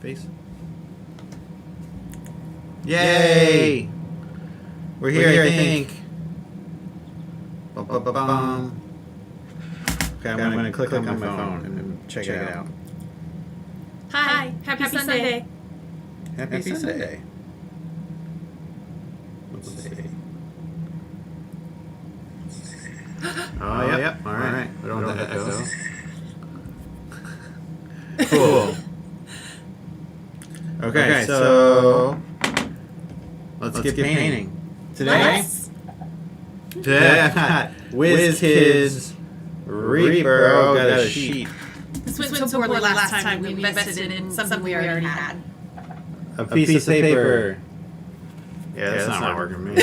Space. Yay! We're here, I think. Ba-ba-ba-bum. Okay, I'm going to click on my phone and check it out. Hi. Happy Sunday. Happy Sunday. Let's see. Oh, yep. All right. We don't want that echo. Cool. Okay, so let's get painting. Today I've got WizKids Reaper. Oh, got a sheet. This went so poorly last time. We invested in something we already had. A piece of paper. Yeah, that's not working for me.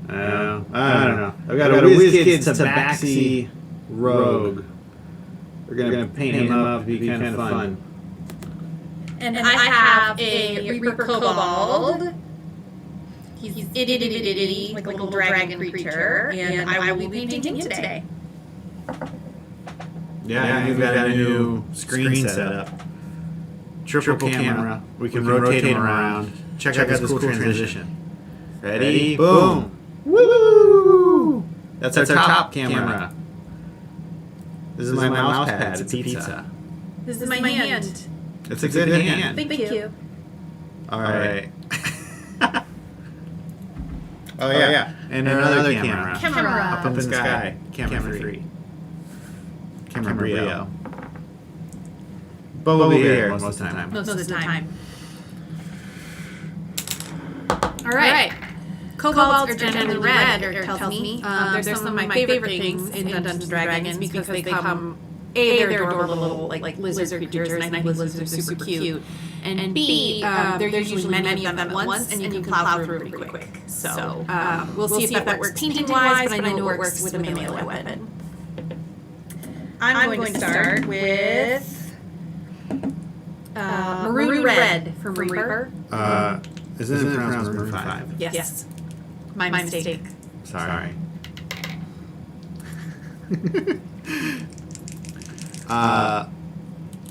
I don't know. I've got a WizKids Tabaxi Rogue. We're gonna paint him up. It'd be kind of fun. And I have a Reaper Kobold. He's itty, like a little dragon creature, and I will be painting him today. Yeah, we've got a new screen set up. Triple camera. We can rotate him around. Check out this cool transition. Ready? Boom! Woo! That's our top camera. This is my mouse pad. It's a pizza. This is my hand. It's a good hand. Thank you. All right. Oh yeah. And another camera. Up in the sky. Camera 3. Camera Brio. But we'll be here most of the time. Most of the time. All right. Kobolds are generally red, Eric tells me. They're some of my favorite things in Dungeons & Dragons because they come... A, they're adorable little like lizard creatures, and I think lizards are super cute. And B, there's usually many of them at once, and you can plow through pretty quick. So we'll see if that works painting-wise, but I know it works with a melee weapon. I'm going to start with Maroon Red from Reaper. Isn't it pronounced Maroon 5? Yes. My mistake. Sorry.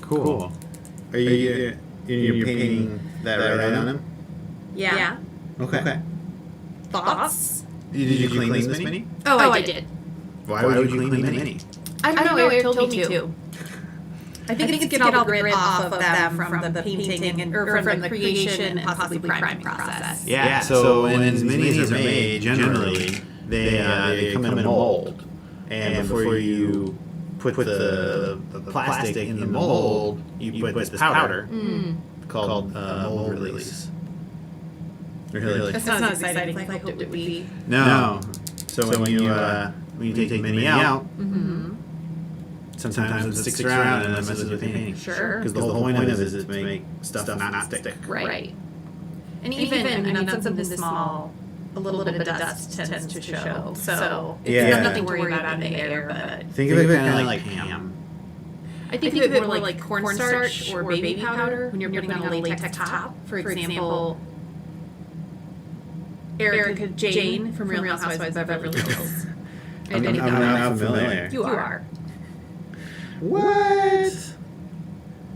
Cool. Are you painting that right on him? Yeah. Okay. Thoughts? Did you clean this mini? Oh, I did. Why would you clean the mini? I don't know. Eric told me to. I think it's to get all the grit off of them from the painting and or from the creation and possibly priming process. Yeah. So when minis are made, generally they come in a mold, and before you put the plastic in the mold, you put this powder called mold release. Really? That's not as exciting as I hoped it would be. No. So when you take the mini out, sometimes it sticks around and messes with painting. Sure. Because the whole point of it is to make stuff not stick. Right. And even, I mean, something this small, a little bit of dust tends to show. So it's nothing to worry about in the air, but... Think of it kind of like ham. I think of it more like cornstarch or baby powder when you're putting on a latex top. For example, Erica Jane from Real Housewives of Beverly Hills. I'm not familiar. You are. What?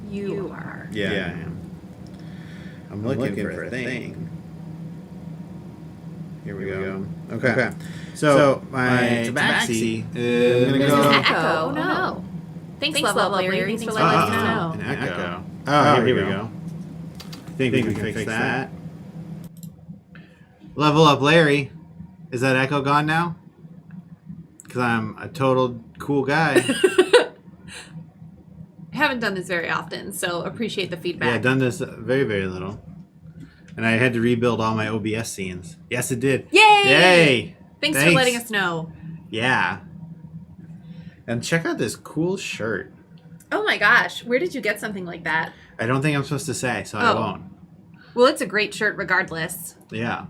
You are. Yeah, I am. I'm looking for a thing. Here we go. Okay. So my Tabaxi is going to go... There's an echo. No. Thanks, Level Up Larry. Thanks for letting us know. An echo. Oh, here we go. Think we can fix that. Level Up Larry. Is that echo gone now? Because I'm a total cool guy. I haven't done this very often, so appreciate the feedback. Yeah, I've done this very, very little. And I had to rebuild all my OBS scenes. Yes, it did. Yay! Thanks for letting us know. Yeah. And check out this cool shirt. Oh my gosh, where did you get something like that? I don't think I'm supposed to say, so I won't. Well, it's a great shirt regardless. Yeah.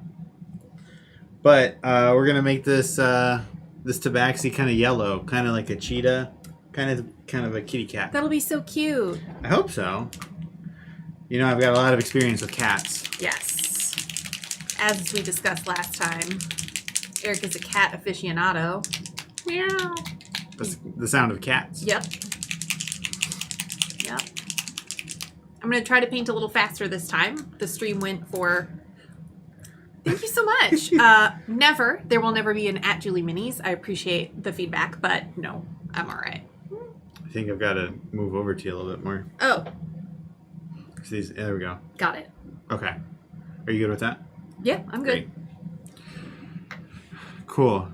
But we're going to make this this Tabaxi kind of yellow, kind of like a cheetah, kind of a kitty cat. That'll be so cute. I hope so. You know, I've got a lot of experience with cats. Yes. As we discussed last time, Eric is a cat aficionado. Meow. That's the sound of cats. Yep. Yep. I'm going to try to paint a little faster this time. The stream went for... Thank you so much. Never. There will never be an @JulieMinis. I appreciate the feedback, but no, I'm all right. I think I've got to move over to you a little bit more. Oh. There we go. Got it. Okay. Are you good with that? Yeah, I'm good. Great. Cool.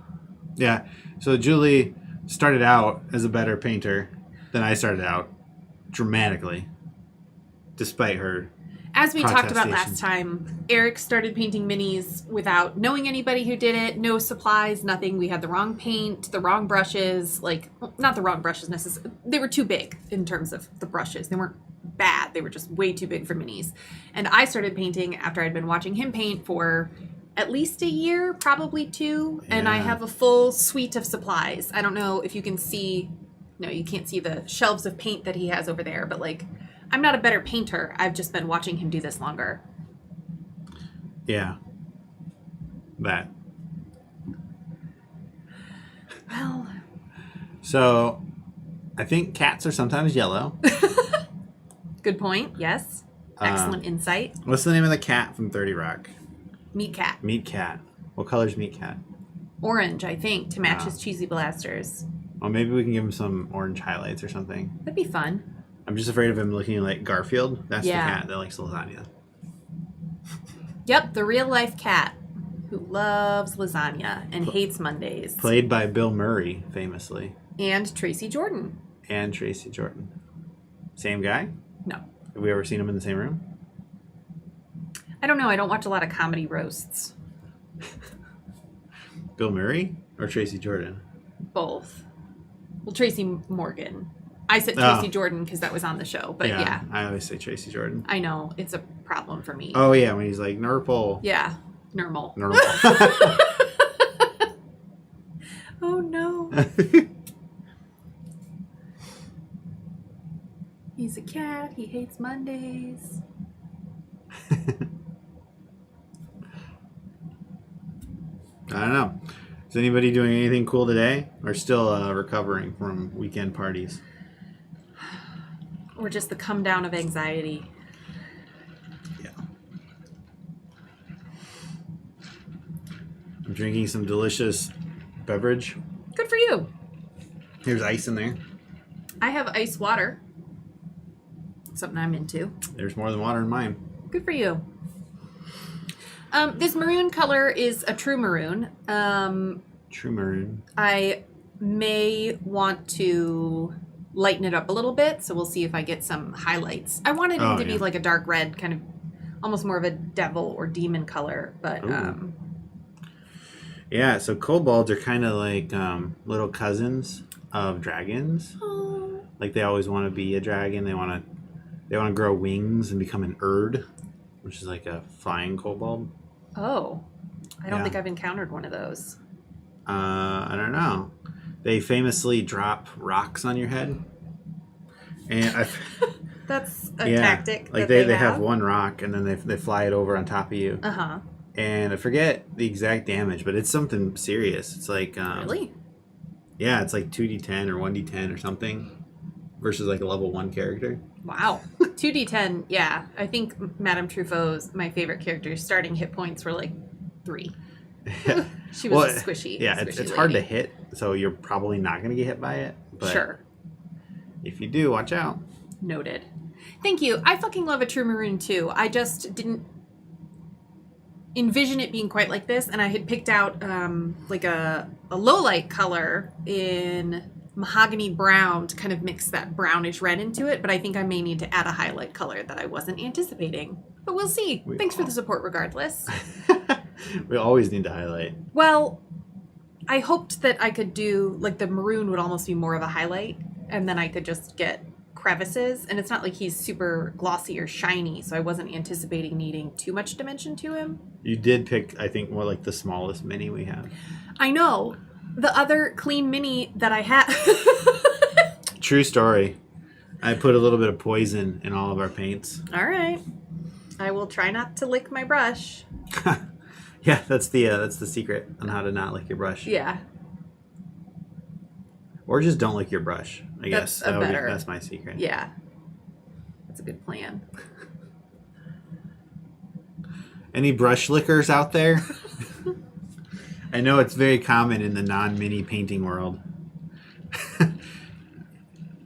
Yeah. So Julie started out as a better painter than I started out, dramatically, despite her. As we talked about last time, Eric started painting minis without knowing anybody who did it, no supplies, nothing. We had the wrong paint, the wrong brushes, not the wrong brushes necessarily. They were too big in terms of the brushes. They weren't bad. They were just way too big for minis. And I started painting after I'd been watching him paint for at least a year, probably 2. Yeah. And I have a full suite of supplies. I don't know if you can see, no, you can't see the shelves of paint that he has over there, but I'm not a better painter. I've just been watching him do this longer. Yeah. That. Well. So, I think cats are sometimes yellow. Good point. Yes. Excellent insight. What's the name of the cat from 30 Rock? Meat Cat. Meat Cat. What color's Meat Cat? Orange, I think, to match his cheesy blasters. Well, maybe we can give him some orange highlights or something. That'd be fun. I'm just afraid of him looking like Garfield. That's the cat that likes lasagna. Yep, the real life cat who loves lasagna and hates Mondays. Played by Bill Murray, famously. And Tracy Jordan. Same guy? No. Have we ever seen him in the same room? I don't know. I don't watch a lot of comedy roasts. Bill Murray or Tracy Jordan? Both. Well, Tracy Morgan. I said Tracy Jordan because that was on the show, but yeah. I always say Tracy Jordan. I know. It's a problem for me. Oh, yeah, when he's like, Nurple. Yeah, normal. Oh, no. He's a cat. He hates Mondays. I don't know. Is anybody doing anything cool today or still recovering from weekend parties? Or just the come down of anxiety. Yeah. I'm drinking some delicious beverage. Good for you. There's ice in there. I have ice water. Something I'm into. There's more than water in mine. Good for you. This maroon color is a true maroon. True maroon. I may want to lighten it up a little bit, so we'll see if I get some highlights. I wanted it to be like a dark red, kind of almost more of a devil or demon color, but yeah, so kobolds are kind of like little cousins of dragons. Oh. Like they always want to be a dragon. They want to grow wings and become an Erd, which is like a flying kobold. Oh. I don't think I've encountered one of those. I don't know. They famously drop rocks on your head. And that's a tactic. Like they have one rock and then they fly it over on top of you. Uh-huh. And I forget the exact damage, but it's something serious. It's like really? Yeah, it's like 2d10 or 1d10 or something versus like a level 1 character. Wow. 2d10, yeah. I think Madame Truffaut's my favorite character. Starting hit points were like 3. Yeah. She was a squishy. Yeah, squishy it's hard to hit, so you're probably not going to get hit by it. But sure. If you do, watch out. Noted. Thank you. I fucking love a true maroon too. I just didn't envision it being quite like this, and I had picked out like a low light color in mahogany brown to kind of mix that brownish red into it, but I think I may need to add a highlight color that I wasn't anticipating. But we'll see. Thanks for the support regardless. We always need to highlight. Well, I hoped that I could do, like, the maroon would almost be more of a highlight, and then I could just get crevices, and it's not like he's super glossy or shiny, so I wasn't anticipating needing too much dimension to him. You did pick, I think, more like the smallest mini we have. I know. The other clean mini that I had... True story. I put a little bit of poison in all of our paints. All right. I will try not to lick my brush. Yeah, that's the secret on how to not lick your brush. Yeah. Or just don't lick your brush, I guess. That's my secret. Yeah. That's a good plan. Any brush lickers out there? I know it's very common in the non-mini painting world.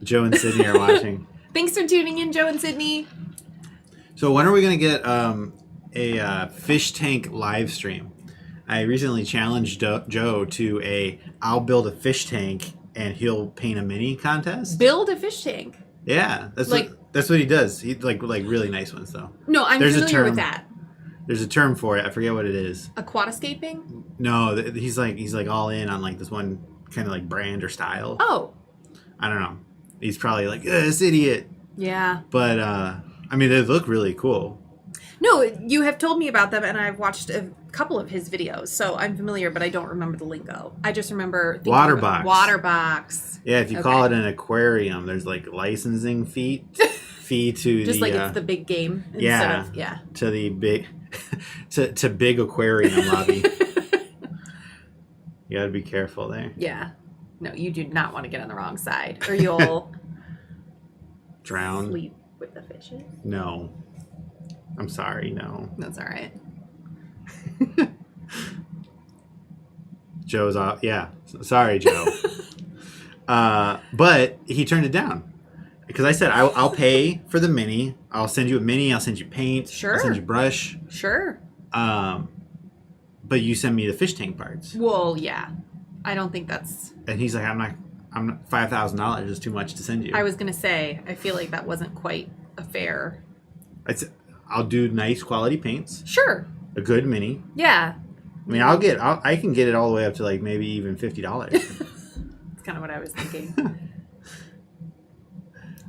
Joe and Sydney are watching. Thanks for tuning in, Joe and Sydney. So when are we going to get a fish tank live stream? I recently challenged Joe to I'll build a fish tank and he'll paint a mini contest. Build a fish tank? Yeah, that's what he does. He like really nice ones though. No, I'm familiar with that. There's a term for it. I forget what it is. Aquatiscaping? No, he's like all in on like this one kind of like brand or style. Oh. I don't know. He's probably like, this idiot. Yeah. But I mean, they look really cool. No, you have told me about them, and I've watched a couple of his videos, so I'm familiar, but I don't remember the lingo. I just remember water box. Water box. Yeah, if you call it an aquarium, there's like licensing fee to just like it's the big game instead of to the big to big aquarium lobby. You got to be careful there. Yeah. No, you do not want to get on the wrong side, or you'll drown. Sleep with the fishes. No. I'm sorry, no. That's all right. Joe's off. Yeah. Sorry, Joe. But he turned it down. Because I said, I'll pay for the mini. I'll send you a mini. I'll send you paint. Sure. I'll send you brush. Sure. But you send me the fish tank parts. Well, yeah. I don't think that's... And he's like, I'm not $5,000 is too much to send you. I was going to say, I feel like that wasn't quite a fair... I'll do nice quality paints. Sure. A good mini. Yeah. I mean, I can get it all the way up to like maybe even $50. That's kind of what I was thinking.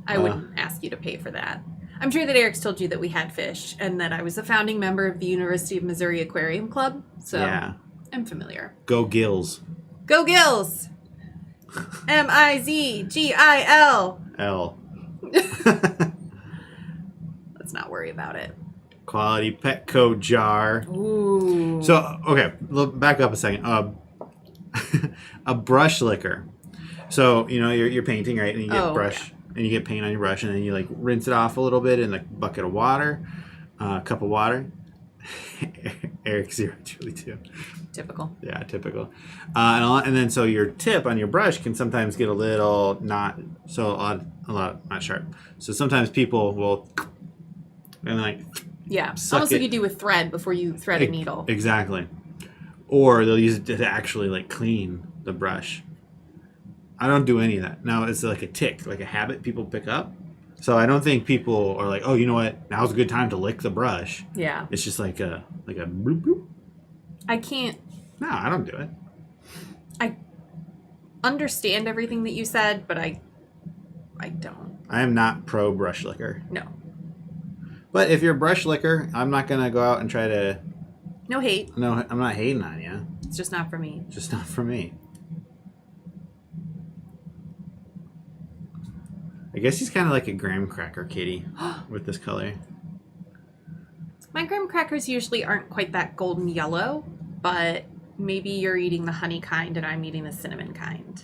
I wouldn't ask you to pay for that. I'm sure that Eric's told you that we had fish and that I was a founding member of the University of Missouri Aquarium Club. So yeah. I'm familiar. Go Gills. Go Gills. MIZGIL. L. Let's not worry about it. Quality Petco jar. Ooh. So, okay, back up a second. A brush liquor. So, you're painting, right? And you get brush, and you get paint on your brush, and then you like rinse it off a little bit in a bucket of water, a cup of water. Eric 022. Typical. Yeah, typical. And then so your tip on your brush can sometimes get a little not sharp. So sometimes people will and like almost like you do with thread before you thread a needle. Exactly. Or they'll use it to actually like clean the brush. I don't do any of that. Now it's like a tick, like a habit people pick up. So I don't think people are like, oh, you know what? Now's a good time to lick the brush. Yeah. It's just like a bloop bloop. I can't. No, I don't do it. I understand everything that you said, but I don't. I am not pro brush licker. No. But if you're a brush licker, I'm not going to go out and try to... No hate. No, I'm not hating on you. It's just not for me. Just not for me. I guess he's kind of like a graham cracker kitty with this color. My graham crackers usually aren't quite that golden yellow, but maybe you're eating the honey kind and I'm eating the cinnamon kind.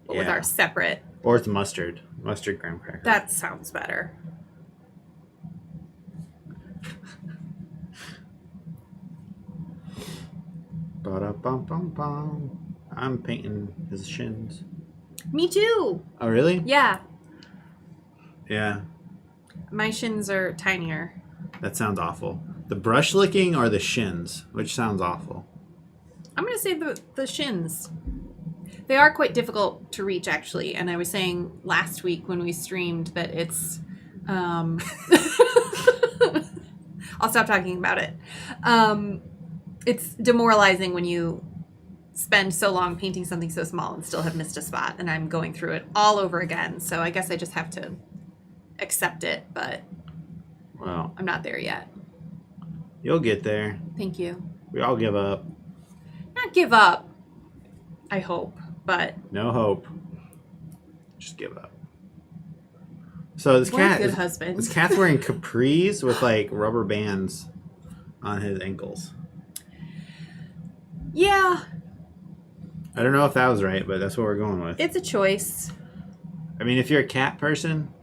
But with our separate... Or it's mustard. Mustard graham cracker. That sounds better. Ba-da-bum-bum-bum. I'm painting his shins. Me too. Oh, really? Yeah. Yeah. My shins are tinier. That sounds awful. The brush licking or the shins? Which sounds awful? I'm going to say the shins. They are quite difficult to reach, actually. And I was saying last week when we streamed that it's... I'll stop talking about it. It's demoralizing when you spend so long painting something so small and still have missed a spot. And I'm going through it all over again. So I guess I just have to accept it. But I'm not there yet. You'll get there. Thank you. We all give up. Not give up, I hope, but... No hope. Just give up. So this cat... Good husband. This cat's wearing capris with, like, rubber bands on his ankles. Yeah. I don't know if that was right, but that's what we're going with. It's a choice. I mean, if you're a cat person,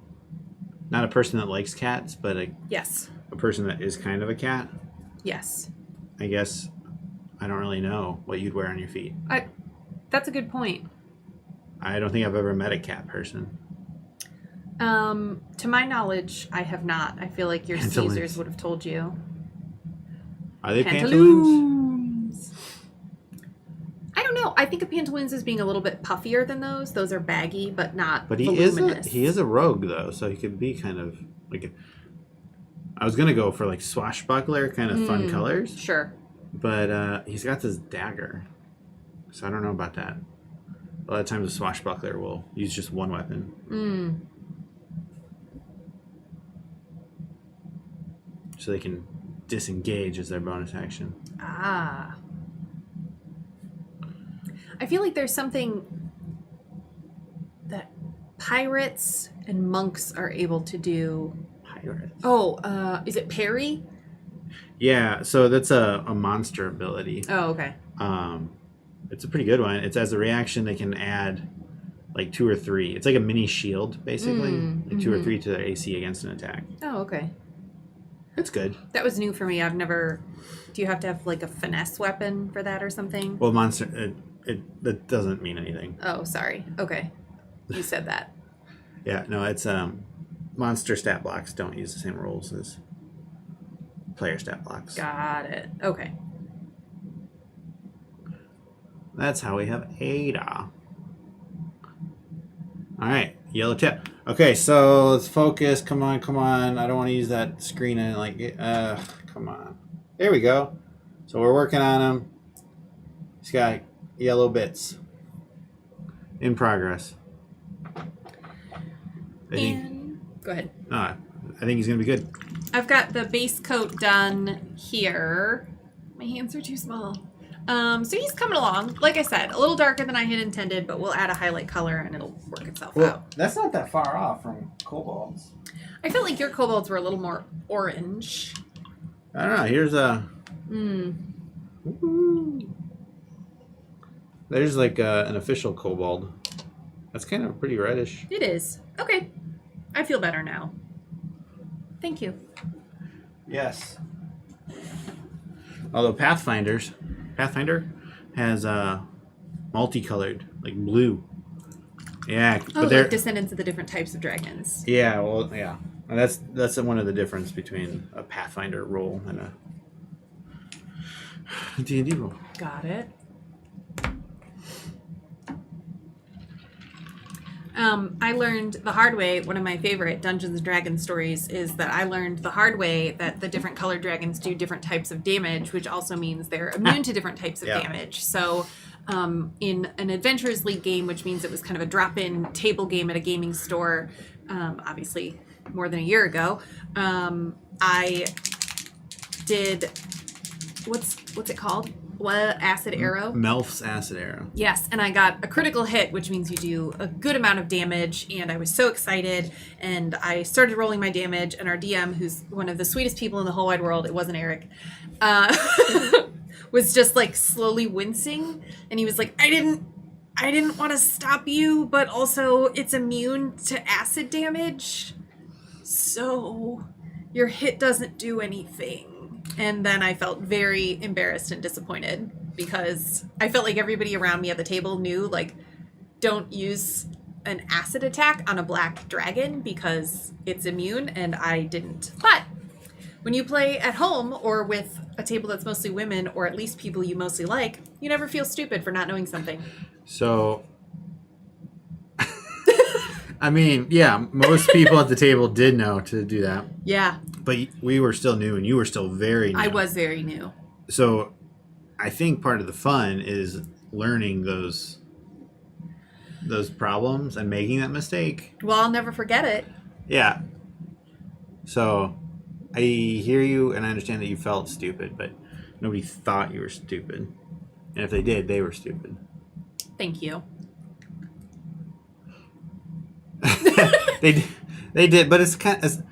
Not a person that likes cats, but Yes. a person that is kind of a cat. Yes. I guess I don't really know what you'd wear on your feet. That's a good point. I don't think I've ever met a cat person. To my knowledge, I have not. I feel like your Pantaloons. Caesars would have told you. Are they pantaloons? Pantaloons. I don't know. I think of pantaloons as being a little bit puffier than those. Those are baggy, but not But voluminous. he is a rogue though, so he could be kind of like. I was gonna go for like swashbuckler kind of fun colors. Sure. But he's got this dagger, so I don't know about that. A lot of times a swashbuckler will use just one weapon. So they can disengage as their bonus action. Ah. I feel like there's something that pirates and monks are able to do. Pirates. Oh, is it parry? Yeah, so that's a monster ability. Oh, okay. It's a pretty good one. It's as a reaction they can add like 2 or 3. It's like a mini shield basically, like 2 or 3 to their AC against an attack. Oh, okay. It's good. That was new for me. I've never. Do you have to have like a finesse weapon for that or something? Well, monster that doesn't mean anything. Oh, sorry. Okay, you said that. Yeah, no, it's monster stat blocks don't use the same rules as player stat blocks. Got it. Okay. That's how we have Ada. All right, yellow tip. Okay, so let's focus. Come on. I don't want to use that screen and come on. There we go. So we're working on him. He's got yellow bits. In progress. Go ahead. I think he's gonna be good. I've got the base coat done here. My hands are too small. So he's coming along. Like I said, a little darker than I had intended, but we'll add a highlight color and it'll work itself out. That's not that far off from kobolds. I felt like your kobolds were a little more orange. I don't know. Here's a. There's like an official kobold. That's kind of pretty reddish. It is. Okay. I feel better now. Thank you. Yes. Although Pathfinder has multicolored, like blue. Yeah, but they're descendants of the different types of dragons. Yeah, well, yeah. And that's one of the difference between a Pathfinder role and a D&D role. Got it. I learned the hard way. One of my favorite Dungeons & Dragons stories is that I learned the hard way that the different colored dragons do different types of damage, which also means they're immune to different types of damage. So in an Adventurers League game, which means it was kind of a drop-in table game at a gaming store, obviously more than a year ago, I did, what's it called? What, acid arrow? Melf's acid arrow. Yes, and I got a critical hit, which means you do a good amount of damage, and I was so excited, and I started rolling my damage, and our DM, who's one of the sweetest people in the whole wide world, it wasn't Eric, was just like slowly wincing, and he was like, I didn't want to stop you, but also it's immune to acid damage, so your hit doesn't do anything. And then I felt very embarrassed and disappointed because I felt like everybody around me at the table knew, like, don't use an acid attack on a black dragon because it's immune, and I didn't. But when you play at home or with a table that's mostly women, or at least people you mostly like, you never feel stupid for not knowing something. So, I mean, yeah, most people at the table did know to do that. Yeah. But we were still new, and you were still very new. I was very new. So, I think part of the fun is learning those problems and making that mistake. Well, I'll never forget it. Yeah. So, I hear you, and I understand that you felt stupid, but nobody thought you were stupid. And if they did, they were stupid. Thank you. They did, but it's kind of,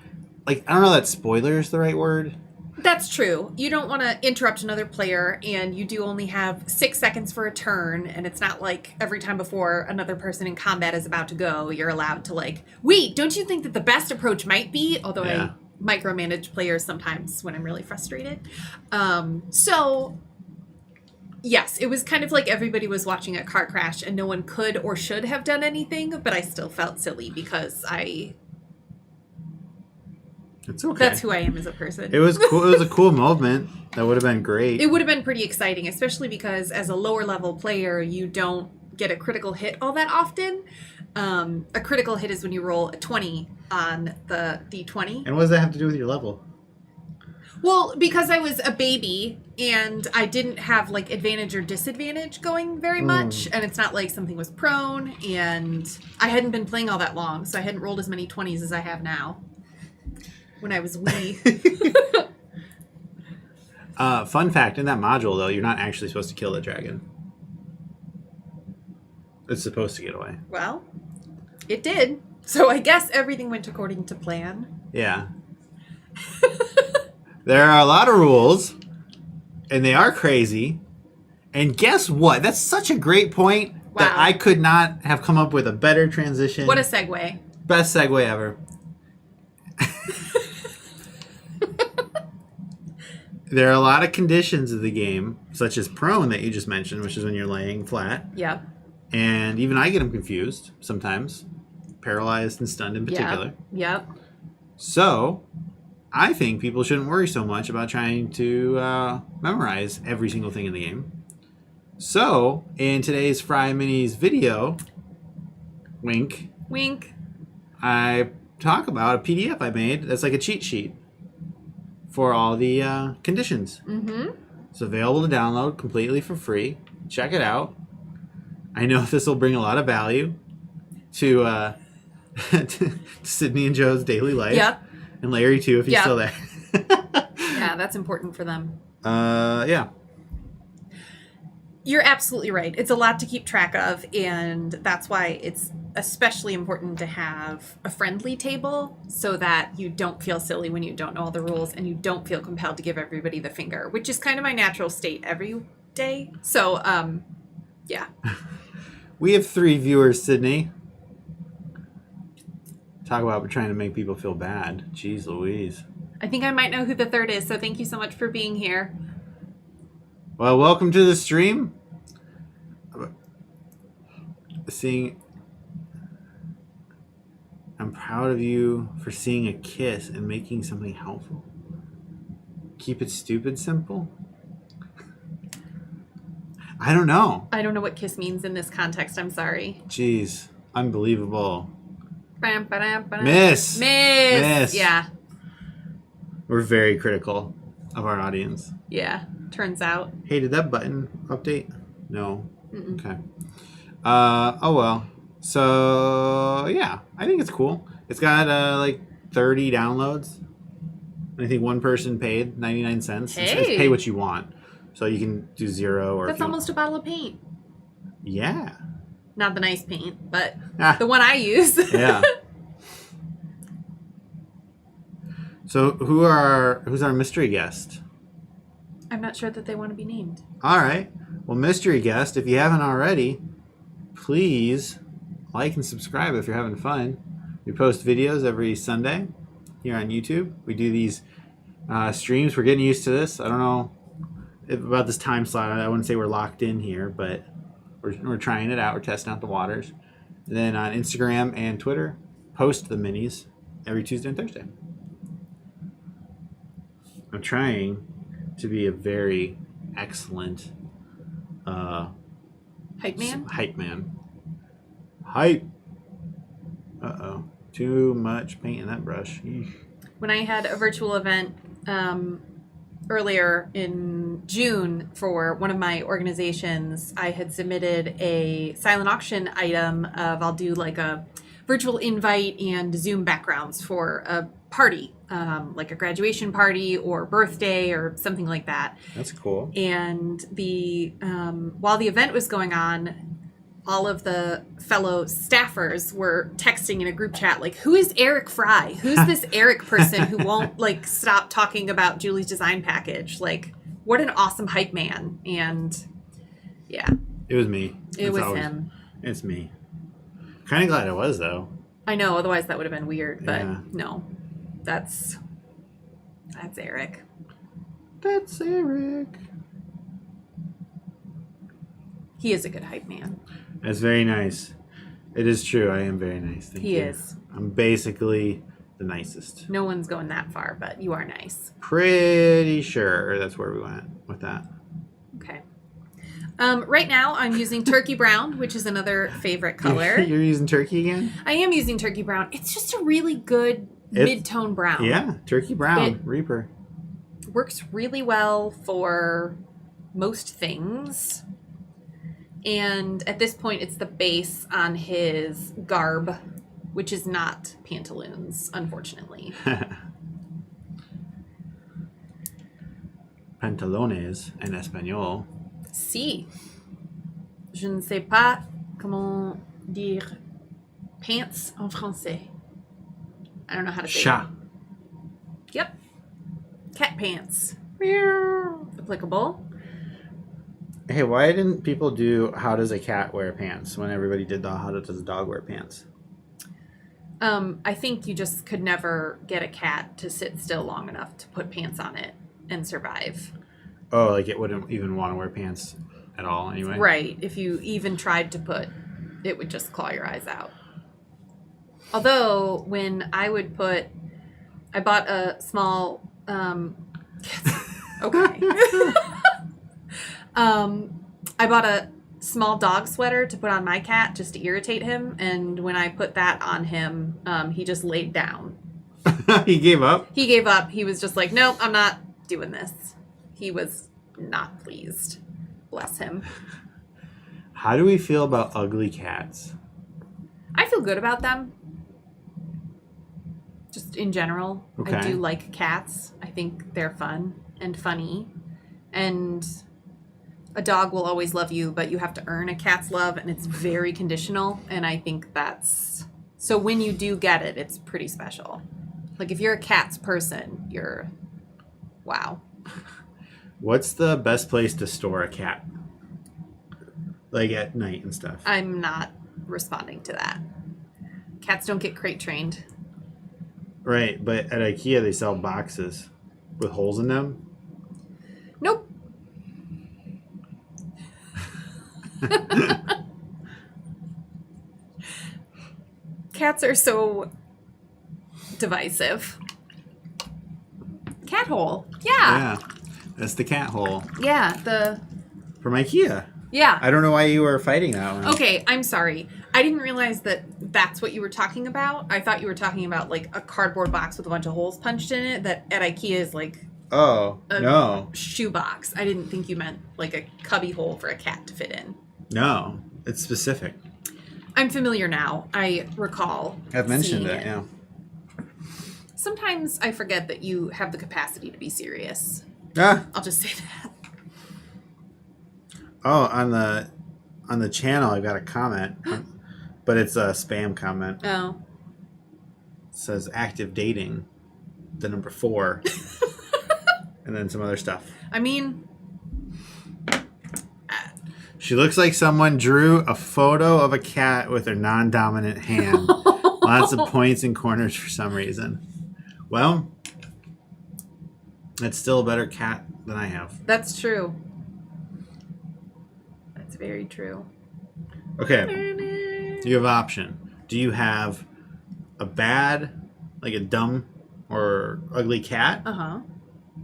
like, I don't know that spoiler is the right word. That's true. You don't want to interrupt another player, and you do only have 6 seconds for a turn, and it's not like every time before another person in combat is about to go, you're allowed to like, wait, don't you think that the best approach might be? Although I micromanage players sometimes when I'm really frustrated. So, yes, it was kind of like everybody was watching a car crash, and no one could or should have done anything, but I still felt silly because It's okay. That's who I am as a person. It was cool. It was a cool moment. That would have been great. It would have been pretty exciting, especially because as a lower level player, you don't get a critical hit all that often. A critical hit is when you roll a 20 on the D20. And what does that have to do with your level? Well, because I was a baby and I didn't have like advantage or disadvantage going very much, and it's not like something was prone, and I hadn't been playing all that long, so I hadn't rolled as many 20s as I have now. When I was wee. Fun fact, in that module, though, you're not actually supposed to kill the dragon. It's supposed to get away. Well, it did. So I guess everything went according to plan. Yeah. There are a lot of rules, and they are crazy. And guess what? That's such a great point that I could not have come up with a better transition. What a segue. Best segue ever. There are a lot of conditions of the game, such as prone that you just mentioned, which is when you're laying flat. Yep. And even I get them confused sometimes. Paralyzed and stunned in particular. Yep. So, I think people shouldn't worry so much about trying to memorize every single thing in the game. So, in today's FryMinis video, wink, I talk about a PDF I made that's like a cheat sheet for all the conditions. Mm-hmm. It's available to download completely for free. Check it out. I know this will bring a lot of value to Sydney and Joe's daily life. Yep. And Larry, too, if he's still there. Yeah, that's important for them. Yeah. You're absolutely right. It's a lot to keep track of, and that's why it's especially important to have a friendly table so that you don't feel silly when you don't know all the rules and you don't feel compelled to give everybody the finger, which is kind of my natural state every day. So, yeah. We have 3 viewers, Sydney. Talk about trying to make people feel bad. Jeez Louise. I think I might know who the third is, so thank you so much for being here. Well, welcome to the stream. I'm proud of you for seeing a kiss and making something helpful. Keep it stupid simple? I don't know. I don't know what kiss means in this context. I'm sorry. Jeez. Unbelievable. Miss. Yeah. We're very critical of our audience. Yeah. Turns out. Hey, did that button update? No. Mm-mm. Okay. Oh well. So yeah, I think it's cool. It's got like 30 downloads. I think one person paid 99 cents. Hey. It says pay what you want, so you can do 0 or. That's almost a bottle of paint. Yeah. Not the nice paint, but the one I use. Yeah. So who's our mystery guest? I'm not sure that they want to be named. All right. Well, mystery guest, if you haven't already, please like and subscribe if you're having fun. We post videos every Sunday here on YouTube. We do these streams. We're getting used to this. I don't know about this time slot. I wouldn't say we're locked in here, but we're trying it out. We're testing out the waters. And then on Instagram and Twitter, post the minis every Tuesday and Thursday. I'm trying to be a very excellent Hype man? Hype man. Hype. Uh-oh. Too much paint in that brush. Eesh. When I had a virtual event earlier in June for one of my organizations, I had submitted a silent auction item of I'll do like a virtual invite and Zoom backgrounds for a party, like a graduation party or birthday or something like that. That's cool. And the while the event was going on, all of the fellow staffers were texting in a group chat, like, who is Eric Fry? Who's this Eric person who won't, like, stop talking about Julie's design package? Like, what an awesome hype man. And, yeah. It was me. It was him. It's me. Kind of glad it was, though. I know, otherwise that would have been weird, but Yeah. no. That's Eric. That's Eric. He is a good hype man. That's very nice. It is true. I am very nice. Thank you. He is. I'm basically the nicest. No one's going that far, but you are nice. Pretty sure that's where we went with that. Okay. Right now, I'm using turkey brown, which is another favorite color. You're using turkey again? I am using turkey brown. It's just a really good mid-tone brown. Yeah, turkey brown, Reaper. Works really well for most things. And at this point, it's the base on his garb, which is not pantaloons, unfortunately. Pantalones en español. Si. Je ne sais pas comment dire pants en français. I don't know how to say Chat. it. Yep. Cat pants. Applicable. Hey, why didn't people do how does a cat wear pants when everybody did the how does a dog wear pants? I think you just could never get a cat to sit still long enough to put pants on it and survive. Oh, like it wouldn't even want to wear pants at all anyway? Right. If you even tried to put, it would just claw your eyes out. Although, when I would put, I bought a small, okay. I bought a small dog sweater to put on my cat just to irritate him, and when I put that on him, he just laid down. He gave up? He gave up. He was just like, nope, I'm not doing this. He was not pleased. Bless him. How do we feel about ugly cats? I feel good about them. Just in general. Okay. I do like cats. I think they're fun and funny. And a dog will always love you, but you have to earn a cat's love, and it's very conditional. And I think that's... So when you do get it, it's pretty special. Like, if you're a cat's person, you're... Wow. What's the best place to store a cat? Like at night and stuff. I'm not responding to that. Cats don't get crate trained. Right, but at IKEA they sell boxes with holes in them. Nope. Cats are so divisive. Cat hole. Yeah. Yeah, that's the cat hole Yeah, from IKEA. yeah. I don't know why you were fighting that one. Okay, I'm sorry. I didn't realize that that's what you were talking about. I thought you were talking about like a cardboard box with a bunch of holes punched in it that at IKEA is like Oh, a no. shoe box. I didn't think you meant like a cubby hole for a cat to fit in. No, it's specific. I'm familiar now. I recall. I've mentioned seeing it, yeah. Sometimes I forget that you have the capacity to be serious. Ah. I'll just say that. Oh, on the channel I got a comment, but it's a spam comment. Oh. It says active dating, the number 4, and then some other stuff. I mean, She looks like someone drew a photo of a cat with her non-dominant hand. Lots of points and corners for some reason. Well, that's still a better cat than I have. that's true. That's very true. Okay, you have an option. Do you have a bad, like a dumb or ugly cat? Uh-huh.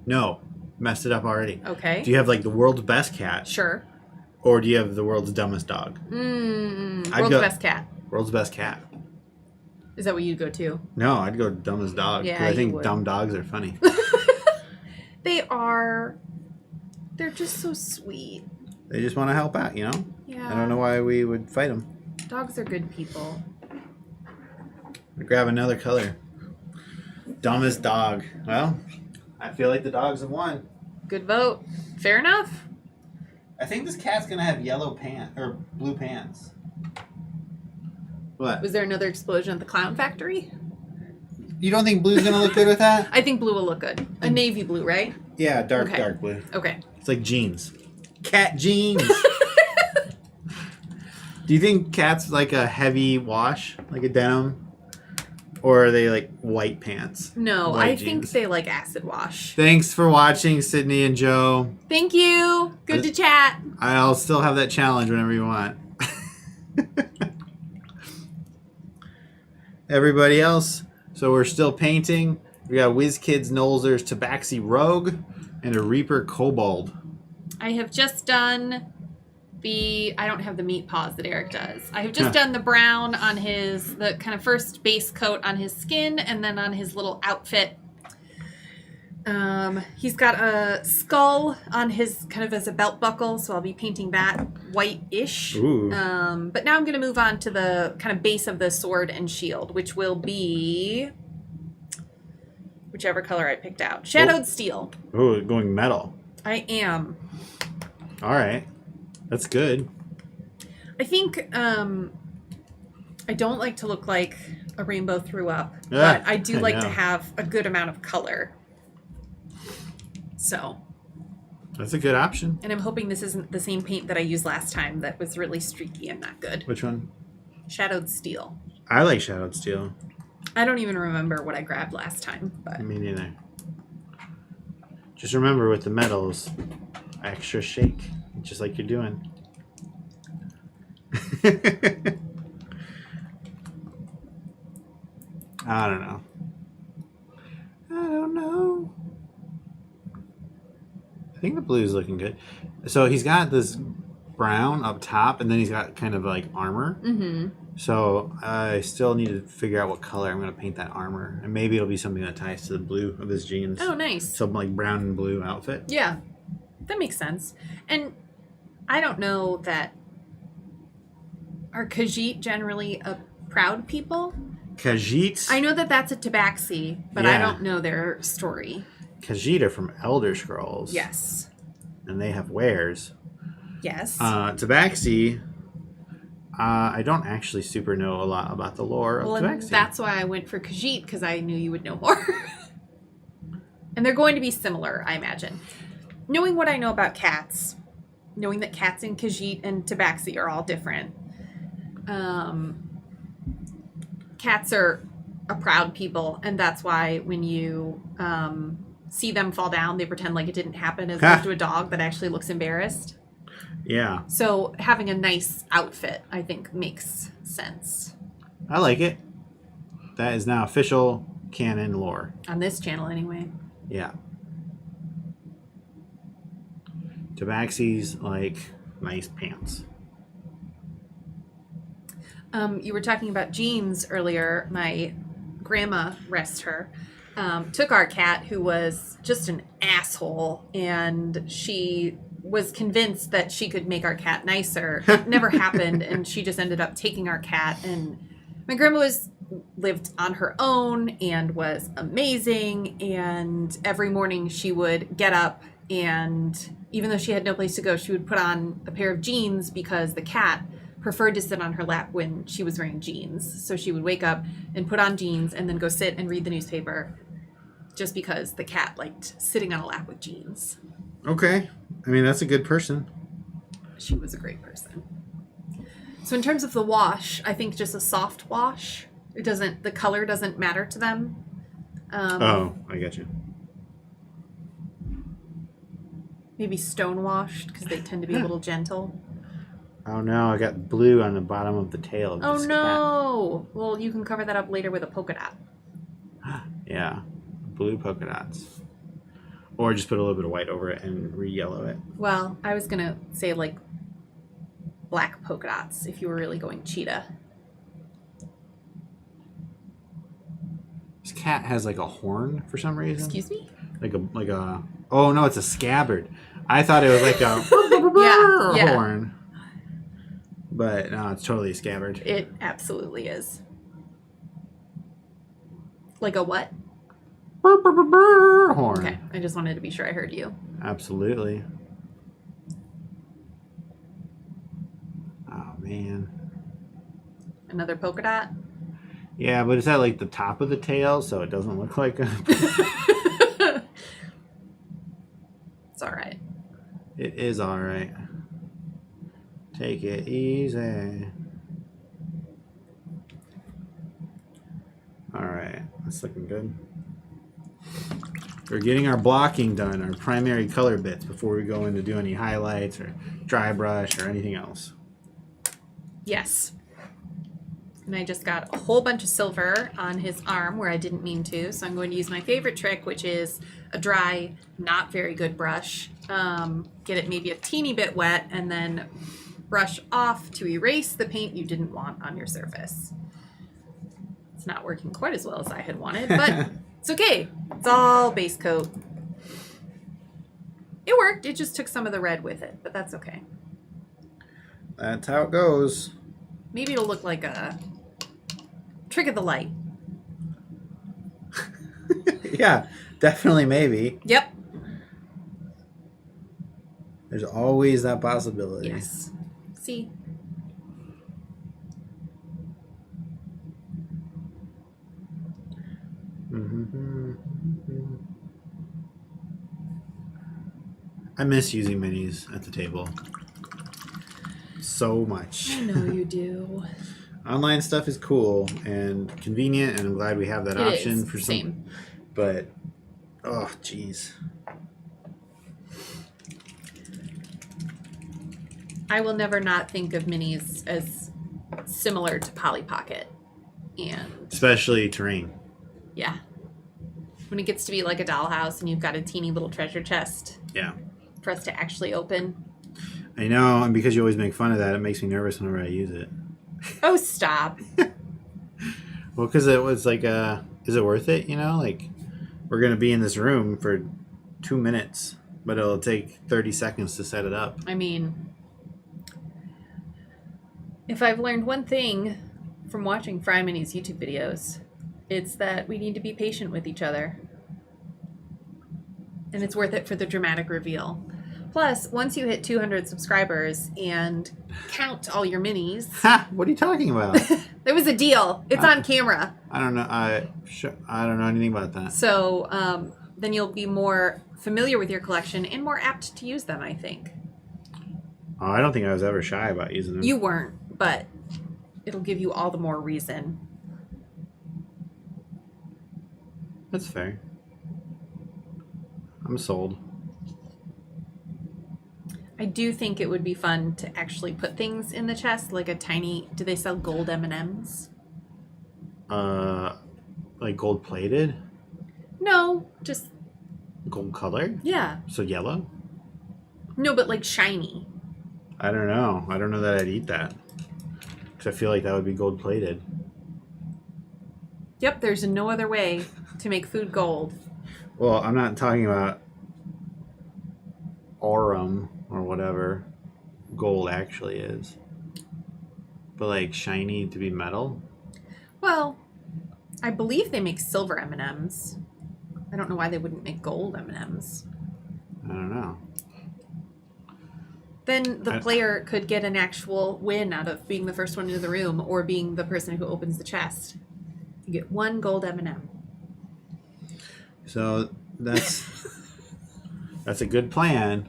No, messed it up already. Okay. Do you have like the world's best cat? Sure. Or do you have the world's dumbest dog? World's go- best cat. World's best cat. Is that what you'd go to? No, I'd go dumbest dog. 'Cause Yeah, I you think would. dumb dogs are funny. They are. They're just so sweet. They just want to help out, you know? Yeah. I don't know why we would fight them. Dogs are good people. Grab another color. Dumbest dog. Well, I feel like the dogs have won. Good vote. Fair enough. I think this cat's gonna have yellow pants or blue pants. What? Was there another explosion at the clown factory? You don't think blue's gonna look good with that? I think blue will look good. A navy blue, right? Yeah, dark Okay. blue. Okay. It's like jeans. Cat jeans. Do you think cats like a heavy wash, like a denim? Or are they like white pants? No, White I jeans? think they like acid wash. Thanks for watching, Sydney and Joe. Thank you. Good to chat. I'll still have that challenge whenever you want. Everybody else, so we're still painting. We got WizKids Nolzer's Tabaxi Rogue and a Reaper Kobold. I have just done I don't have the meat paws that Eric does. I have just done the brown on the kind of first base coat on his skin and then on his little outfit. He's got a skull on his kind of as a belt buckle, so I'll be painting that white-ish. Ooh. But now I'm going to move on to the kind of base of the sword and shield, which will be whichever color I picked out. Shadowed steel. Oh, going metal. I am. All right. That's good. I think I don't like to look like a rainbow threw up, Yeah, but I do I like know. to have a good amount of color. So. That's a good option. And I'm hoping this isn't the same paint that I used last time that was really streaky and not good. Which one? Shadowed steel. I like shadowed steel. I don't even remember what I grabbed last time, but Me neither. Just remember with the metals, extra shake, just like you're doing. I don't know. I think the blue's looking good. So he's got this brown up top, and then he's got kind of like armor. Mm-hmm. So I still need to figure out what color I'm going to paint that armor. And maybe it'll be something that ties to the blue of his jeans. Oh, nice. Some like brown and blue outfit. Yeah, that makes sense. And I don't know that... Are Khajiit generally a proud people? Khajiit? I know that that's a Tabaxi, but I don't know their story. Khajiit are from Elder Scrolls. Yes. And they have wares. Yes. Tabaxi, I don't actually super know a lot about the lore of and Tabaxi. that's why I went for Khajiit, because I knew you would know more. And they're going to be similar, I imagine. Knowing what I know about cats, knowing that cats in Khajiit and Tabaxi are all different. Cats are a proud people, and that's why when you see them fall down, they pretend like it didn't happen, as opposed to a dog that actually looks embarrassed. Yeah. So having a nice outfit, I think, makes sense. I like it. That is now official canon lore. On this channel, anyway. Yeah. Tabaxi's like nice pants. You were talking about jeans earlier. My grandma, rest her, took our cat, who was just an asshole, and she was convinced that she could make our cat nicer. It never happened, and she just ended up taking our cat. And my grandma lived on her own and was amazing, and every morning she would get up, and even though she had no place to go, she would put on a pair of jeans because the cat preferred to sit on her lap when she was wearing jeans. So she would wake up and put on jeans and then go sit and read the newspaper, just because the cat liked sitting on a lap with jeans. Okay. I mean, that's a good person. She was a great person. So in terms of the wash, I think just a soft wash. The color doesn't matter to them. Oh, I get you. Maybe stone washed, because they tend to be a little gentle. Oh no, I got blue on the bottom of the tail of Oh this no! Well, you can cover that up later with a polka dot. cat. Yeah. Blue polka dots. Or just put a little bit of white over it and re-yellow it. Well, I was gonna say like black polka dots if you were really going cheetah. This cat has like a horn for some reason. Excuse me? Like a oh no, it's a scabbard. I thought it was like a Yeah. horn. But no, it's totally a scabbard. It absolutely is. Like a what? Horn. Okay, I just wanted to be sure I heard you. Absolutely. Oh man. Another polka dot. Yeah, but it's at like the top of the tail, so it doesn't look like a... It's all right. It is all right. Take it easy. All right, that's looking good. We're getting our blocking done, our primary color bits, before we go in to do any highlights or dry brush or anything else. Yes. And I just got a whole bunch of silver on his arm where I didn't mean to. So I'm going to use my favorite trick, which is a dry, not very good brush. Get it maybe a teeny bit wet and then brush off to erase the paint you didn't want on your surface. It's not working quite as well as I had wanted, but it's okay. It's all base coat. It worked. It just took some of the red with it, but that's okay. That's how it goes. Maybe it'll look like a trick of the light. Yeah, definitely maybe. Yep. There's always that possibility. Yes. See? I miss using minis at the table so much. I know you do. Online stuff is cool and convenient, and I'm glad we have that option for some. Same. But oh, jeez. I will never not think of minis as similar to Polly Pocket, and Especially terrain. yeah, when it gets to be like a dollhouse and you've got a teeny little treasure chest Yeah. for us to actually open. I know, and because you always make fun of that, it makes me nervous whenever I use it. Oh, stop. Well, because it was like, is it worth it? You know, like, we're going to be in this room for 2 minutes, but it'll take 30 seconds to set it up. I mean, if I've learned one thing from watching FryMinis YouTube videos, it's that we need to be patient with each other. And it's worth it for the dramatic reveal. Plus, once you hit 200 subscribers and count all your minis, Ha! What are you talking about? there was a deal. It's on camera. I don't know. I don't know anything about that. So then you'll be more familiar with your collection and more apt to use them, I think. Oh, I don't think I was ever shy about using them. You weren't, but it'll give you all the more reason. That's fair. I'm sold. I do think it would be fun to actually put things in the chest, like a tiny. Do they sell gold M&Ms? Like gold plated, No, just gold color. yeah. So yellow. No, but like shiny. I don't know. I don't know that I'd eat that because I feel like that would be gold plated. Yep, there's no other way to make food gold. Well, I'm not talking about aurum or whatever gold actually is, but like shiny to be metal. Well, I believe they make silver M&Ms. I don't know why they wouldn't make gold M&Ms. I don't know. Then the player could get an actual win out of being the first one into the room or being the person who opens the chest. You get one gold M&M. So that's a good plan.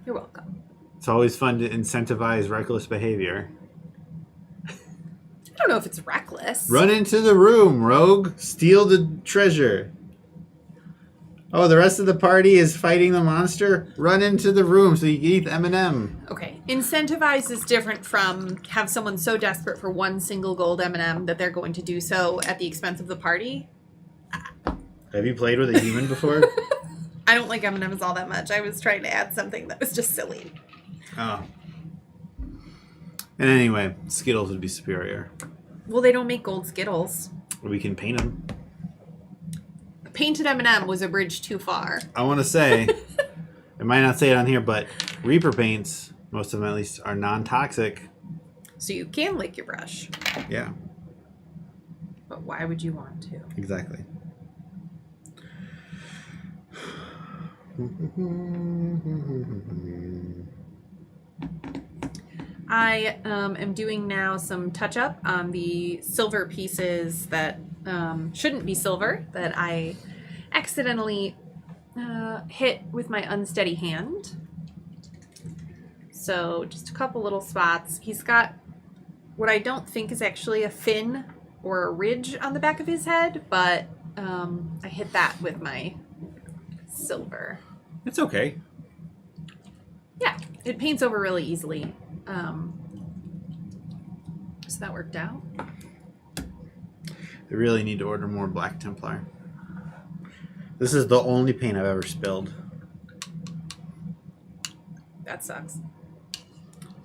You're welcome. It's always fun to incentivize reckless behavior. I don't know if it's reckless. Run into the room, rogue. Steal the treasure. Oh, the rest of the party is fighting the monster? Run into the room so you can eat the M&M. Okay. Incentivize is different from have someone so desperate for one single gold M&M that they're going to do so at the expense of the party. Have you played with a human before? I don't like M&Ms all that much. I was trying to add something that was just silly. Oh. And anyway, Skittles would be superior. Well, they don't make gold Skittles. We can paint them. A painted M&M was a bridge too far. I want to say, I might not say it on here, but Reaper paints, most of them at least, are non-toxic. So you can lick your brush. Yeah, But why would you want to? exactly. I am doing now some touch-up on the silver pieces that shouldn't be silver, that I accidentally hit with my unsteady hand. So just a couple little spots. He's got what I don't think is actually a fin or a ridge on the back of his head, but I hit that with my silver. It's okay. Yeah, it paints over really easily. So that worked out. I really need to order more Black Templar. This is the only paint I've ever spilled. That sucks.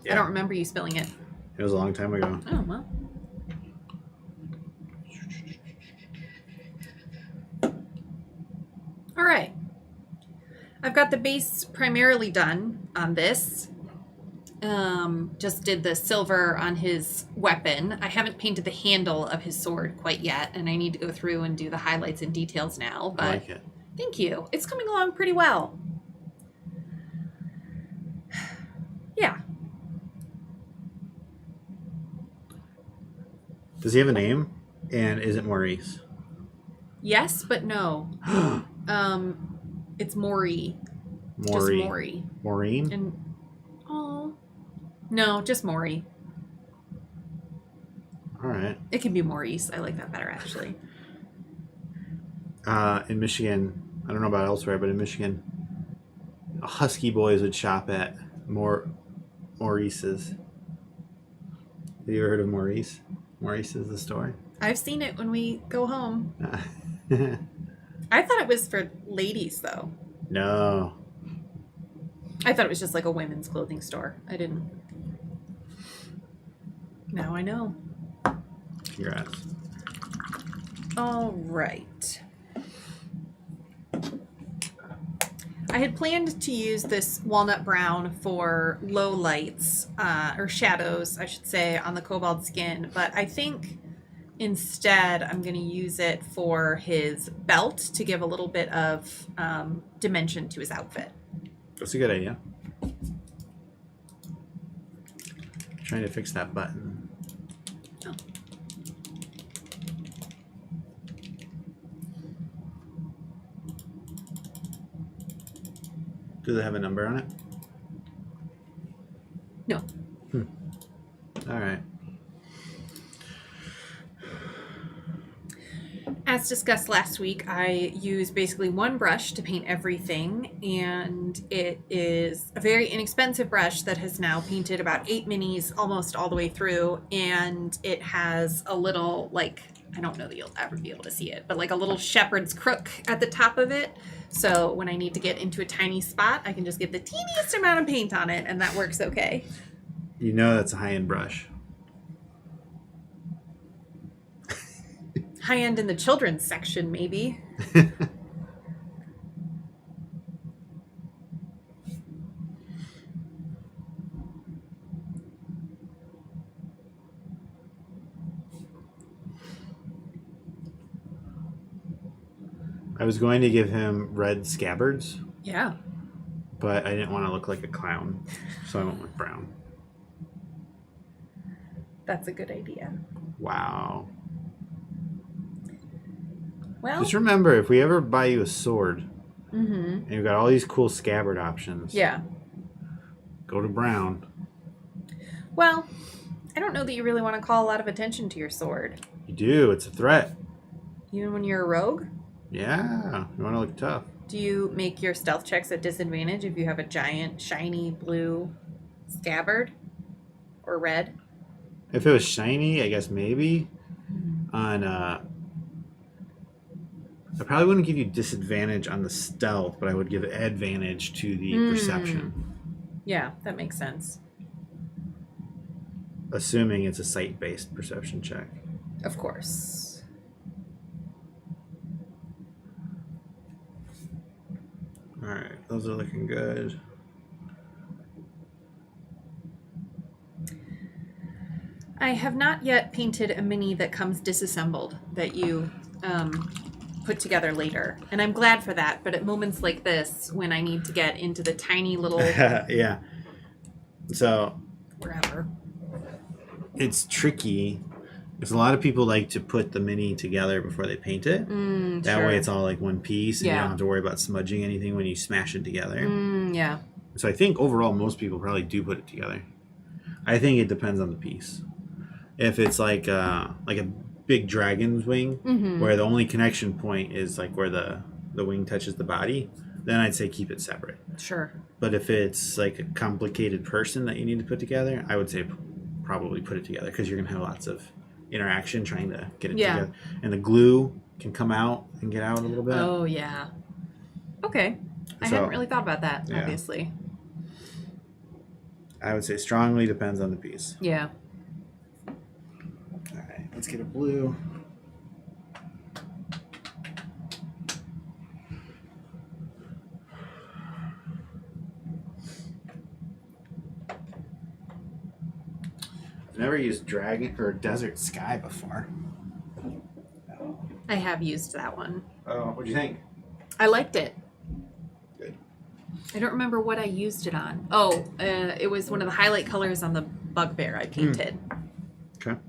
Yeah. I don't remember you spilling it. It was a long time ago. Oh, well. All right. I've got the base primarily done on this. Just did the silver on his weapon. I haven't painted the handle of his sword quite yet, and I need to go through and do the highlights and details now. But I like it. thank you. It's coming along pretty well. Yeah. Does he have a name? And is it Maurice? Yes, but no. It's Maury. Just Maury. Maureen? And no, just Maury. All right. It can be Maurice. I like that better, actually. In Michigan, I don't know about elsewhere, but in Michigan, husky boys would shop at Maurice's. Have you ever heard of Maurice? Maurice is the store. I've seen it when we go home. I thought it was for ladies, though. No. I thought it was just like a women's clothing store. I didn't. Now I know. Congrats. All right. I had planned to use this walnut brown for low lights, or shadows, I should say, on the kobold skin, but I think instead I'm going to use it for his belt to give a little bit of dimension to his outfit. That's a good idea. Trying to fix that button. Oh. Does it have a number on it? No. All right. As discussed last week, I use basically one brush to paint everything, and it is a very inexpensive brush that has now painted about 8 minis almost all the way through, and it has a little, like, I don't know that you'll ever be able to see it, but like a little shepherd's crook at the top of it. So when I need to get into a tiny spot, I can just get the teeniest amount of paint on it, and that works okay. You know that's a high-end brush. High end in the children's section, maybe. I was going to give him red scabbards, Yeah. but I didn't want to look like a clown, so I went with brown. That's a good idea. Wow. Well, Just remember, if we ever buy you a sword, mm-hmm. and you've got all these cool scabbard options, Yeah. go to brown. Well, I don't know that you really want to call a lot of attention to your sword. You do. It's a threat. Even when you're a rogue? Yeah. You want to look tough. Do you make your stealth checks at disadvantage if you have a giant, shiny blue scabbard? Or red? If it was shiny, I guess maybe. On, I probably wouldn't give you disadvantage on the stealth, but I would give advantage to the perception. Yeah, that makes sense. Assuming it's a sight-based perception check. Of course. Alright, those are looking good. I have not yet painted a mini that comes disassembled that you put together later. And I'm glad for that, but at moments like this, when I need to get into the tiny little... Yeah. So... wherever. it's tricky. Because a lot of people like to put the mini together before they paint it. That way it's all like one piece and you don't have to worry about smudging anything when you smash it together. Yeah. So I think overall most people probably do put it together. I think it depends on the piece. If it's like a big dragon's wing where the only connection point is like where the wing touches the body, then I'd say keep it separate. Sure. But if it's like a complicated person that you need to put together, I would say probably put it together because you're going to have lots of interaction trying to get it together. And the glue can come out and get out a little bit. Oh, yeah. Okay. I hadn't really thought about that, obviously. I would say strongly depends on the piece. Yeah. All right, let's get a blue. I've never used Dragon or Desert Sky before. I have used that one. Oh, what'd you think? I liked it. Good. I don't remember what I used it on. Oh, it was one of the highlight colors on the bugbear I painted. Okay.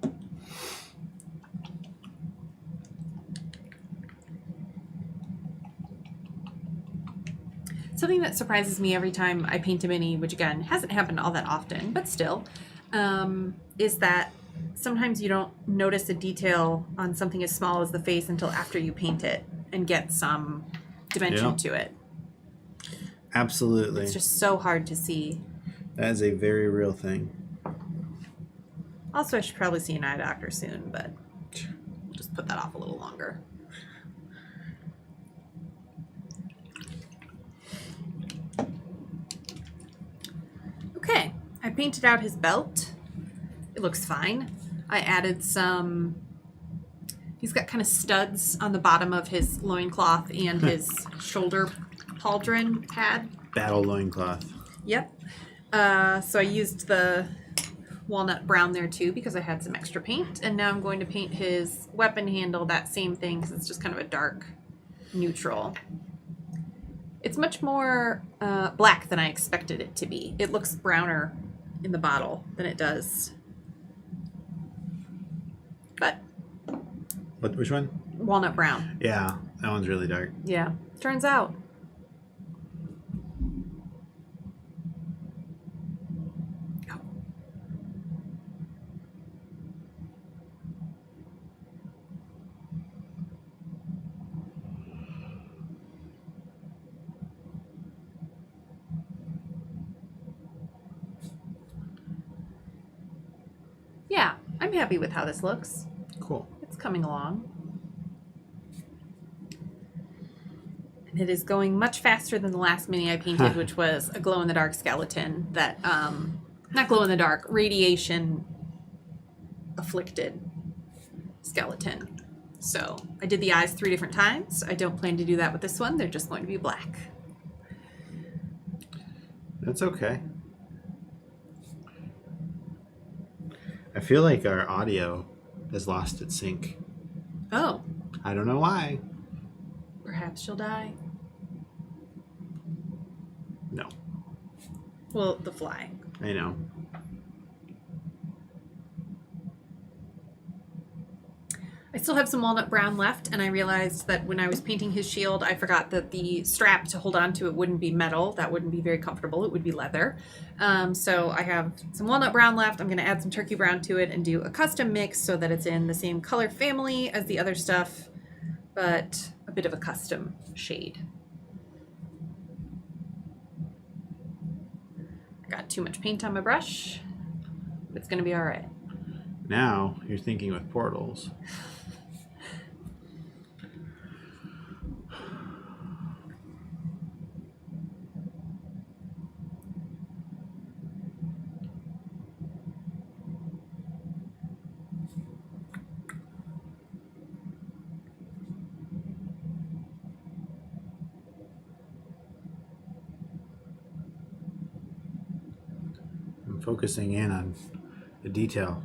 Something that surprises me every time I paint a mini, which again hasn't happened all that often, but still, is that sometimes you don't notice a detail on something as small as the face until after you paint it and get some dimension to it. Absolutely. It's just so hard to see. That is a very real thing. Also, I should probably see an eye doctor soon, but I'll just put that off a little longer. Okay, I painted out his belt. It looks fine. I added some, he's got kind of studs on the bottom of his loincloth and his shoulder pauldron pad. Battle loincloth. Yep. So I used the walnut brown there too because I had some extra paint. And now I'm going to paint his weapon handle that same thing because it's just kind of a dark neutral. It's much more black than I expected it to be. It looks browner in the bottle than it does. But. Which one? Walnut brown. Yeah, that one's really dark. Yeah, turns out. Yeah, I'm happy with how this looks. Cool. It's coming along. And it is going much faster than the last mini I painted, which was a glow-in-the-dark skeleton that, not glow-in-the-dark, radiation-afflicted skeleton. So I did the eyes 3 different times. I don't plan to do that with this one. They're just going to be black. That's okay. I feel like our audio has lost its sync. Oh. I don't know why. Perhaps she'll die. No. Well, the fly. I know. I still have some walnut brown left, and I realized that when I was painting his shield, I forgot that the strap to hold on to it wouldn't be metal. That wouldn't be very comfortable. It would be leather. So I have some walnut brown left. I'm going to add some turkey brown to it and do a custom mix so that it's in the same color family as the other stuff, but a bit of a custom shade. I got too much paint on my brush, but it's going to be all right. Now you're thinking with portals. I'm focusing in on the detail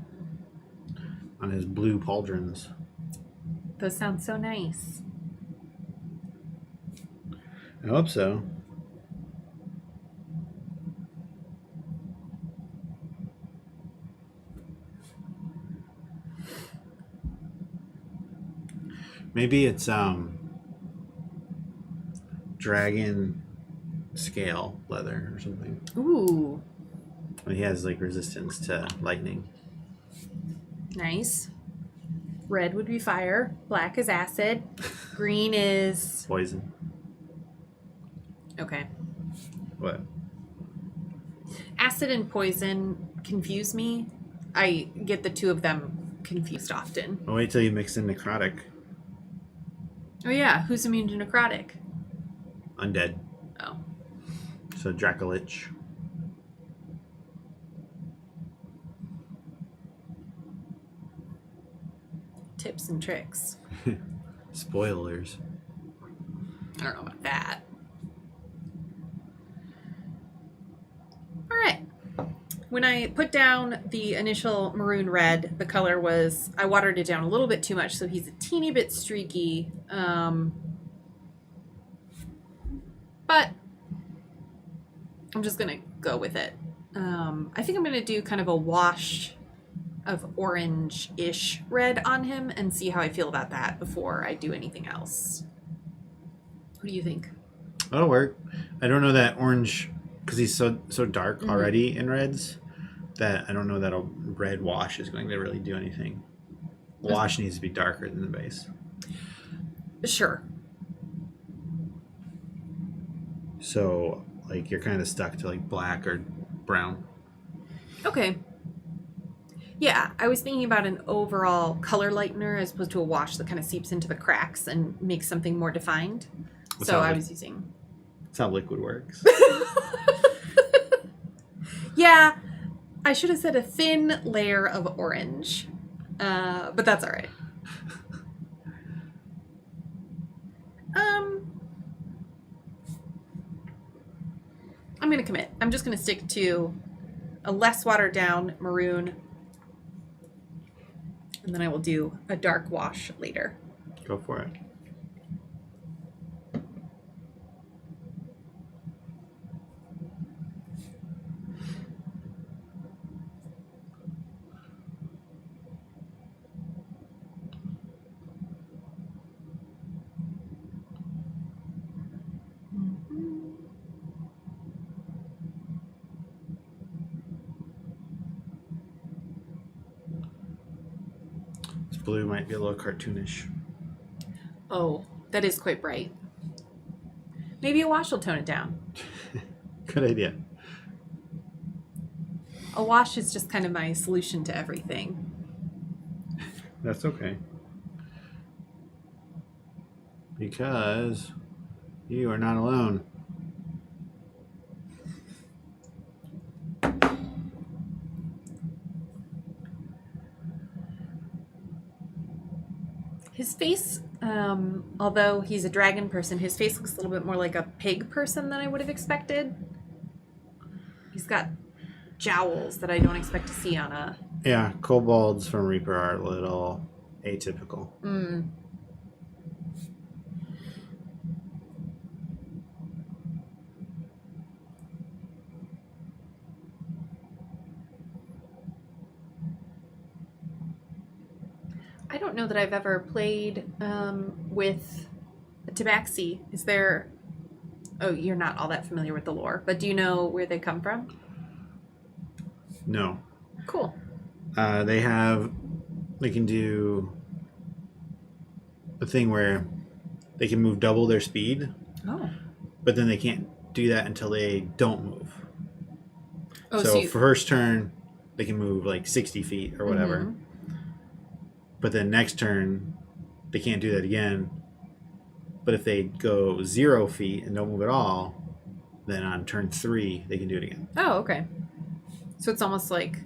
on his blue pauldrons. Those sound so nice. I hope so. Maybe it's dragon scale leather or something. Ooh. He has like resistance to lightning. Nice. Red would be fire. Black is acid. Green is Poison. okay. What? Acid and poison confuse me. I get the two of them confused often. Well, wait till you mix in necrotic. Oh yeah, who's immune to necrotic? Undead. Oh. So Dracolich. Tips and tricks. Spoilers. I don't know about that. All right. When I put down the initial maroon red, the color was, I watered it down a little bit too much, so he's a teeny bit streaky. But I'm just going to go with it. I think I'm going to do kind of a wash of orange-ish red on him and see how I feel about that before I do anything else. What do you think? That'll work. I don't know that orange, because he's so dark already in reds, that I don't know that a red wash is going to really do anything. Wash needs to be darker than the base. Sure. So, like, you're kind of stuck to, like, black or brown. Okay. Yeah, I was thinking about an overall color lightener as opposed to a wash that kind of seeps into the cracks and makes something more defined. So I was using... That's how liquid works. Yeah, I should have said a thin layer of orange, but that's all right. I'm going to commit. I'm just going to stick to a less watered down maroon, and then I will do a dark wash later. Go for it. Blue might be a little cartoonish. Oh, that is quite bright. Maybe a wash will tone it down. Good idea. A wash is just kind of my solution to everything. That's okay. Because you are not alone. His face, although he's a dragon person, his face looks a little bit more like a pig person than I would have expected. He's got jowls that I don't expect to see on a... Yeah, kobolds from Reaper are a little atypical. I don't know that I've ever played with a Tabaxi. Is there... Oh, you're not all that familiar with the lore, but do you know where they come from? No. Cool. They can do a thing where they can move double their speed. Oh. But then they can't do that until they don't move. Oh, so first turn, they can move like 60 feet or whatever. Mm-hmm. But then next turn, they can't do that again. But if they go 0 feet and don't move at all, then on turn 3, they can do it again. Oh, okay. So it's almost like...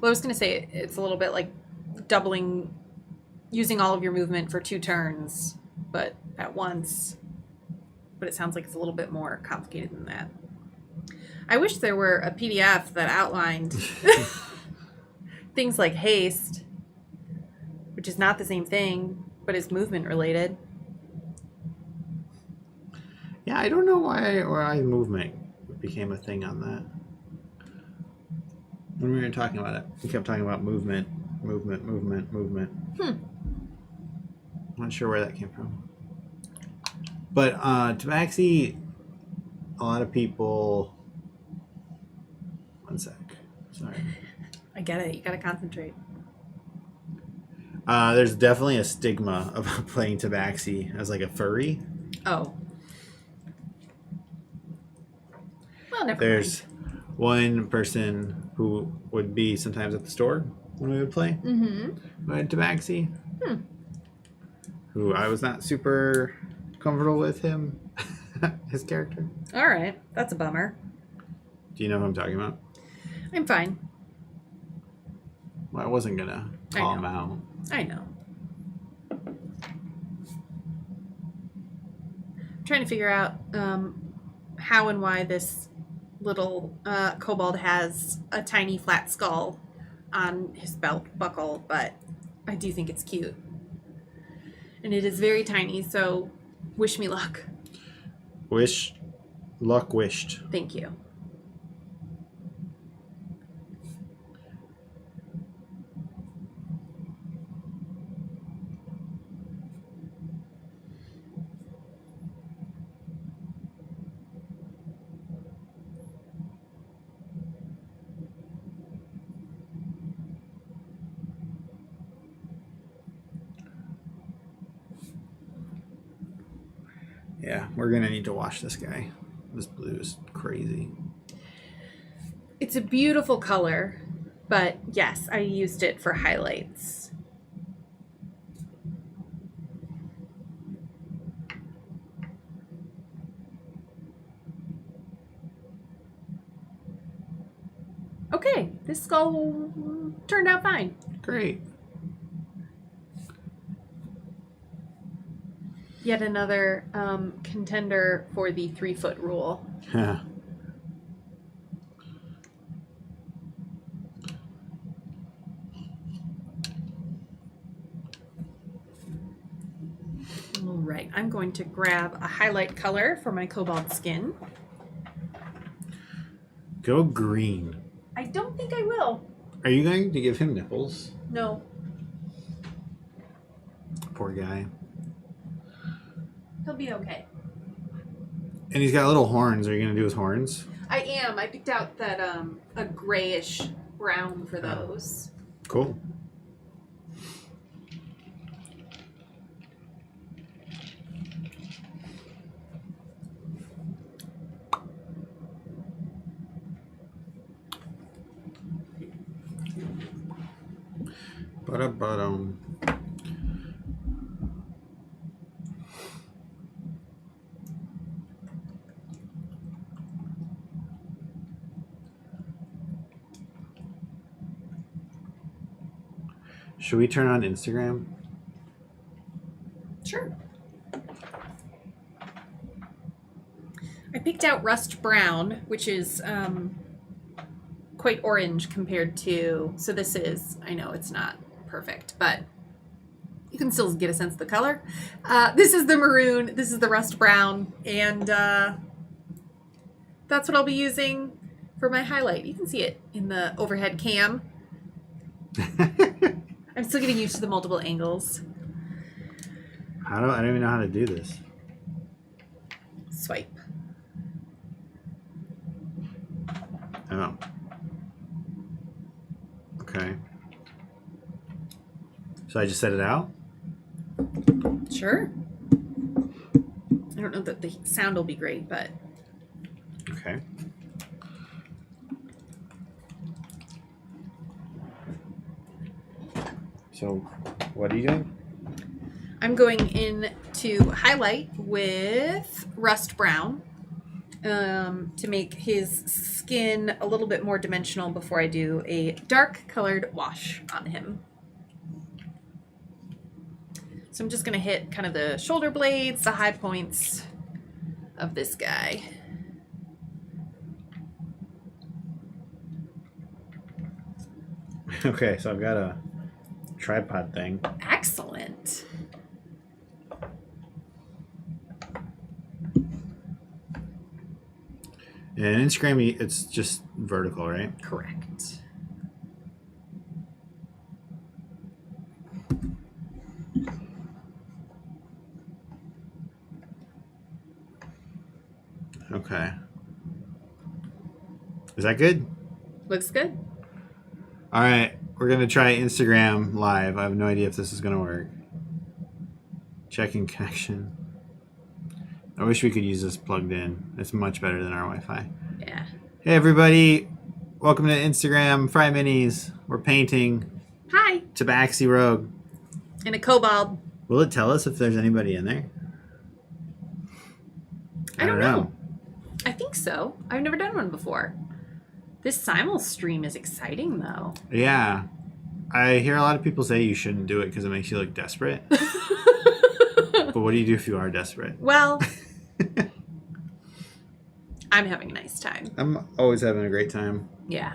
Well, I was going to say it's a little bit like doubling, using all of your movement for 2 turns, but at once. But it sounds like it's a little bit more complicated than that. I wish there were a PDF that outlined things like haste, which is not the same thing, but is movement related. Yeah, I don't know why movement became a thing on that. When we were talking about it, we kept talking about movement. Not sure where that came from. But Tabaxi, a lot of people. One sec. Sorry. I get it. You gotta concentrate. There's definitely a stigma about playing Tabaxi as like a furry. Oh. Well, never There's one person who would be sometimes at the store when we would play. Mm-hmm. Who had Tabaxi. Who I was not super comfortable with him, his character. All right. That's a bummer. Do you know who I'm talking about? I'm fine. Well, I wasn't gonna call him out. I know. I'm trying to figure out how and why this little kobold has a tiny flat skull on his belt buckle, but I do think it's cute. And it is very tiny, so wish me luck. Luck wished. Thank you. Yeah, we're gonna need to wash this guy. This blue is crazy. It's a beautiful color, but yes, I used it for highlights. Okay, this skull turned out fine. Great. Yet another contender for the 3-foot rule. Yeah. All right, I'm going to grab a highlight color for my cobalt skin. Go green. I don't think I will. Are you going to give him nipples? No. Poor guy. He'll be okay. And he's got little horns. Are you going to do his horns? I am. I picked out that a grayish brown for those. Cool. Ba-da-ba-dum. Should we turn on Instagram? Sure. I picked out rust brown, which is quite orange compared to, so this is, I know it's not perfect, but you can still get a sense of the color. This is the maroon, this is the rust brown, and that's what I'll be using for my highlight. You can see it in the overhead cam. I'm still getting used to the multiple angles. I don't even know how to do this. Swipe. Oh. Okay. So I just set it out? Sure. I don't know that the sound will be great, but Okay. So, what are you doing? I'm going in to highlight with rust brown to make his skin a little bit more dimensional before I do a dark colored wash on him. So I'm just going to hit kind of the shoulder blades, the high points of this guy. Okay, so I've got a tripod thing. Excellent. And Instagram, it's just vertical, right? Correct. Is that good? Looks good. All right. We're going to try Instagram Live. I have no idea if this is going to work. Checking connection. I wish we could use this plugged in. It's much better than our Wi-Fi. Yeah. Hey, everybody. Welcome to Instagram FryMinis. We're painting Hi. Tabaxi Rogue. And a cobalt. Will it tell us if there's anybody in there? I don't know. I think so. I've never done one before. This simul stream is exciting, though. Yeah. I hear a lot of people say you shouldn't do it because it makes you look desperate. But what do you do if you are desperate? Well, I'm having a nice time. I'm always having a great time. Yeah.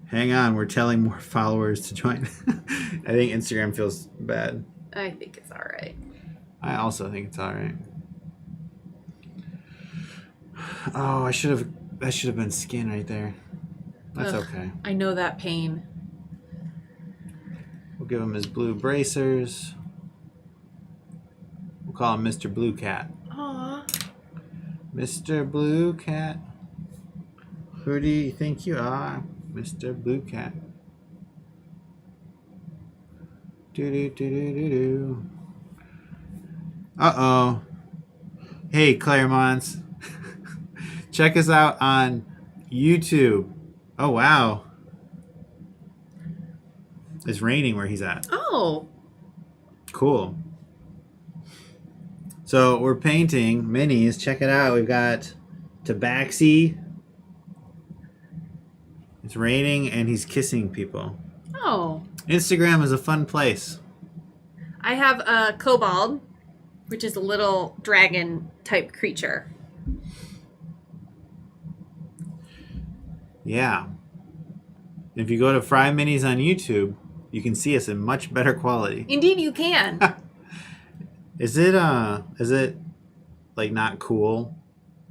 Hang on, we're telling more followers to join. I think Instagram feels bad. I think it's all right. I also think it's all right. Oh, that should have been skin right there. That's okay. I know that pain. We'll give him his blue bracers. We'll call him Mr. Blue Cat. Aw. Mr. Blue Cat. Who do you think you are, Mr. Blue Cat? Do. Uh-oh. Hey, Claremonts. Check us out on YouTube. Oh, wow. It's raining where he's at. Oh. Cool. So we're painting minis. Check it out. We've got Tabaxi. It's raining and he's kissing people. Oh. Instagram is a fun place. I have a kobold, which is a little dragon type creature. Yeah. If you go to FryMinis on YouTube, you can see us in much better quality. Indeed, you can. Is it like not cool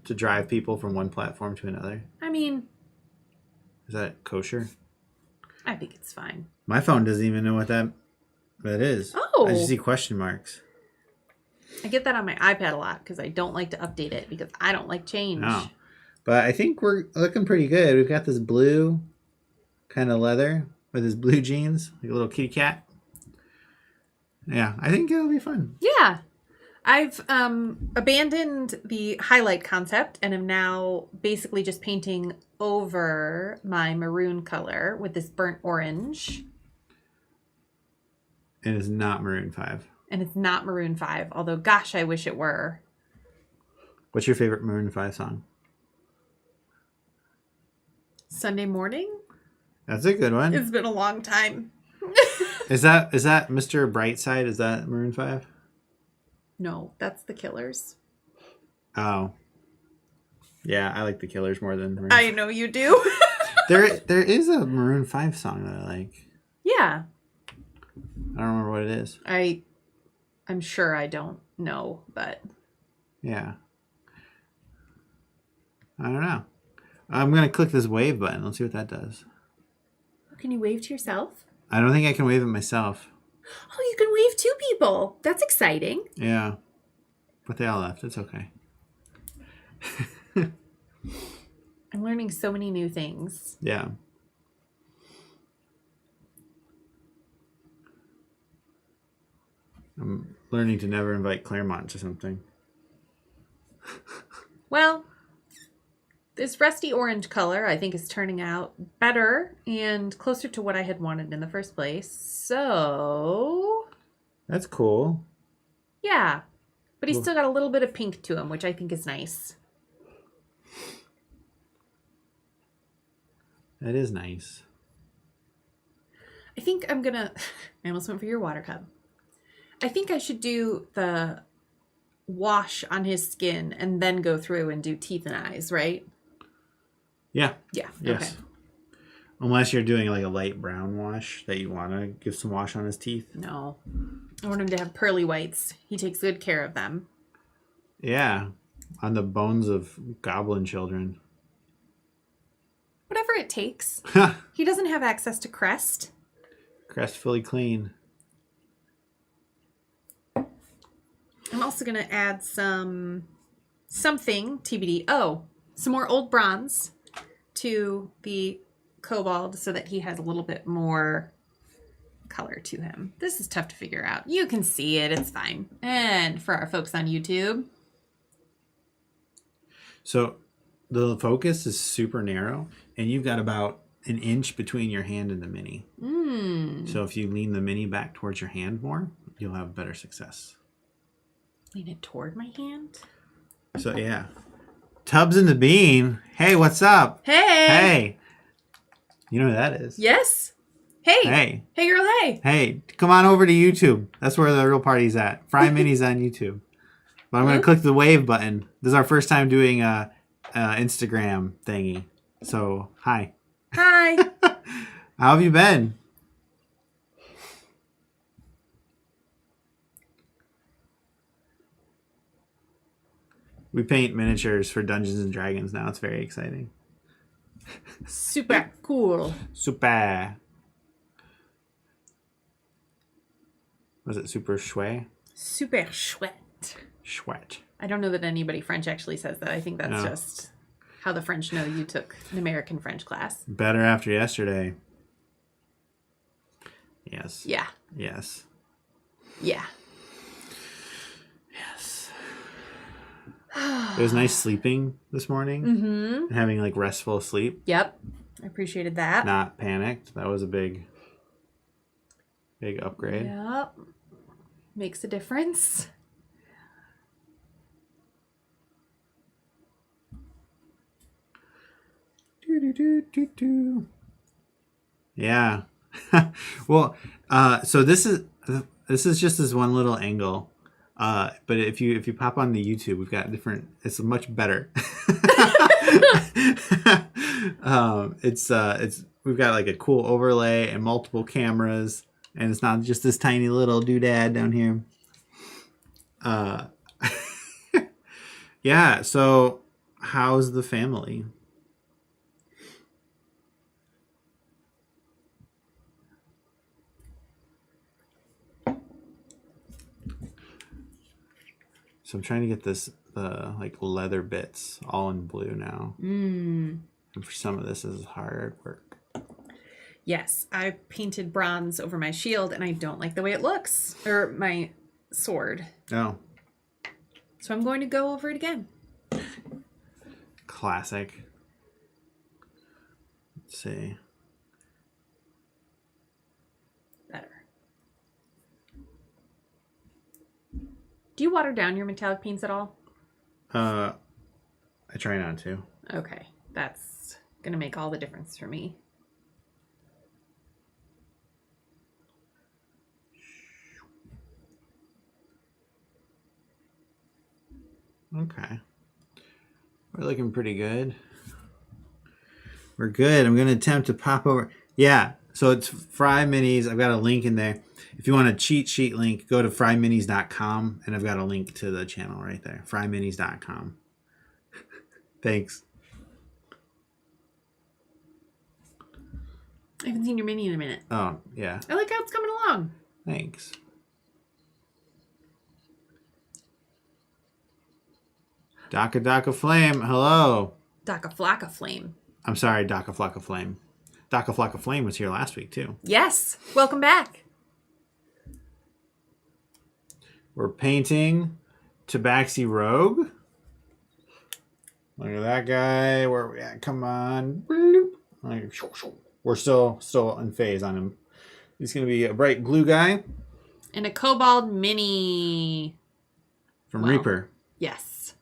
to drive people from one platform to another? I mean, Is that kosher? I think it's fine. My phone doesn't even know what that is. Oh. I just see question marks. I get that on my iPad a lot because I don't like to update it because I don't like change. No. But I think we're looking pretty good. We've got this blue kind of leather with his blue jeans, like a little kitty cat. Yeah, I think it'll be fun. Yeah. I've abandoned the highlight concept and am now basically just painting over my maroon color with this burnt orange. And it's not Maroon 5. And it's not Maroon 5, although gosh, I wish it were. What's your favorite Maroon 5 song? Sunday Morning? That's a good one. It's been a long time. Is that Mr. Brightside? Is that Maroon 5? No, that's the Killers. Oh. Yeah, I like the Killers more than Maroon 5. I know you do. There is a Maroon 5 song that I like. Yeah. I don't remember what it is. I'm sure I don't know, but Yeah. I don't know. I'm going to click this wave button. Let's see what that does. can you wave to yourself? I don't think I can wave it myself. Oh, you can wave to people. That's exciting. Yeah. But they all left. It's okay. I'm learning so many new things. Yeah. I'm learning to never invite Claremont to something. Well, this rusty orange color I think is turning out better and closer to what I had wanted in the first place. So, That's cool. yeah. But he's still got a little bit of pink to him, which I think is nice. That is nice. I think I'm gonna... I almost went for your water cup. I think I should do the wash on his skin and then go through and do teeth and eyes, right? Yeah. Yeah. Yes. Okay. Unless you're doing like a light brown wash that you want to give some wash on his teeth. No. I want him to have pearly whites. He takes good care of them. Yeah. On the bones of goblin children. Whatever it takes. He doesn't have access to Crest. Crest fully clean. I'm also going to add something, TBD. Oh, some more old bronze to the Cobalt so that he has a little bit more color to him. This is tough to figure out. You can see it. It's fine. And for our folks on YouTube. So the focus is super narrow, and you've got about an inch between your hand and the mini. So if you lean the mini back towards your hand more, you'll have better success. Lean it toward my hand? So yeah. Tubbs and the Bean. Hey, what's up? Hey! Hey. You know who that is? Yes? Hey! Hey. Hey, girl, hey! Hey, come on over to YouTube. That's where the real party's at. FryMinis on YouTube. But I'm going to click the wave button. This is our first time doing a Instagram thingy. So, hi. Hi! How have you been? We paint miniatures for Dungeons and Dragons now. It's very exciting. Super cool. Super. Was it super schway? Super chouette. Schwet. I don't know that anybody French actually says that. I think that's just how the French know you took an American French class. Better after yesterday. Yes. Yeah. Yes. Yeah. Yes. It was nice sleeping this morning. And having like restful sleep. Yep. I appreciated that. Not panicked. That was a big upgrade. Yep. Makes a difference. Yeah. Well, so this is just this one little angle. But if you pop on the YouTube, we've got different. It's much better. It's we've got like a cool overlay and multiple cameras, and it's not just this tiny little doodad down here. Yeah. So, how's the family? So I'm trying to get the like leather bits all in blue now. And for some of this is hard work. Yes, I painted bronze over my shield and I don't like the way it looks. Or my sword. Oh. So I'm going to go over it again. Classic. Let's see. Better. Do you water down your metallic paints at all? I try not to. Okay, that's going to make all the difference for me. Okay. We're looking pretty good. We're good. I'm going to attempt to pop over. Yeah, so it's FryMinis. I've got a link in there. If you want a cheat sheet link, go to FryMinis.com, and I've got a link to the channel right there. FryMinis.com. Thanks. I haven't seen your mini in a minute. Oh, yeah. I like how it's coming along. Thanks. Daka Daka Flame, hello. Daka Flocka Flame. I'm sorry, Daka Flocka Flame. Daka Flocka Flame was here last week, too. Yes, welcome back. We're painting Tabaxi Rogue. Look at that guy. Where are we at? Come on. We're still in phase on him. He's going to be a bright blue guy. And a Cobalt Mini. From Reaper. Yes.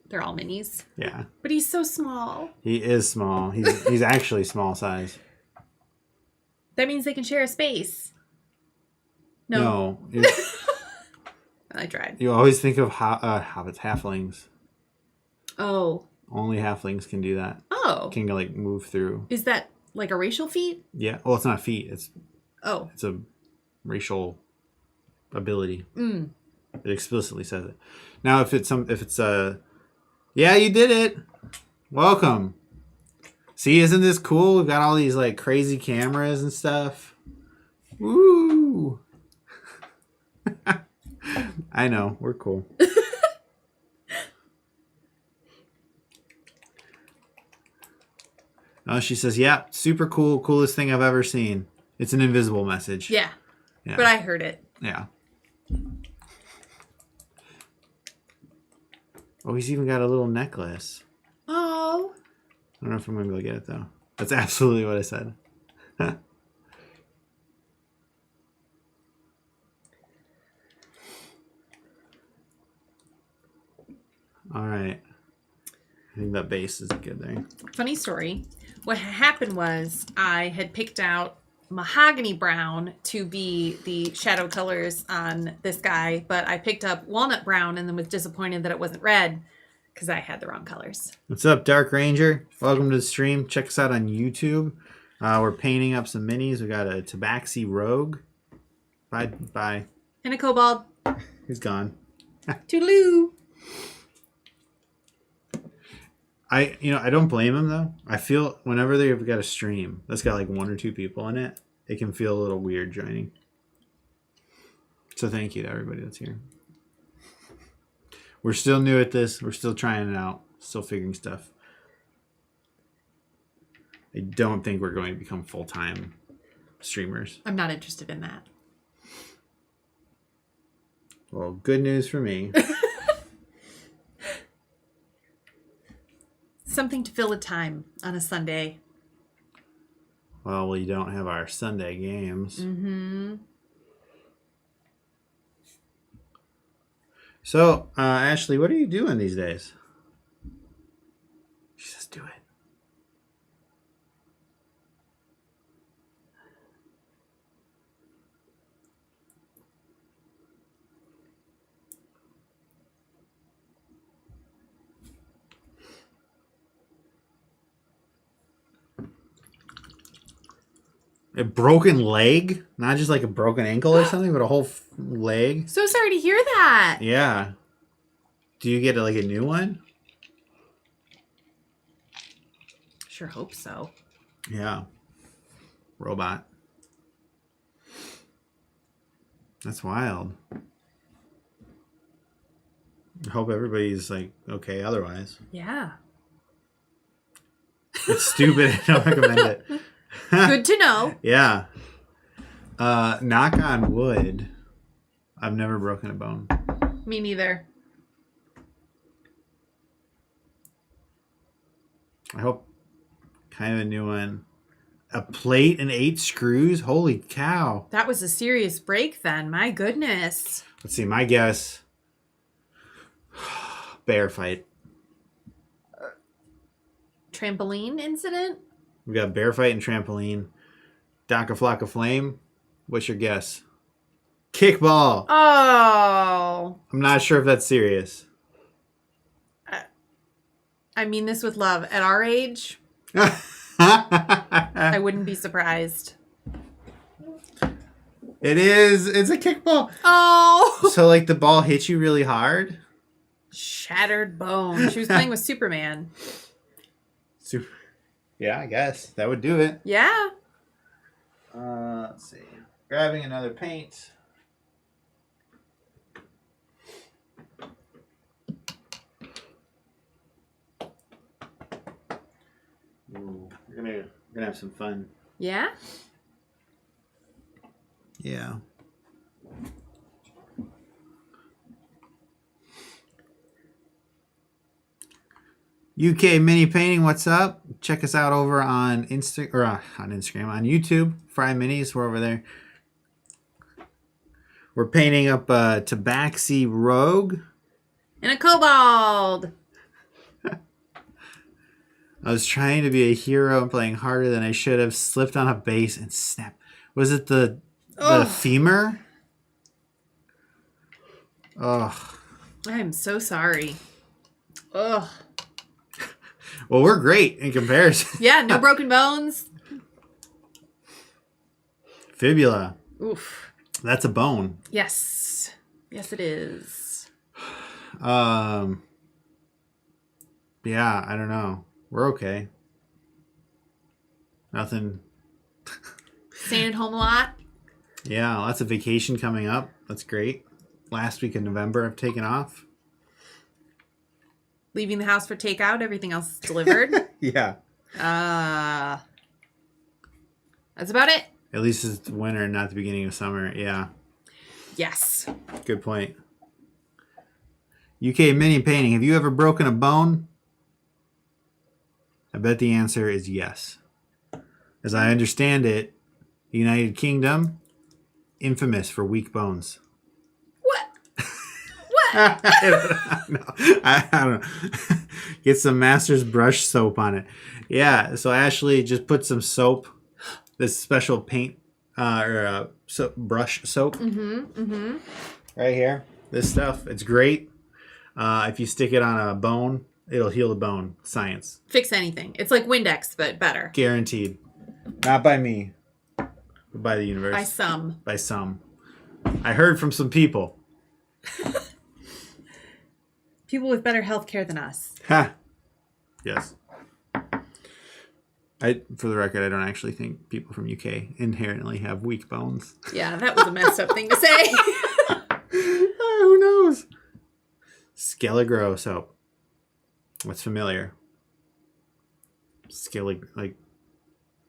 They're all minis. Yeah. But he's so small. He is small. He's actually small size. That means they can share a space. No. I tried. You always think of hobbits, halflings. Oh. Only halflings can do that. Oh. Can like move through. Is that like a racial feat? Yeah. Well, it's not a feat. It's a racial ability. It explicitly says it. Now, if it's yeah, you did it. Welcome. See, isn't this cool? We've got all these like crazy cameras and stuff. Woo! I know, we're cool. Oh, she says, yeah, super cool. Coolest thing I've ever seen. It's an invisible message. Yeah. But I heard it. Yeah. Oh, he's even got a little necklace. Oh. I don't know if I'm going to be able to get it, though. That's absolutely what I said. All right. I think that base is good there. Funny story. What happened was I had picked out mahogany brown to be the shadow colors on this guy, but I picked up walnut brown and then was disappointed that it wasn't red because I had the wrong colors. What's up, Dark Ranger? Welcome to the stream. Check us out on YouTube. We're painting up some minis. We got a Tabaxi Rogue. Bye. And a kobold. He's gone. Toodaloo. I don't blame him though. I feel whenever they've got a stream that's got like 1 or 2 people in it, it can feel a little weird joining. So thank you to everybody that's here. We're still new at this. We're still trying it out. Still figuring stuff. I don't think we're going to become full-time streamers. I'm not interested in that. Well, good news for me. Something to fill a time on a Sunday. Well, we don't have our Sunday games. Mm-hmm. So, Ashley, what are you doing these days? She says, do it. A broken leg? Not just like a broken ankle or something, but a whole leg? So sorry to hear that. Yeah. Do you get like a new one? Sure hope so. Yeah. Robot. That's wild. I hope everybody's like okay otherwise. Yeah. It's stupid. I don't recommend it. Good to know. Yeah. Knock on wood. I've never broken a bone. Me neither. I hope kind of a new one. A plate and 8 screws? Holy cow. That was a serious break then. My goodness. Let's see, my guess. Bear fight. Trampoline incident? We got bear fight and trampoline. Dock a flock of flame. What's your guess? Kickball. Oh. I'm not sure if that's serious. I mean this with love. At our age, I wouldn't be surprised. It is. It's a kickball. Oh. So like the ball hits you really hard? Shattered bone. She was playing with Superman. Yeah, I guess. That would do it. Yeah. Let's see. Grabbing another paint. Ooh, we're gonna have some fun. Yeah? Yeah. UK Mini Painting, what's up? Check us out over on Instagram, on YouTube. FryMinis, we're over there. We're painting up a Tabaxi Rogue. And a kobold. I was trying to be a hero and playing harder than I should have. Slipped on a base and snapped. Was it the femur? Ugh. I'm so sorry. Ugh. Well, we're great in comparison. Yeah, no broken bones. Fibula. Oof. That's a bone. Yes. Yes, it is. Yeah, I don't know. We're okay. Nothing. Staying at home a lot. Yeah, lots of vacation coming up. That's great. Last week of November, I've taken off. Leaving the house for takeout. Everything else is delivered. Yeah. That's about it. At least it's the winter and not the beginning of summer. Yeah. Yes. Good point. UK mini painting. Have you ever broken a bone? I bet the answer is yes. As I understand it, the United Kingdom, infamous for weak bones. What? What? I don't know. Get some Master's brush soap on it. Yeah, so Ashley just put some soap, this special paint brush soap. Right here. This stuff. It's great. If you stick it on a bone, it'll heal the bone. Science. Fix anything. It's like Windex, but better. Guaranteed. Not by me, but by the universe. By some. By some. I heard from some people. People with better health care than us. Ha! Yes. For the record, I don't actually think people from UK inherently have weak bones. Yeah, that was a messed up thing to say. Who knows? Skelegro soap. What's familiar?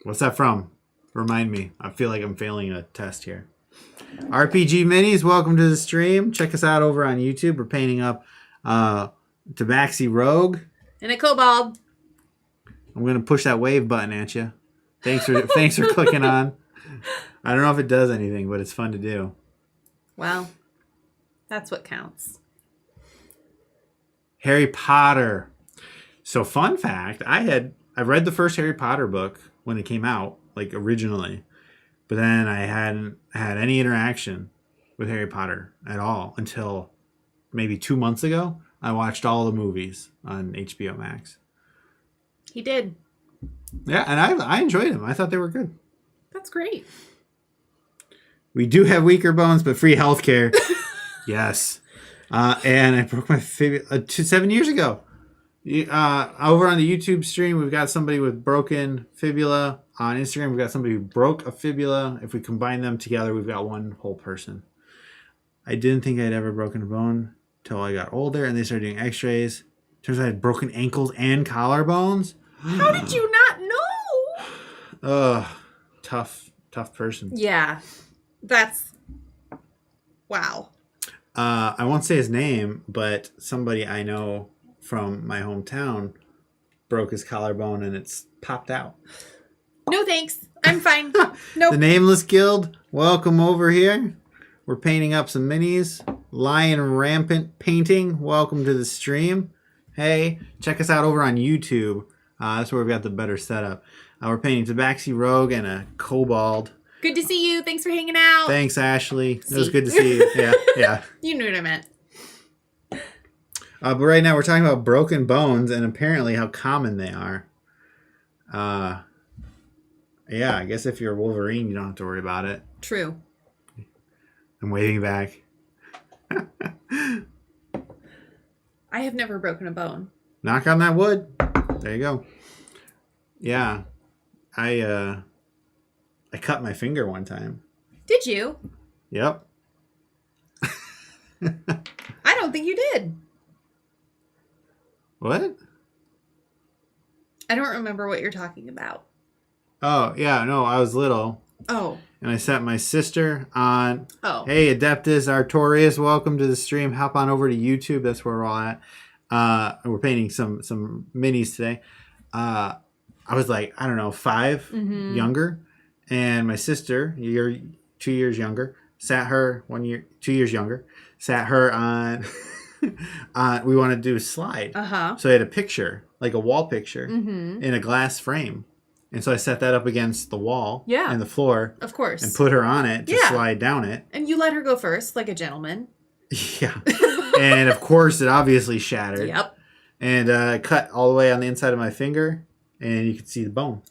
What's that from? Remind me. I feel like I'm failing a test here. RPG Minis, welcome to the stream. Check us out over on YouTube. We're painting up Tabaxi Rogue. And a kobold. I'm gonna push that wave button at you. Thanks for clicking on. I don't know if it does anything, but it's fun to do. Well, that's what counts. Harry Potter. So fun fact, I read the first Harry Potter book when it came out, like originally, but then I hadn't had any interaction with Harry Potter at all until maybe 2 months ago. I watched all the movies on HBO Max. He did. Yeah, and I enjoyed them. I thought they were good. That's great. We do have weaker bones, but free healthcare. Yes. And I broke my fibula 7 years ago. Over on the YouTube stream, we've got somebody with broken fibula. On Instagram, we've got somebody who broke a fibula. If we combine them together, we've got one whole person. I didn't think I'd ever broken a bone until I got older, and they started doing x-rays. Turns out I had broken ankles and collarbones. How did you not know? Tough person. Yeah. That's... Wow. I won't say his name, but somebody I know from my hometown broke his collarbone and it's popped out. No thanks. I'm fine. Nope. The Nameless Guild, welcome over here. We're painting up some minis. Lion Rampant Painting, welcome to the stream. Hey, check us out over on YouTube. That's where we've got the better setup. We're painting Tabaxi Rogue and a Kobold. Good to see you. Thanks for hanging out. Thanks, Ashley. It was good to see you. Yeah. You knew what I meant. But right now we're talking about broken bones and apparently how common they are. Yeah, I guess if you're a Wolverine, you don't have to worry about it. True. I'm waving back. I have never broken a bone. Knock on that wood. There you go. Yeah. I cut my finger one time. Did you? Yep. I don't think you did. What? I don't remember what you're talking about. Oh, yeah, no, I was little. Oh. And I sent my sister on. Oh. Hey, Adeptus Artorius, welcome to the stream. Hop on over to YouTube. That's where we're all at. We're painting some minis today. I was like, I don't know, 5, younger. And my sister, 2 years younger, sat her 2 years younger, sat her on, we wanted to do a slide. Uh-huh. So I had a picture, like a wall picture, in a glass frame. And so I set that up against the wall and the floor. Of course. And put her on it to slide down it. And you let her go first, like a gentleman. Yeah. And of course, it obviously shattered. Yep. And cut all the way on the inside of my finger. And you could see the bone.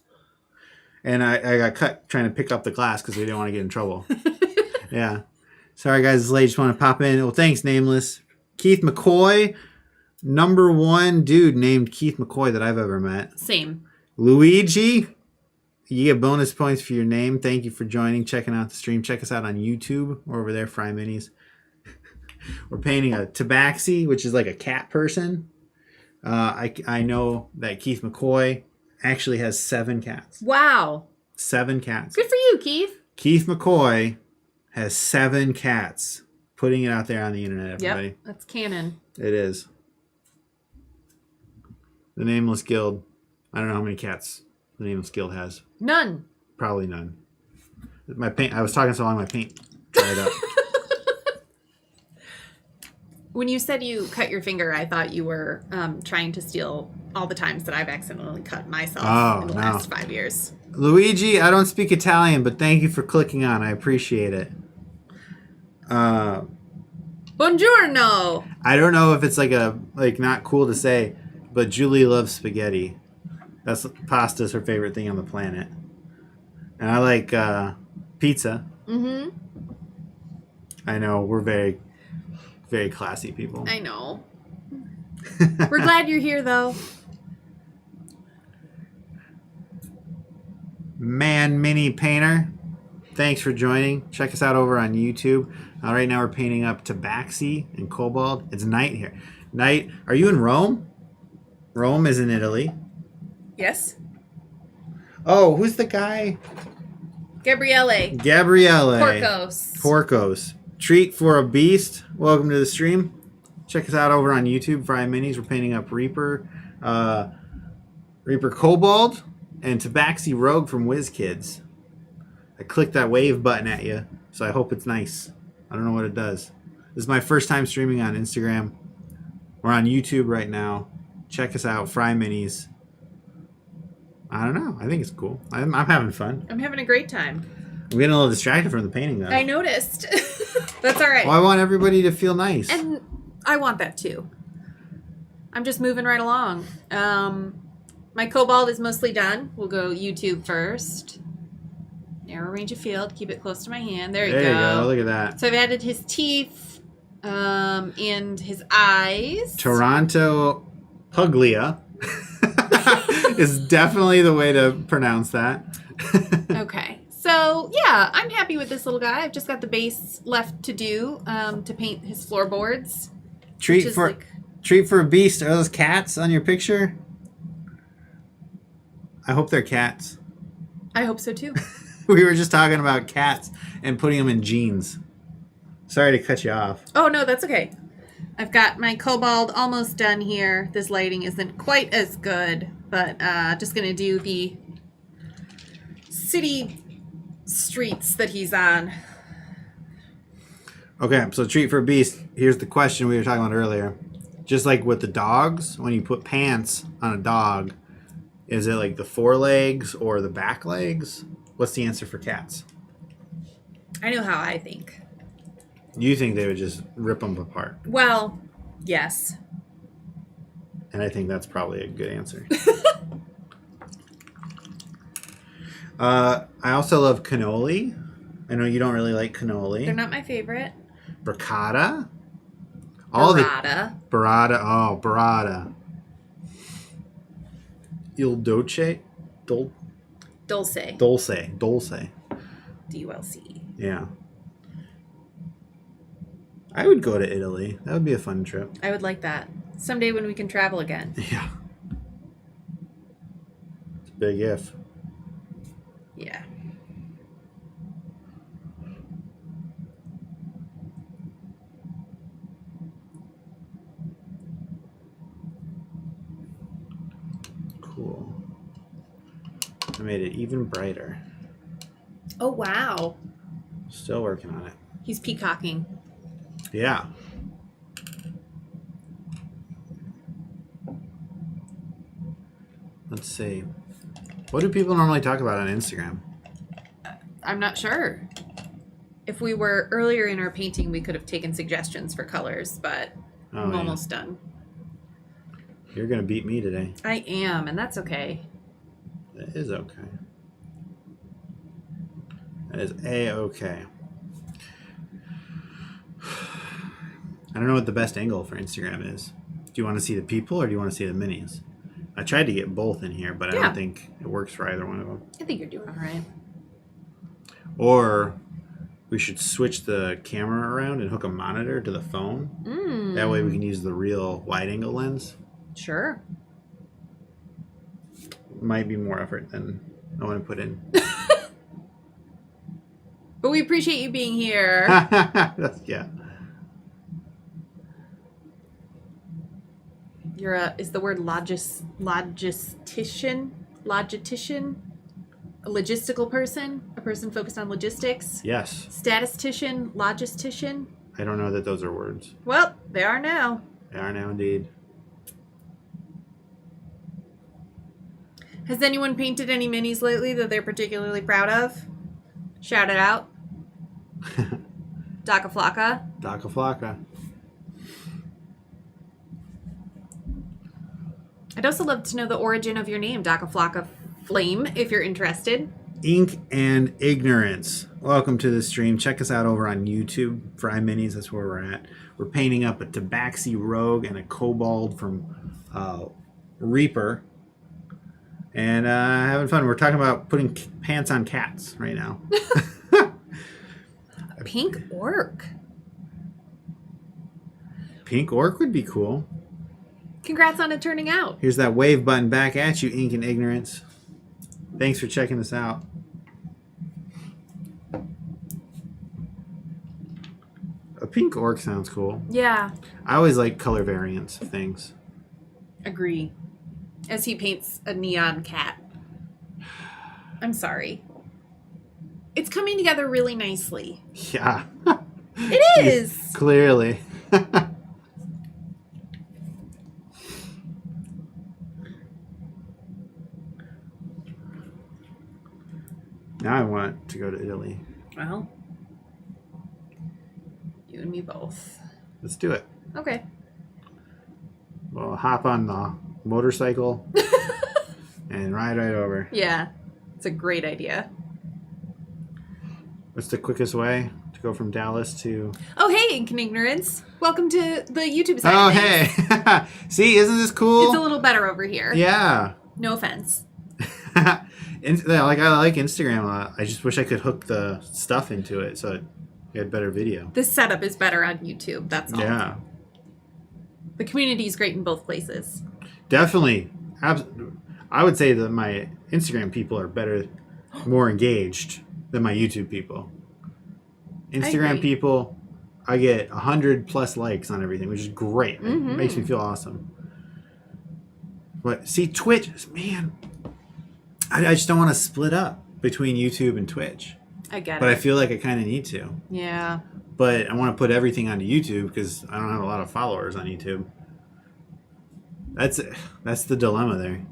And I got cut trying to pick up the glass because we didn't want to get in trouble. Yeah. Sorry, guys. This lady just want to pop in. Well, thanks, Nameless. Keith McCoy. Number 1 dude named Keith McCoy that I've ever met. Same. Luigi. You get bonus points for your name. Thank you for joining, checking out the stream. Check us out on YouTube. We're over there, FryMinis. We're painting a Tabaxi, which is like a cat person. I know that Keith McCoy actually has 7 cats. Wow. 7 cats. Good for you, Keith. Keith McCoy has 7 cats. Putting it out there on the internet, everybody. Yep, that's canon. It is. The Nameless Guild. I don't know how many cats the Nameless Guild has. None. Probably none. My paint. I was talking so long, my paint dried up. When you said you cut your finger, I thought you were trying to steal all the times that I've accidentally cut myself in the last 5 years. Luigi, I don't speak Italian, but thank you for clicking on. I appreciate it. Buongiorno. I don't know if it's not cool to say, but Julie loves spaghetti. That's pasta's her favorite thing on the planet. And I like pizza. Mm-hmm. I know, we're very, very classy people. I know. We're glad you're here, though. Man Mini Painter, thanks for joining. Check us out over on YouTube. Right now we're painting up Tabaxi and Cobalt. It's night here. Night. Are you in Rome? Rome is in Italy. Yes. Oh, who's the guy? Gabriele. Porcos. Treat for a Beast. Welcome to the stream. Check us out over on YouTube, FryMinis. We're painting up Reaper Cobalt, and Tabaxi Rogue from WizKids. I clicked that wave button at you, so I hope it's nice. I don't know what it does. This is my first time streaming on Instagram. We're on YouTube right now. Check us out, FryMinis. I don't know. I think it's cool. I'm having fun. I'm having a great time. I'm getting a little distracted from the painting, though. I noticed. That's all right. Well, I want everybody to feel nice. And I want that, too. I'm just moving right along. My Cobalt is mostly done. We'll go YouTube first. Narrow range of field. Keep it close to my hand. There you go. Look at that. So I've added his teeth and his eyes. Toronto Puglia is definitely the way to pronounce that. Okay. So, yeah, I'm happy with this little guy. I've just got the base left to do to paint his floorboards. Treat for a Beast. Are those cats on your picture? I hope they're cats. I hope so, too. We were just talking about cats and putting them in jeans. Sorry to cut you off. Oh, no, that's okay. I've got my Cobalt almost done here. This lighting isn't quite as good, but just going to do the city streets that he's on. Okay, so Treat for a Beast. Here's the question we were talking about earlier. Just like with the dogs, when you put pants on a dog, is it like the forelegs or the back legs? What's the answer for cats? I know how I think. You think they would just rip them apart? Well, yes. And I think that's probably a good answer. I also love cannoli. I know you don't really like cannoli. They're not my favorite. Burrata. Burrata. Oh, burrata. Il dolce. Dulce. D-U-L-C. Yeah. I would go to Italy. That would be a fun trip. I would like that. Someday when we can travel again. Yeah. It's a big if. Yeah. Cool. I made it even brighter. Oh, wow. Still working on it. He's peacocking. Yeah. Let's see. What do people normally talk about on Instagram? I'm not sure. If we were earlier in our painting, we could have taken suggestions for colors, but I'm almost done. You're going to beat me today. I am, and that's okay. That is okay. That is A-okay. I don't know what the best angle for Instagram is. Do you want to see the people or do you want to see the minis? I tried to get both in here, but I don't think it works for either one of them. I think you're doing all right. Or we should switch the camera around and hook a monitor to the phone. That way we can use the real wide angle lens. Sure. might be more effort than I want to put in. But we appreciate you being here. Yeah. You're is the word logistician? Logistician? A logistical person? A person focused on logistics? Yes. Statistician? Logistician? I don't know that those are words. Well, they are now. They are now indeed. Has anyone painted any minis lately that they're particularly proud of? Shout it out. Daka Flocka. Daka Flocka. I'd also love to know the origin of your name, Daka Flocka Flame, if you're interested. Ink and Ignorance. Welcome to the stream. Check us out over on YouTube. FryMinis, that's where we're at. We're painting up a Tabaxi Rogue and a Kobold from Reaper. And having fun. We're talking about putting pants on cats right now. A pink orc. Pink orc would be cool. Congrats on it turning out. Here's that wave button back at you, Ink and Ignorance. Thanks for checking us out. A pink orc sounds cool. Yeah. I always like color variants of things. Agree. As he paints a neon cat. I'm sorry. It's coming together really nicely. Yeah. It is. Clearly. Now I want to go to Italy. Well, you and me both. Let's do it. Okay. We'll hop on the motorcycle and ride right over. Yeah. It's a great idea. What's the quickest way to go from Dallas to... Oh, hey, Ink and Ignorance. Welcome to the YouTube side. Oh, of things. hey. See, isn't this cool? It's a little better over here. Yeah. No offense. I like Instagram a lot. I just wish I could hook the stuff into it so it had better video. The setup is better on YouTube. That's all. Yeah. The community is great in both places. Definitely. I would say that my Instagram people are better, more engaged than my YouTube people. Instagram people, I get 100+ likes on everything, which is great. Mm-hmm. It makes me feel awesome. But see, Twitch, man, I just don't want to split up between YouTube and Twitch. I get it. But I feel like I kind of need to. Yeah. But I want to put everything onto YouTube because I don't have a lot of followers on YouTube. That's the dilemma there.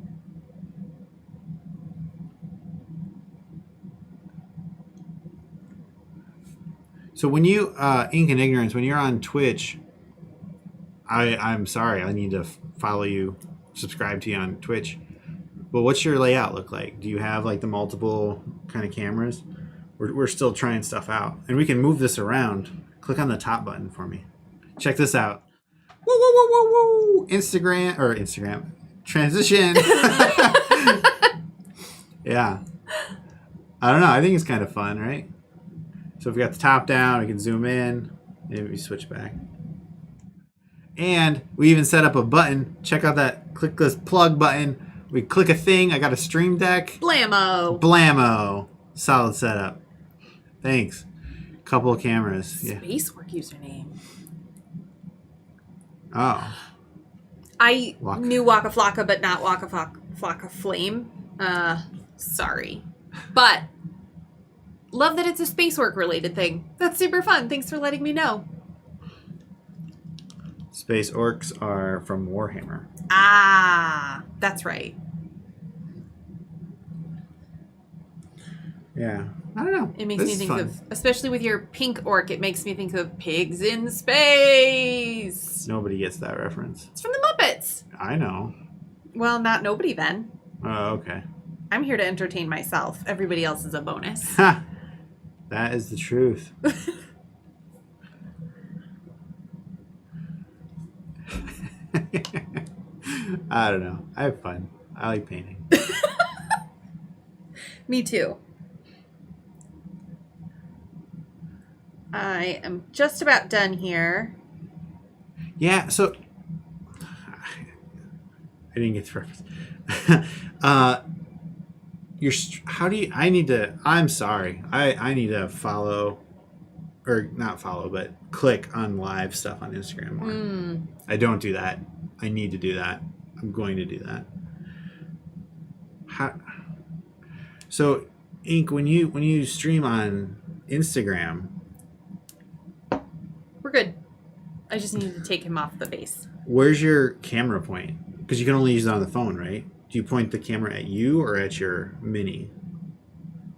So when you, Ink and Ignorance, when you're on Twitch, I'm sorry, I need to follow you, subscribe to you on Twitch. But what's your layout look like? Do you have like the multiple kind of cameras? We're still trying stuff out. And we can move this around. Click on the top button for me. Check this out. Woo, woo, woo, woo, woo. Instagram. Transition. Yeah. I don't know. I think it's kind of fun, right? So if we got the top down, we can zoom in. Maybe we switch back. And we even set up a button. Check out that click this plug button. We click a thing. I got a stream deck. Blammo. Solid setup. Thanks. Couple of cameras. Yeah. Spacework username. Oh. I knew Waka Flocka, but not Waka Flocka Flame. Sorry. But love that it's a spacework related thing. That's super fun. Thanks for letting me know. Space orcs are from Warhammer. Ah, that's right. Yeah. I don't know. It makes me think of, especially with your pink orc, it makes me think of pigs in space. Nobody gets that reference. It's from the Muppets. I know. Well, not nobody then. Oh, okay. I'm here to entertain myself. Everybody else is a bonus. Ha! That is the truth. I don't know. I have fun. I like painting. Me too. I am just about done here. Yeah, so I didn't get the reference. how do you? I need to. I'm sorry. I need to follow, or not follow, but click on live stuff on Instagram more. I don't do that. I need to do that. I'm going to do that. So, Ink, when you stream on Instagram, We're good. I just need to take him off the base. where's your camera point? Because you can only use it on the phone, right? Do you point the camera at you or at your mini?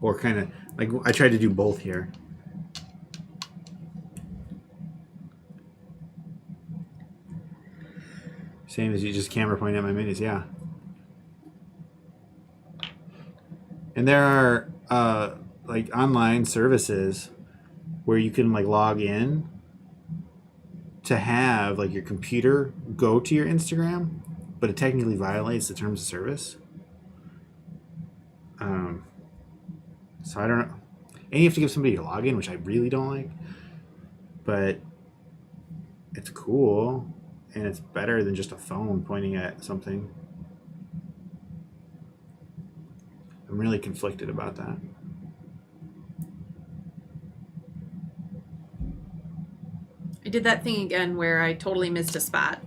Or kind of like I tried to do both here. Same as you just camera point at my minis, yeah. And there are like online services where you can like log in to have like your computer go to your Instagram, but it technically violates the terms of service. So I don't know. And you have to give somebody a login, which I really don't like. But it's cool, and it's better than just a phone pointing at something. I'm really conflicted about that. I did that thing again where I totally missed a spot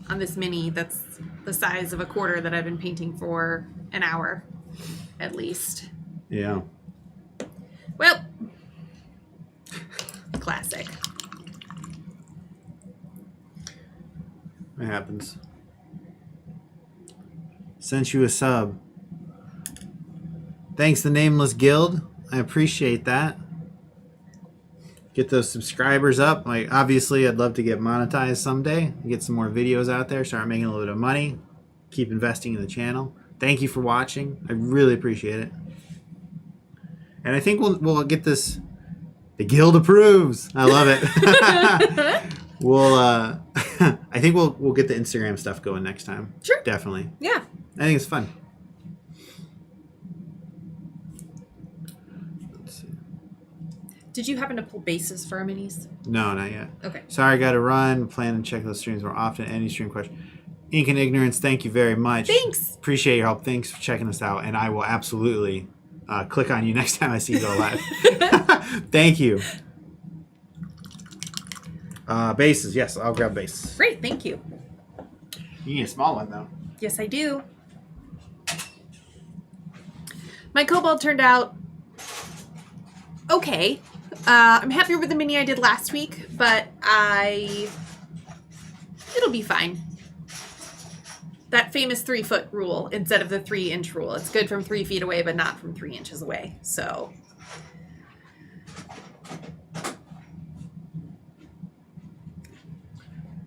on this mini that's the size of a quarter that I've been painting for an hour at least. Yeah. Well, classic. It happens. Sent you a sub. Thanks, the Nameless Guild. I appreciate that. Get those subscribers up. Like, obviously, I'd love to get monetized someday. Get some more videos out there. Start making a little bit of money. Keep investing in the channel. Thank you for watching. I really appreciate it. And I think we'll get this. The guild approves. I love it. We'll. I think we'll get the Instagram stuff going next time. Sure. Definitely. Yeah. I think it's fun. Let's see. Did you happen to pull bases for our minis? No, not yet. Okay. Sorry, I got to run. Plan to check those streams more often. Any stream question. Ink and Ignorance, thank you very much. Thanks. Appreciate your help. Thanks for checking us out. And I will absolutely click on you next time I see you go live. Thank you. Bases. Yes, I'll grab bases. Great. Thank you. You need a small one, though. Yes, I do. My cobalt turned out okay. I'm happier with the mini I did last week, but it'll be fine. That famous 3-foot rule instead of the 3-inch rule. It's good from 3 feet away, but not from 3 inches away. So.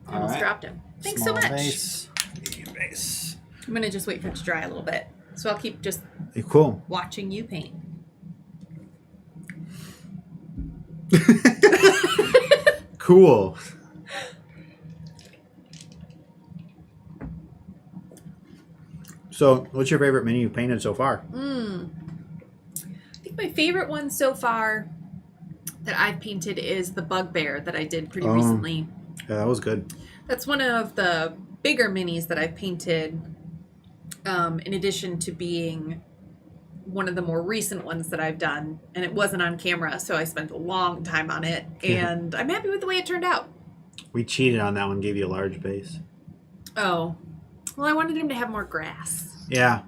I almost dropped him. Thanks so much. Base. Medium base. I'm going to just wait for it to dry a little bit. So I'll keep just Cool. watching you paint. Cool. So, what's your favorite mini you've painted so far? I think my favorite one so far that I've painted is the Bugbear that I did pretty recently. Yeah, that was good. That's one of the bigger minis that I've painted, in addition to being one of the more recent ones that I've done. And it wasn't on camera, so I spent a long time on it. And I'm happy with the way it turned out. We cheated on that one, gave you a large base. Oh. Well, I wanted him to have more grass. Yeah.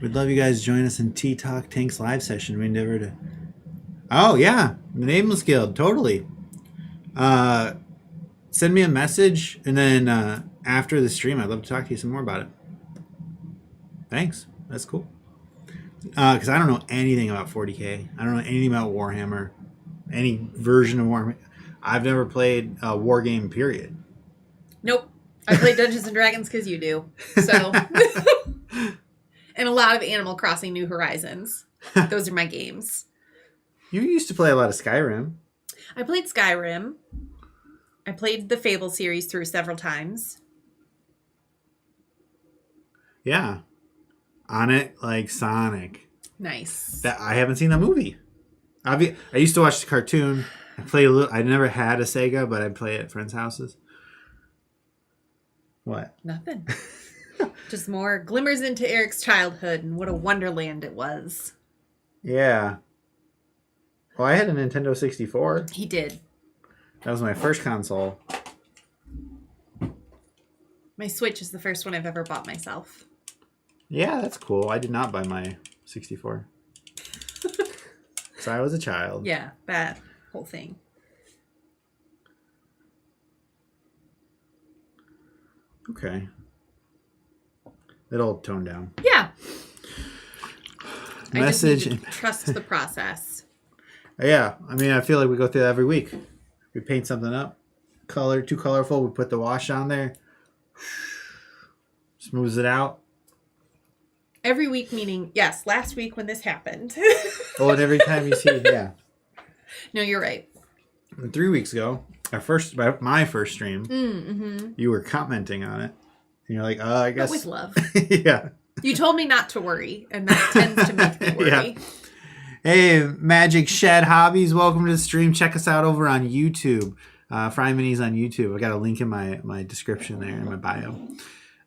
We'd love you guys to join us in Tea Talk Tank's live session. We endeavor to... Oh, yeah. The Nameless Guild. Totally. Send me a message, and then after the stream, I'd love to talk to you some more about it. Thanks. That's cool. Because I don't know anything about 40K. I don't know anything about Warhammer. Any version of Warhammer. I've never played a war game, period. Nope. I play Dungeons and Dragons because you do. So, and a lot of Animal Crossing New Horizons. Those are my games. You used to play a lot of Skyrim. I played Skyrim. I played the Fable series through several times. Yeah. On it like Sonic. Nice. That I haven't seen the movie. I used to watch the cartoon. I played a little. I never had a Sega, but I'd play it at friends' houses. What? Nothing. Just more glimmers into Eric's childhood and what a wonderland it was. Yeah. Well, I had a Nintendo 64. He did. That was my first console. My Switch is the first one I've ever bought myself. Yeah, that's cool. I did not buy my 64. So I was a child. Yeah, that whole thing. Okay. It'll tone down. Yeah. Message. I just need to trust the process. Yeah, I mean, I feel like we go through that every week. We paint something up, too colorful. We put the wash on there, smooths it out. Every week, meaning yes, last week when this happened. Oh, and every time you see, yeah. No, you're right. And 3 weeks ago, my first stream, you were commenting on it, and you're like, I guess But with love. yeah. You told me not to worry, and that tends to make me worry. Yeah. Hey, Magic Shed Hobbies, welcome to the stream. Check us out over on YouTube. FryMinis on YouTube. I got a link in my description there in my bio.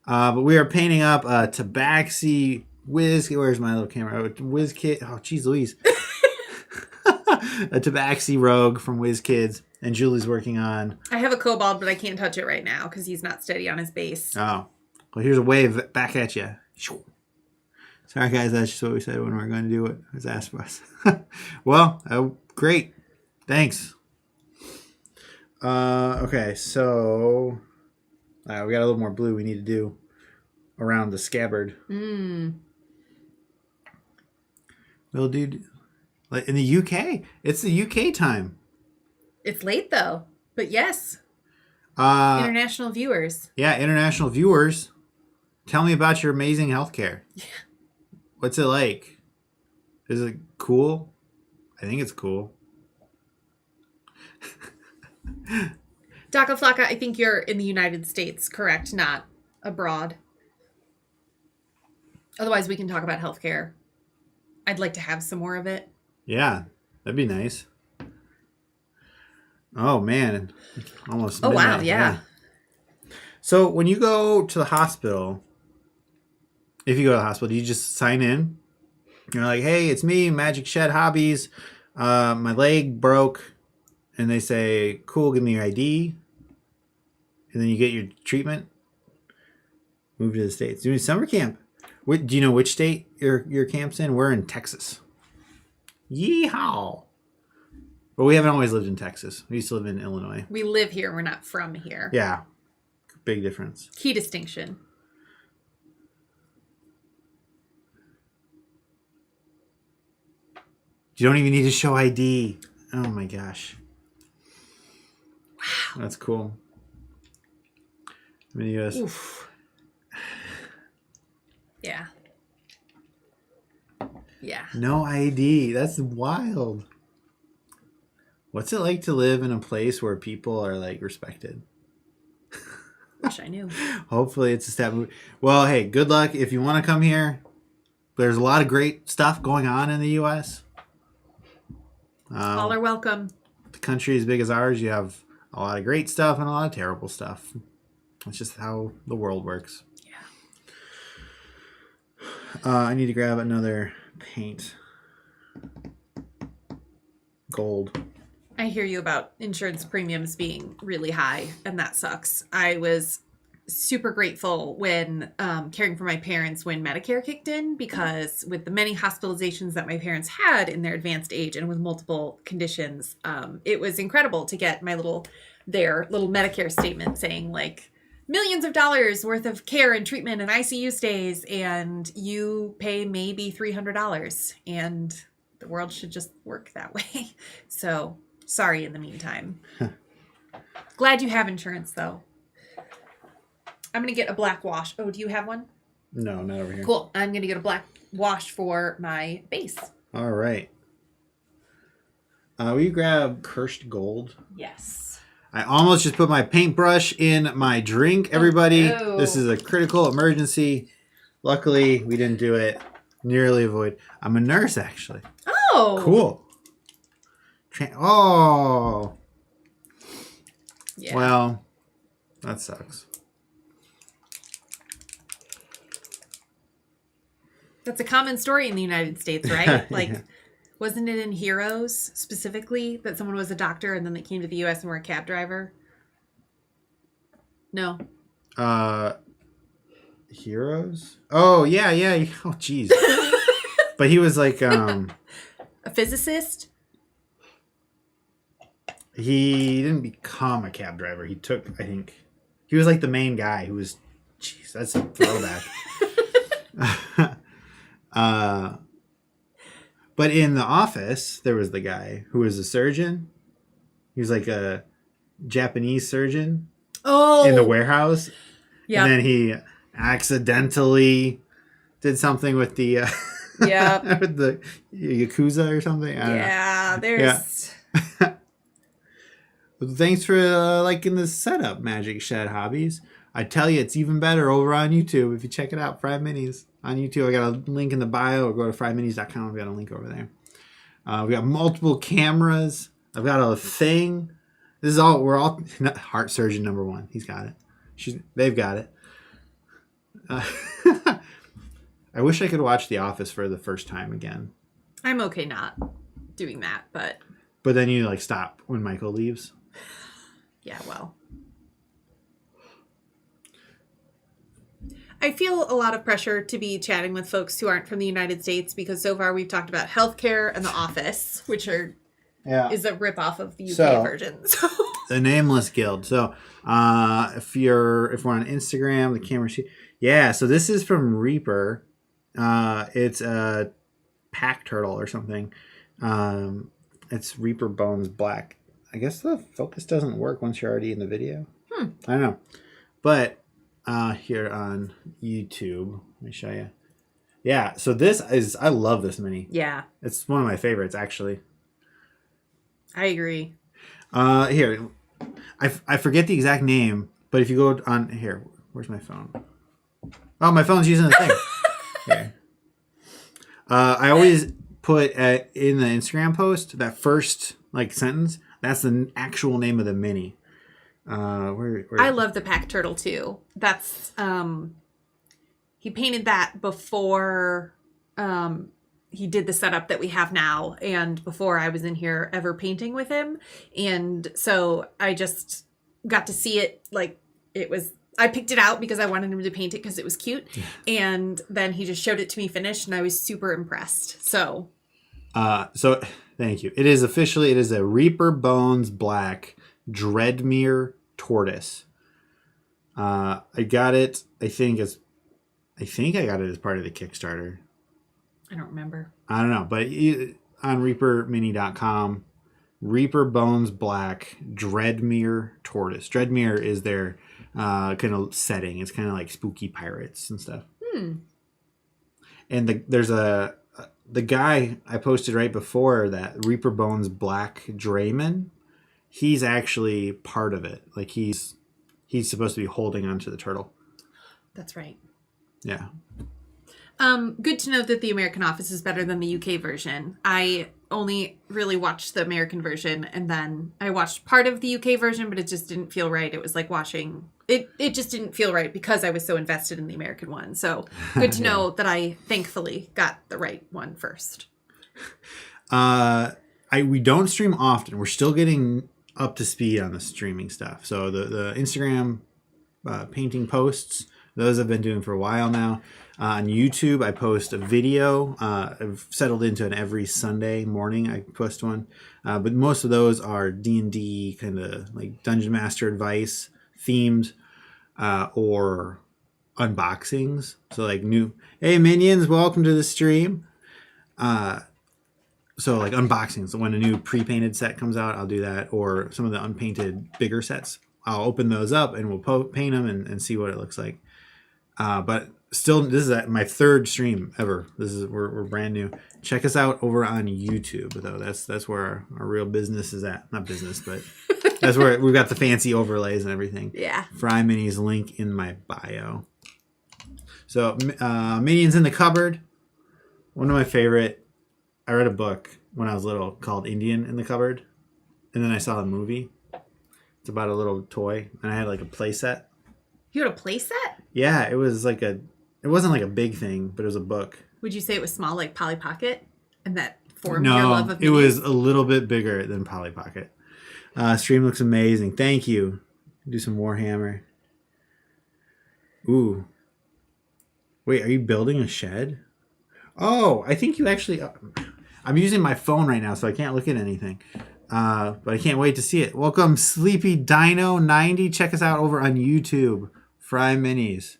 But we are painting up a Tabaxi where's my little camera? WizKids. Oh, geez Louise. A Tabaxi Rogue from WizKids. And Julie's working on... I have a Cobalt, but I can't touch it right now because he's not steady on his base. Oh. Well, here's a wave back at you. Sorry, guys. That's just what we said when we were going to do what was asked of us. Well, great. Thanks. Okay, so... we got a little more blue we need to do around the scabbard. Well, dude, like in the UK, it's the UK time. It's late though, but yes. International viewers. Yeah, international viewers. Tell me about your amazing healthcare. Yeah. What's it like? Is it cool? I think it's cool. Daka Flocka, I think you're in the United States, correct? Not abroad. Otherwise, we can talk about healthcare. I'd like to have some more of it. Yeah, that'd be nice. Oh, man. Almost Oh, midnight. wow, yeah. So when you go to the hospital, if you go to the hospital, do you just sign in? You're like, hey, it's me, Magic Shed Hobbies. My leg broke. And they say, cool, give me your ID. And then you get your treatment. Move to the States. Doing summer camp. Do you know which state your camp's in? We're in Texas. Yeehaw. But we haven't always lived in Texas. We used to live in Illinois. We live here. We're not from here. Yeah. Big difference. Key distinction. You don't even need to show ID. Oh my gosh. Wow. That's cool. I'm in the US. Oof. Yeah. Yeah. No ID. That's wild. What's it like to live in a place where people are like respected? Wish I knew. Hopefully it's a step. Well, hey, good luck if you want to come here. There's a lot of great stuff going on in the U.S. All are welcome. The country as big as ours, you have a lot of great stuff and a lot of terrible stuff. That's just how the world works. Yeah. I need to grab another paint. Gold. I hear you about insurance premiums being really high, and that sucks. I was super grateful when caring for my parents when Medicare kicked in, because with the many hospitalizations that my parents had in their advanced age and with multiple conditions, it was incredible to get their little Medicare statement saying like millions of dollars worth of care and treatment and ICU stays, and you pay maybe $300, and the world should just work that way. So sorry in the meantime. Glad you have insurance though. I'm going to get a black wash. Oh, do you have one? No, not over here. Cool. I'm going to get a black wash for my base. All right. Will you grab Cursed Gold? Yes. I almost just put my paintbrush in my drink, everybody. Oh, no. This is a critical emergency. Luckily, we didn't do it. Nearly avoid. I'm a nurse, actually. Oh. Cool. Oh. Yeah. Well, that sucks. That's a common story in the United States, right? Like, Yeah. wasn't it in Heroes specifically that someone was a doctor and then they came to the U.S. and were a cab driver? No. Heroes? Oh, yeah. Oh, jeez. But he was like, A physicist? he didn't become a cab driver. He took, I think, he was like the main guy who was, jeez, that's a throwback. But in The Office, there was the guy who was a surgeon. He was like a Japanese surgeon in the warehouse. Yeah. And then he accidentally did something with the with the Yakuza or something. I don't know. There's... Thanks for liking the setup, Magic Shed Hobbies. I tell you, it's even better over on YouTube. If you check it out, FryMinis on YouTube. I got a link in the bio, or go to FryMinis.com. I've got a link over there. We got multiple cameras. I've got a thing. This is all. We're all heart surgeon number 1. He's got it. They've got it. I wish I could watch The Office for the first time again. I'm okay not doing that, but then you like stop when Michael leaves. Yeah, well. I feel a lot of pressure to be chatting with folks who aren't from the United States because so far we've talked about healthcare and The Office, which is a ripoff of the UK version. So. The Nameless Guild. So if we're on Instagram, the camera sheet. Yeah, so this is from Reaper. It's a pack turtle or something. It's Reaper Bones Black. I guess the focus doesn't work once you're already in the video. I don't know. But here on YouTube, let me show you. Yeah, so I love this mini. Yeah. It's one of my favorites, actually. I agree. Here, I forget the exact name, but if you go on here, where's my phone? Oh, my phone's using the thing. Here. I always put in the Instagram post that first sentence. That's the actual name of the mini. Where I love the pack turtle too. That's he painted that before he did the setup that we have now, and before I was in here ever painting with him, and so I just got to see it. I picked it out because I wanted him to paint it because it was cute, and then he just showed it to me finished, and I was super impressed. So thank you. It is a Reaper Bones Black Dreadmere Tortoise. I got it. I think I got it as part of the Kickstarter. I don't remember. I don't know, but on ReaperMini.com, Reaper Bones Black Dreadmere Tortoise. Dreadmere is their kind of setting. It's kind of like spooky pirates and stuff. And there's the guy I posted right before that, Reaper Bones Black Drayman. He's actually part of it. Like he's supposed to be holding onto the turtle. That's right. Yeah. Good to know that the American Office is better than the UK version. I only really watched the American version, and then I watched part of the UK version, but it just didn't feel right. It was like watching it. It just didn't feel right because I was so invested in the American one. So good to know that I thankfully got the right one first. We don't stream often. We're still getting up to speed on the streaming stuff. So the Instagram painting posts, those I've been doing for a while now. On YouTube, I post a video. I've settled into an every Sunday morning I post one. But most of those are D&D, kind of like Dungeon Master advice themed, or unboxings. So like hey minions, welcome to the stream. So like unboxings. So when a new pre-painted set comes out, I'll do that. Or some of the unpainted bigger sets, I'll open those up and we'll paint them and see what it looks like. But still, this is my third stream ever. We're brand new. Check us out over on YouTube, though. That's where our real business is at. Not business, but that's where we've got the fancy overlays and everything. Yeah. FryMinis link in my bio. So Minions in the Cupboard. One of my favorite. I read a book when I was little called Indian in the Cupboard, and then I saw a movie. It's about a little toy, and I had like a play set. You had a play set? Yeah, it was it wasn't like a big thing, but it was a book. Would you say it was small like Polly Pocket? And that formed your love of minis? It was a little bit bigger than Polly Pocket. Stream looks amazing. Thank you. Do some Warhammer. Ooh. Wait, are you building a shed? Oh, I think you actually... I'm using my phone right now, so I can't look at anything. But I can't wait to see it. Welcome, Sleepy Dino 90. Check us out over on YouTube. FryMinis.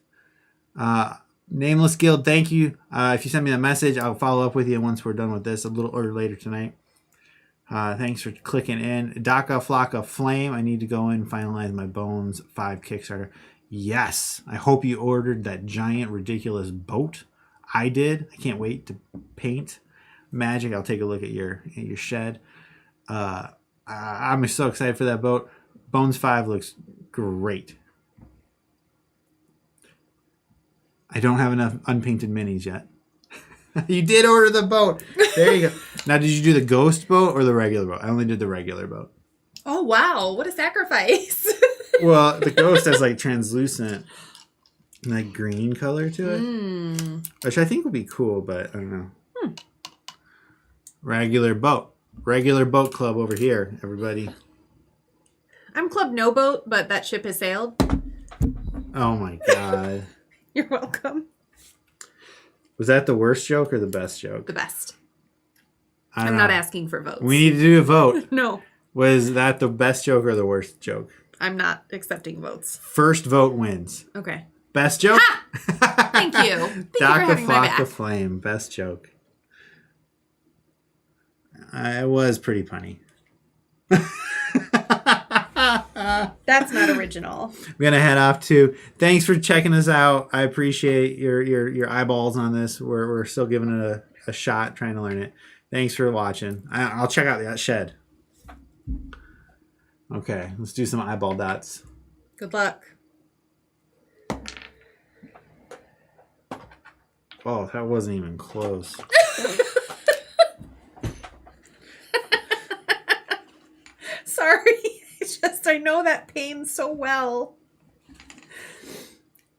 Nameless Guild, thank you. If you send me a message, I'll follow up with you once we're done with this a little or later tonight. Thanks for clicking in. Daka Flocka Flame, I need to go in and finalize my Bones 5 Kickstarter. Yes, I hope you ordered that giant, ridiculous boat. I did. I can't wait to paint. Magic, I'll take a look at your shed. I'm so excited for that boat. Bones 5 looks great. I don't have enough unpainted minis yet. You did order the boat. There you go. Now, did you do the ghost boat or the regular boat? I only did the regular boat. Oh, wow. What a sacrifice. Well, the ghost has like translucent, like green color to it, which I think would be cool, but I don't know. Regular boat club over here, everybody. I'm Club No Boat, but that ship has sailed. Oh my god. You're welcome. Was that the worst joke or the best joke? The best. I'm not asking for votes. We need to do a vote. No. Was that the best joke or the worst joke? I'm not accepting votes. First vote wins. Okay. Best joke? Ha! Thank you. Thank you for having my back. Flame. Best joke. It was pretty punny. That's not original. I'm gonna head off to. Thanks for checking us out. I appreciate your eyeballs on this. We're still giving it a shot, trying to learn it. Thanks for watching. I'll check out that shed. Okay, let's do some eyeball dots. Good luck. Oh, that wasn't even close. Sorry. It's just I know that pain so well.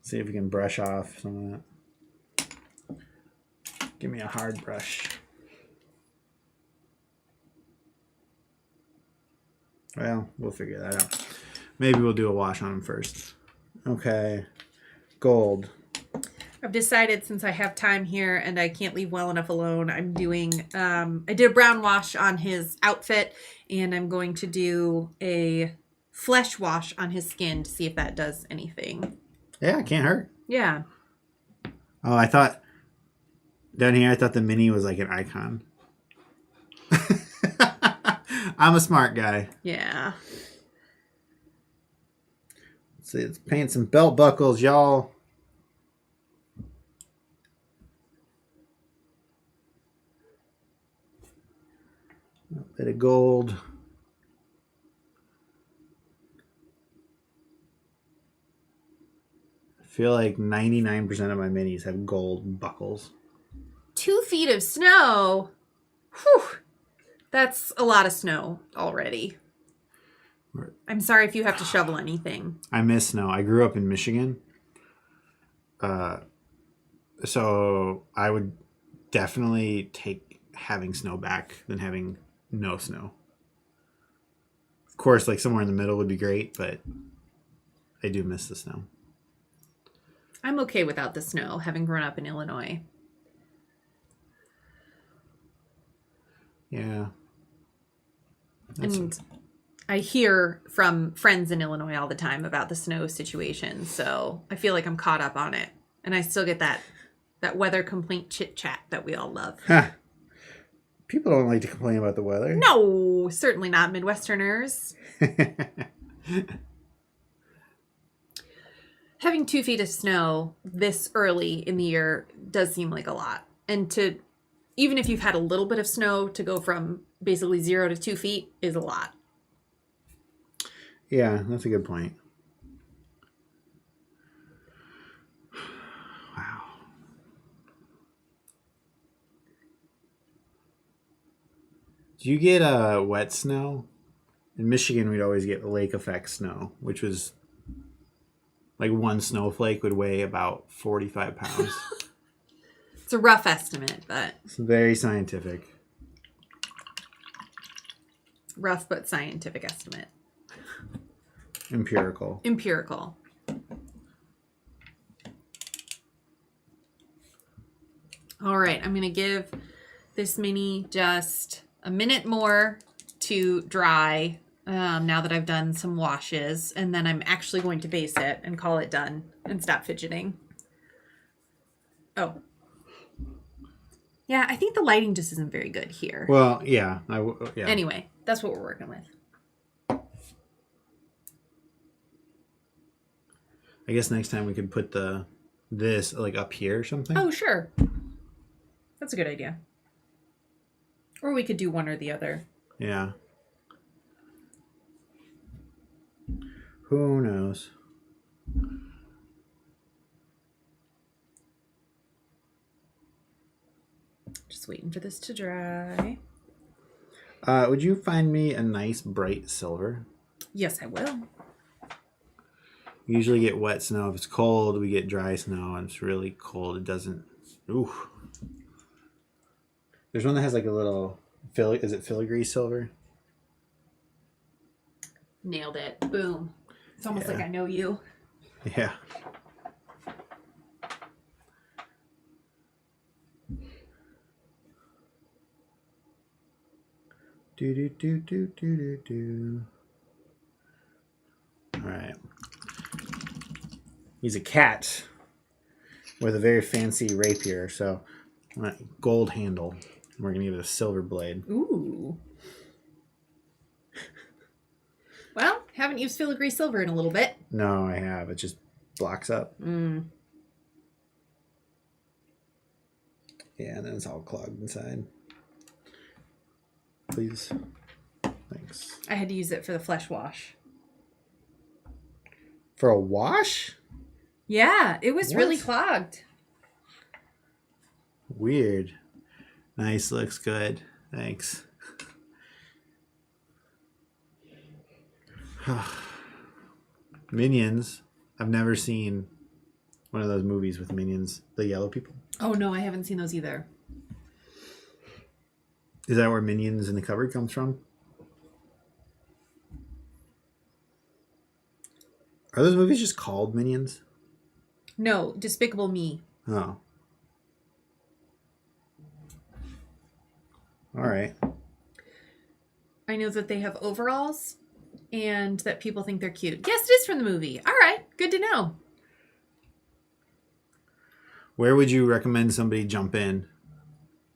See if we can brush off some of that. Give me a hard brush. Well, we'll figure that out. Maybe we'll do a wash on them first. Okay. Gold. I've decided since I have time here and I can't leave well enough alone, I'm doing, I did a brown wash on his outfit and I'm going to do a flesh wash on his skin to see if that does anything. Yeah, it can't hurt. Yeah. Oh, I thought, down here, I thought the mini was like an icon. I'm a smart guy. Yeah. Let's see, let's paint some belt buckles, y'all. A bit of gold. I feel like 99% of my minis have gold buckles. 2 feet of snow. Whew. That's a lot of snow already. I'm sorry if you have to shovel anything. I miss snow. I grew up in Michigan. So I would definitely take having snow back than having no snow. Of course, like somewhere in the middle would be great, but I do miss the snow. I'm okay without the snow, having grown up in Illinois. Yeah. And I hear from friends in Illinois all the time about the snow situation, so I feel like I'm caught up on it. And I still get that weather complaint chit-chat that we all love. Huh. People don't like to complain about the weather. No, certainly not Midwesterners. Having 2 feet of snow this early in the year does seem like a lot. And to, even if you've had a little bit of snow, to go from basically 0 to 2 feet is a lot. Yeah, that's a good point. Wow. Do you get wet snow? In Michigan, we'd always get lake effect snow, which was like one snowflake would weigh about 45 pounds. It's a rough estimate, but... It's very scientific. Rough but scientific estimate. Empirical. All right, I'm going to give this mini just a minute more to dry now that I've done some washes. And then I'm actually going to base it and call it done and stop fidgeting. Oh. Yeah, I think the lighting just isn't very good here. Well, yeah. Anyway, that's what we're working with. I guess next time we could put this like up here or something. Oh, sure. That's a good idea. Or we could do one or the other. Yeah. Who knows? Just waiting for this to dry. Would you find me a nice bright silver? Yes, I will. We usually get wet snow. If it's cold, we get dry snow. And it's really cold, it doesn't... Ooh. There's one that has like a little... Is it filigree silver? Nailed it. Boom. It's almost like I know you. Yeah. Do. All right. He's a cat with a very fancy rapier, so gold handle. We're gonna give it a silver blade. Ooh. Well, haven't used filigree silver in a little bit. No, I have. It just blocks up. Yeah, and then it's all clogged inside. Please. Thanks. I had to use it for the flesh wash. For a wash? Yeah, it was really clogged. Weird. Nice, looks good. Thanks. Minions. I've never seen one of those movies with Minions, the yellow people. Oh, no, I haven't seen those either. Is that where Minions in the Cupboard comes from? Are those movies just called Minions? No, Despicable Me. Oh. All right. I know that they have overalls and that people think they're cute. Yes, it is from the movie. All right, good to know. Where would you recommend somebody jump in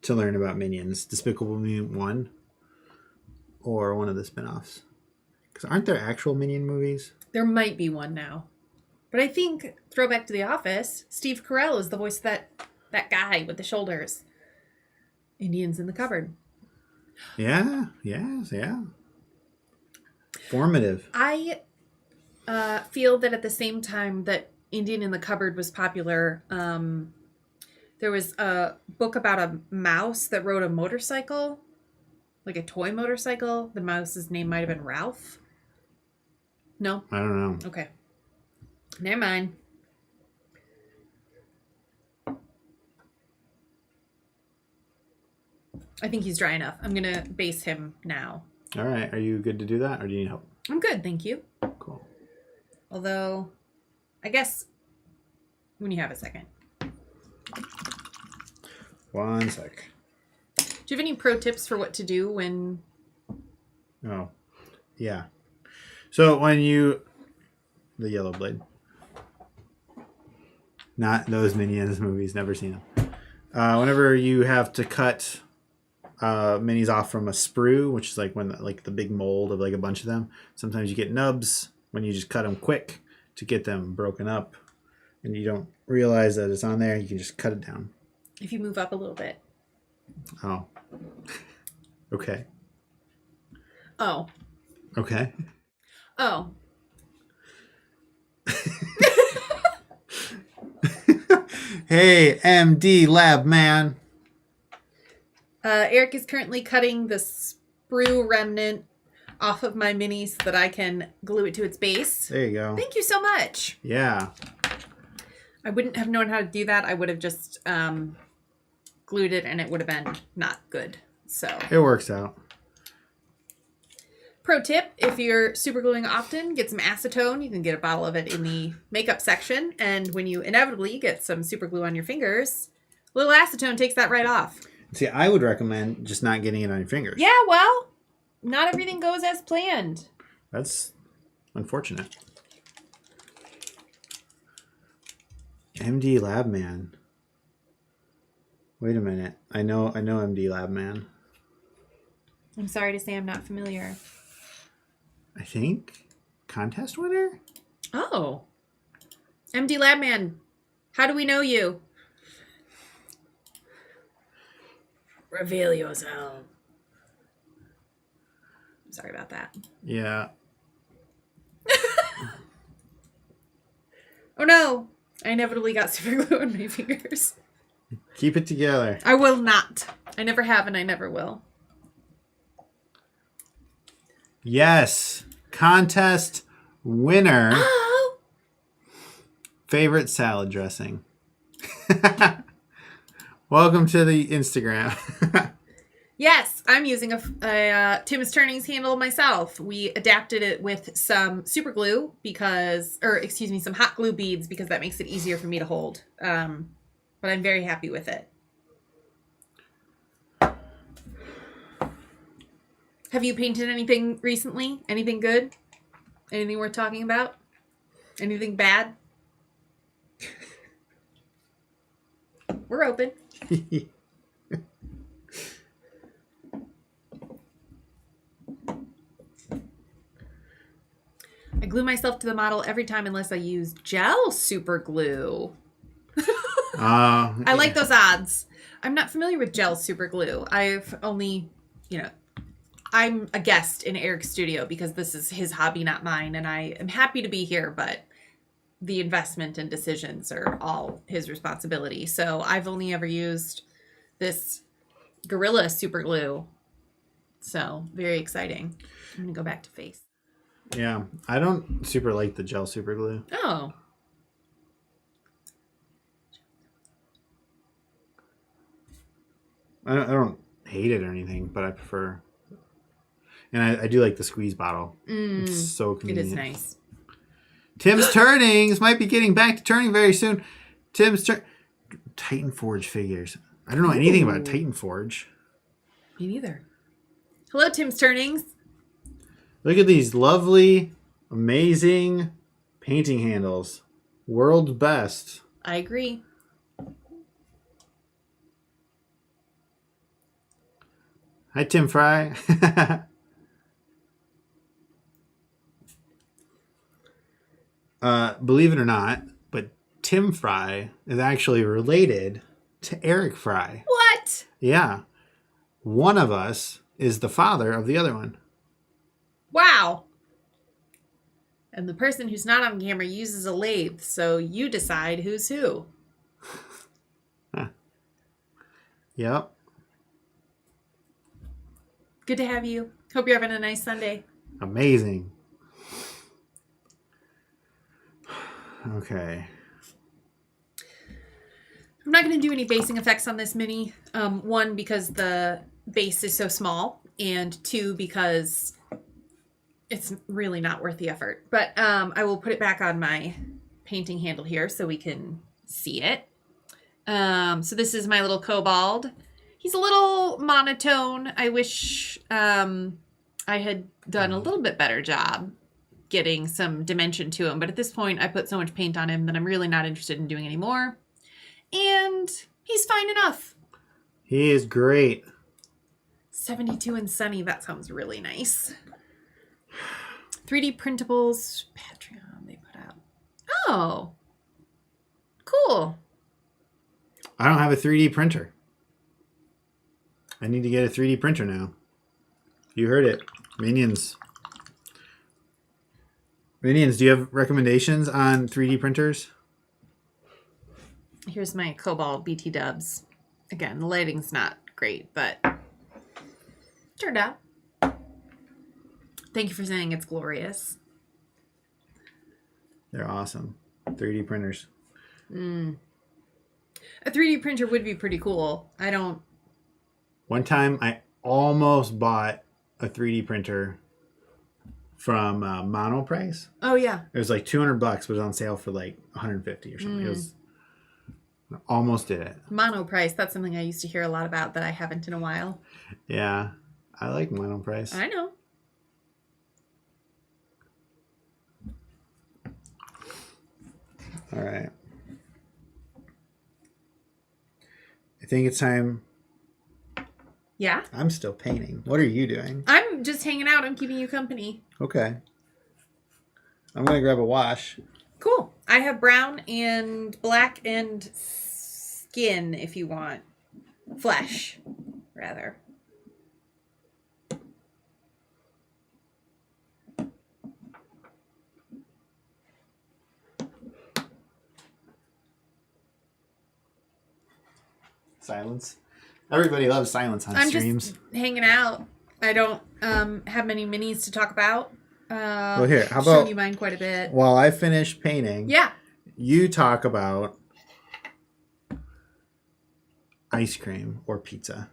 to learn about Minions? Despicable Me 1 or one of the spinoffs? Because aren't there actual Minion movies? There might be one now. But I think, throwback to The Office, Steve Carell is the voice of that guy with the shoulders. Indians in the Cupboard. Yeah. Formative. I feel that at the same time that Indian in the Cupboard was popular, there was a book about a mouse that rode a motorcycle, like a toy motorcycle. The mouse's name might have been Ralph. No? I don't know. Okay. Never mind. I think he's dry enough. I'm going to base him now. All right. Are you good to do that or do you need help? I'm good, thank you. Cool. Although, I guess when you have a second. One sec. Do you have any pro tips for what to do when... Oh, yeah. So when you... The yellow blade. Not those Minions movies. Never seen them. Whenever you have to cut minis off from a sprue, which is like when the big mold of like a bunch of them, sometimes you get nubs when you just cut them quick to get them broken up, and you don't realize that it's on there. You can just cut it down. If you move up a little bit. Oh. Okay. Oh. Okay. Oh. Hey, MD Lab man. Eric is currently cutting the sprue remnant off of my mini so that I can glue it to its base. There you go. Thank you so much. Yeah. I wouldn't have known how to do that. I would have just glued it and it would have been not good. So it works out. Pro tip, if you're super gluing often, get some acetone. You can get a bottle of it in the makeup section. And when you inevitably get some super glue on your fingers, a little acetone takes that right off. See, I would recommend just not getting it on your fingers. Yeah, well, not everything goes as planned. That's unfortunate. MD Lab Man. Wait a minute. I know MD Lab Man. I'm sorry to say I'm not familiar. I think contest winner? Oh. MD Labman, how do we know you? Reveal yourself. Sorry about that. Yeah. Oh no. I inevitably got super glue on my fingers. Keep it together. I will not. I never have and I never will. Yes. Contest winner. Oh. Favorite salad dressing. Welcome to the Instagram. Yes, I'm using a Tim's Turnings handle myself. We adapted it with some super glue some hot glue beads because that makes it easier for me to hold. But I'm very happy with it. Have you painted anything recently? Anything good? Anything worth talking about? Anything bad? We're open. I glue myself to the model every time unless I use gel super glue. I like those odds. I'm not familiar with gel super glue. I've only, I'm a guest in Eric's studio because this is his hobby, not mine. And I am happy to be here, but the investment and decisions are all his responsibility. So I've only ever used this Gorilla super glue. So very exciting. I'm going to go back to face. Yeah, I don't super like the gel super glue. Oh. I don't hate it or anything, but I prefer. And I do like the squeeze bottle. It's so convenient. It is nice. Tim's Turnings might be getting back to turning very soon. Titan Forge figures. I don't know anything about Titan Forge. Me neither. Hello, Tim's Turnings. Look at these lovely, amazing painting handles. World's best. I agree. Hi, Tim Fry. Believe it or not, but Tim Fry is actually related to Eric Fry. What? Yeah. One of us is the father of the other one. Wow. And the person who's not on camera uses a lathe, so you decide who's who. Yep. Good to have you. Hope you're having a nice Sunday. Amazing. Okay. I'm not going to do any basing effects on this mini. One, because the base is so small, and two, because it's really not worth the effort. But I will put it back on my painting handle here so we can see it. So this is my little kobold. He's a little monotone. I wish I had done a little bit better job getting some dimension to him. But at this point, I put so much paint on him that I'm really not interested in doing any more. And he's fine enough. He is great. 72 and sunny. That sounds really nice. 3D printables. Patreon they put out. Oh. Cool. I don't have a 3D printer. I need to get a 3D printer now. You heard it. Minions. Minions, do you have recommendations on 3D printers? Here's my Cobalt BT dubs. Again, the lighting's not great, but turned out. Thank you for saying it's glorious. They're awesome. 3D printers. A 3D printer would be pretty cool. I don't... One time I almost bought a 3D printer from Mono Price. Oh, yeah. It was like $200, but it was on sale for like $150 or something. It was... Almost did it. Mono Price. That's something I used to hear a lot about that I haven't in a while. Yeah. I like Mono Price. I know. All right. I think it's time. Yeah? I'm still painting. What are you doing? I'm just hanging out. I'm keeping you company. Okay. I'm going to grab a wash. Cool. I have brown and black and skin, if you want. Flesh, rather. Silence. Everybody loves silence on streams. Just hanging out. I don't have many minis to talk about. Well, here, how show about you mine quite a bit. While I finish painting, yeah, you talk about ice cream or pizza.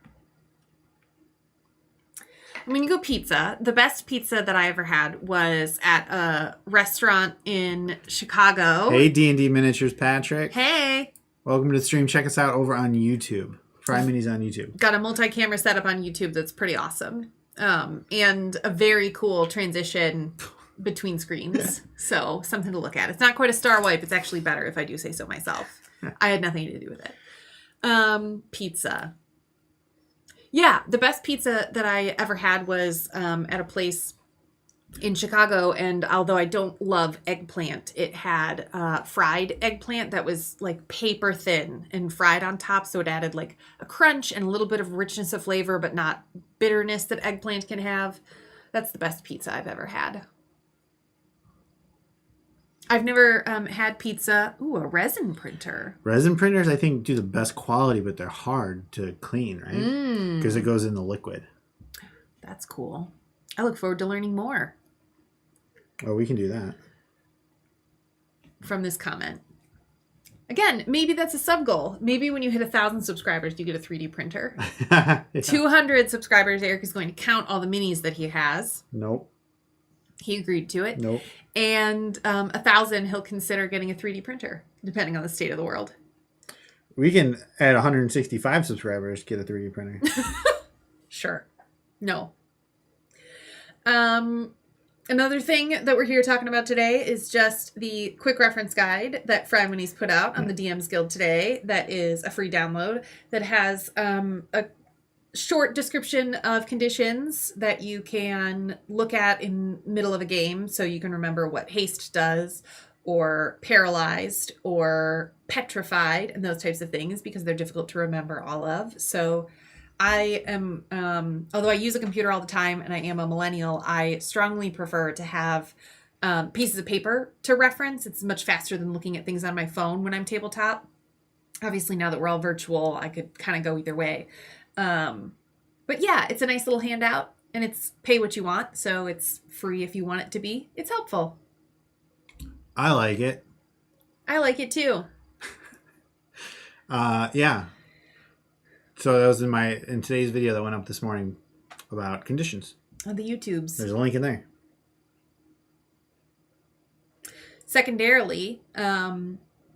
I'm going to go pizza. The best pizza that I ever had was at a restaurant in Chicago. Hey, D&D Miniatures Patrick. Hey. Welcome to the stream. Check us out over on YouTube. FryMinis on YouTube. Got a multi-camera setup on YouTube that's pretty awesome. And a very cool transition between screens. So something to look at. It's not quite a star wipe. It's actually better if I do say so myself. I had nothing to do with it. Pizza. Yeah, the best pizza that I ever had was at a place in Chicago, and although I don't love eggplant, it had fried eggplant that was like paper thin and fried on top, so it added like a crunch and a little bit of richness of flavor, but not bitterness that eggplant can have. That's the best pizza I've ever had. I've never had pizza. Ooh, a resin printer. Resin printers, I think, do the best quality, but they're hard to clean, right? Because it goes in the liquid. That's cool. I look forward to learning more. Oh, we can do that. From this comment. Again, maybe that's a sub goal. Maybe when you hit 1,000 subscribers, you get a 3D printer. Yeah. 200 subscribers, Eric is going to count all the minis that he has. Nope. He agreed to it. Nope. And 1,000, he'll consider getting a 3D printer, depending on the state of the world. We can, at 165 subscribers, get a 3D printer. Sure. No. Another thing that we're here talking about today is just the quick reference guide that FryMinis put out on the DMs Guild today. That is a free download that has a short description of conditions that you can look at in middle of a game, so you can remember what haste does, or paralyzed, or petrified, and those types of things, because they're difficult to remember all of. So I am, although I use a computer all the time and I am a millennial, I strongly prefer to have pieces of paper to reference. It's much faster than looking at things on my phone when I'm tabletop. Obviously, now that we're all virtual, I could kind of go either way. But yeah, it's a nice little handout, and it's pay what you want, so it's free if you want it to be. It's helpful. I like it. I like it too. Yeah. So that was in today's video that went up this morning about conditions. On the YouTubes. There's a link in there. Secondarily,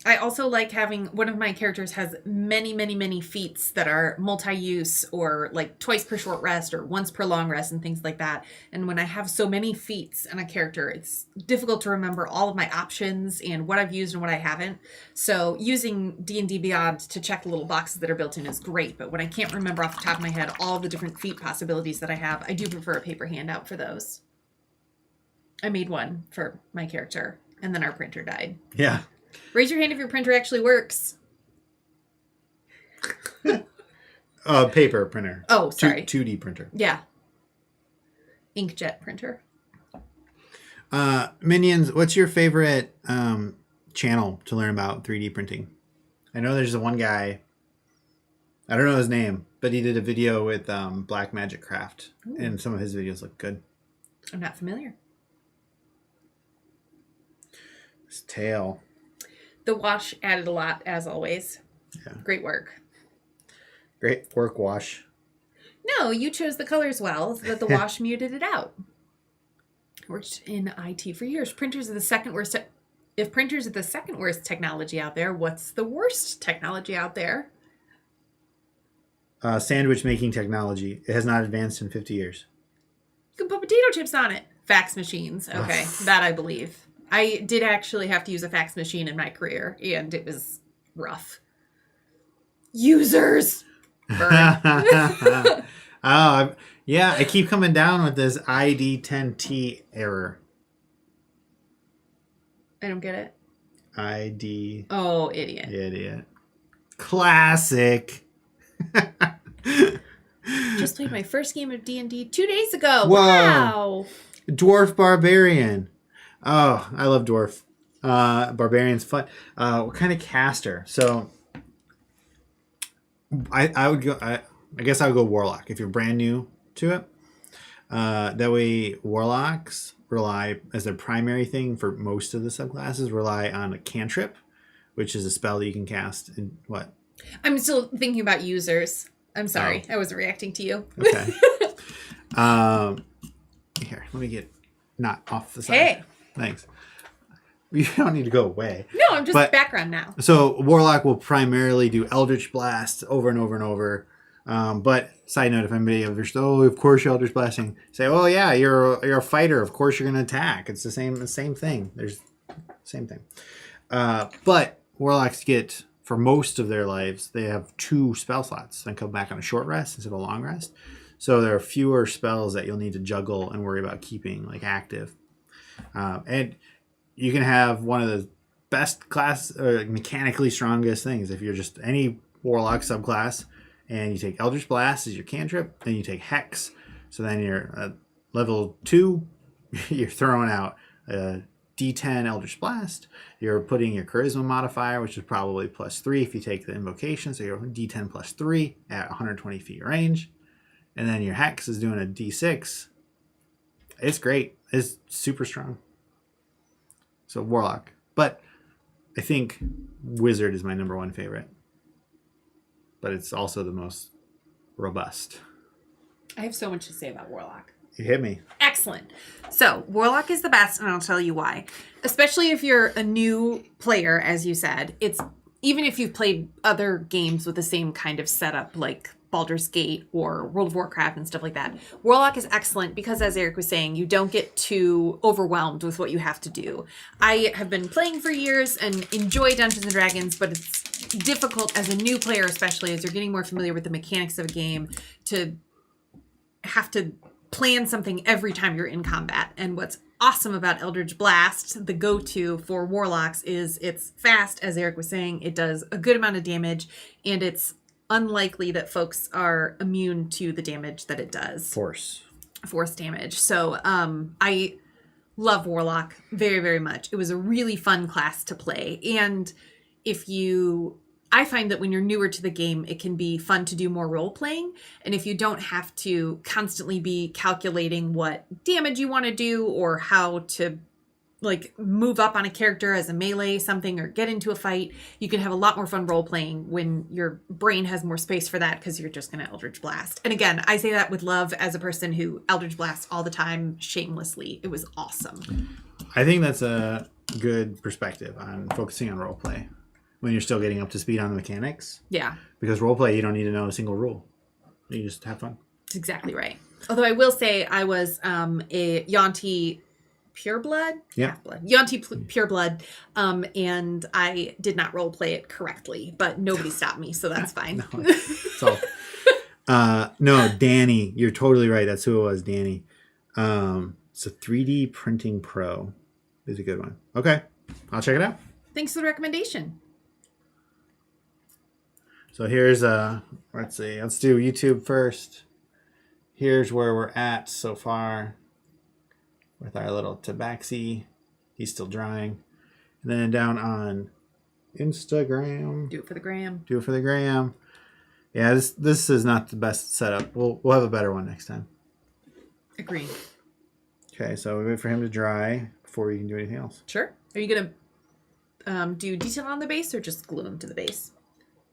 I also like having, one of my characters has many, many, many feats that are multi-use, or like twice per short rest or once per long rest and things like that. And when I have so many feats in a character, it's difficult to remember all of my options and what I've used and what I haven't. So using D&D Beyond to check the little boxes that are built in is great. But when I can't remember off the top of my head all the different feat possibilities that I have, I do prefer a paper handout for those. I made one for my character, and then our printer died. Yeah. Raise your hand if your printer actually works. Paper printer. Oh, sorry. 2D printer. Yeah. Inkjet printer. Minions, what's your favorite channel to learn about 3D printing? I know there's the one guy, I don't know his name, but he did a video with Black Magic Craft. Ooh. And some of his videos look good. I'm not familiar. His tail. The wash added a lot, as always. Yeah. Great work. Great work, Wash. No, you chose the colors well, so that the wash muted it out. Worked in IT for years. Printers are the second worst. If printers are the second worst technology out there, what's the worst technology out there? Sandwich making technology. It has not advanced in 50 years. You can put potato chips on it. Fax machines. Okay, that I believe. I did actually have to use a fax machine in my career, and it was rough. Users! Burn. Oh, yeah, I keep coming down with this ID10T error. I don't get it. ID. Oh, idiot. Idiot. Classic. Just played my first game of D&D 2 days ago. Whoa. Wow. Dwarf Barbarian. Oh, I love Dwarf. Barbarian's fun. What kind of caster? So I would go. I guess I would go Warlock if you're brand new to it. That way, Warlocks rely as their primary thing for most of the subclasses. Rely on a cantrip, which is a spell that you can cast in what? I'm still thinking about users. I'm sorry. I wasn't reacting to you. Okay. Here, let me get not off the side. Hey. Thanks. You don't need to go away. No, I'm just background now. So Warlock will primarily do Eldritch Blast over and over and over. But side note, if anybody ever says, "Oh, of course you're Eldritch Blasting," say, "Oh yeah, you're a fighter. Of course you're going to attack." It's the same thing. There's same thing. But Warlocks get, for most of their lives, they have 2 spell slots and come back on a short rest instead of a long rest. So there are fewer spells that you'll need to juggle and worry about keeping active. And you can have one of the best class or mechanically strongest things if you're just any Warlock subclass and you take Eldritch Blast as your cantrip, then you take Hex. So then you're level 2, you're throwing out a D10 Eldritch Blast. You're putting your Charisma modifier, which is probably +3 if you take the invocation. So you're D10 +3 at 120 feet range. And then your Hex is doing a D6. It's great. It's super strong. So Warlock. But I think Wizard is my number 1 favorite. But it's also the most robust. I have so much to say about Warlock. You hit me. Excellent. So, Warlock is the best, and I'll tell you why. Especially if you're a new player, as you said. It's even if you've played other games with the same kind of setup, like Baldur's Gate or World of Warcraft and stuff like that. Warlock is excellent because, as Eric was saying, you don't get too overwhelmed with what you have to do. I have been playing for years and enjoy Dungeons & Dragons, but it's difficult as a new player, especially as you're getting more familiar with the mechanics of a game, to have to plan something every time you're in combat. And what's awesome about Eldritch Blast, the go-to for Warlocks, is it's fast, as Eric was saying. It does a good amount of damage, and it's unlikely that folks are immune to the damage that it does. Force damage. So I love Warlock very, very much. It was a really fun class to play. And I find that when you're newer to the game, it can be fun to do more role playing. And if you don't have to constantly be calculating what damage you want to do or how to move up on a character as a melee something or get into a fight, you can have a lot more fun role playing when your brain has more space for that because you're just going to Eldritch Blast. And again, I say that with love as a person who Eldritch Blasts all the time shamelessly. It was awesome. I think that's a good perspective on focusing on role play when you're still getting up to speed on the mechanics. Yeah. Because role play, you don't need to know a single rule. You just have fun. That's exactly right. Although I will say I was a Yuan-Ti pureblood? Yeah. Yuan-Ti pureblood, and I did not role play it correctly, but nobody stopped me, so that's fine. No, Danny, you're totally right. That's who it was, Danny. So 3D Printing Pro is a good one. Okay, I'll check it out. Thanks for the recommendation. So here's let's see, let's do YouTube first. Here's where we're at so far with our little Tabaxi. He's still drying. And then down on Instagram. Do it for the gram. Do it for the gram. Yeah, this is not the best setup. We'll have a better one next time. Agreed. Okay, so we wait for him to dry before we can do anything else. Sure. Are you gonna do detail on the base or just glue him to the base?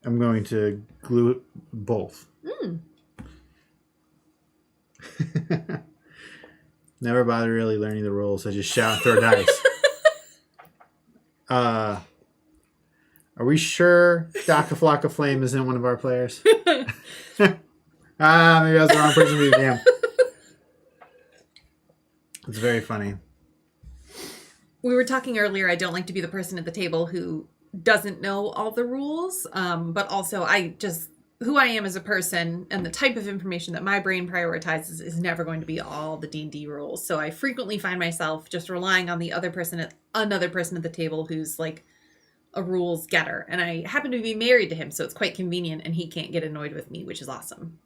I'm going to glue both. Never bother really learning the rules. I just shout and throw dice. Are we sure Daka Flocka Flame isn't one of our players? Maybe I was the wrong person to be the DM. It's very funny. We were talking earlier, I don't like to be the person at the table who doesn't know all the rules, but also who I am as a person and the type of information that my brain prioritizes is never going to be all the D&D rules. So I frequently find myself just relying on another person at the table who's like a rules getter. And I happen to be married to him, so it's quite convenient, and he can't get annoyed with me, which is awesome.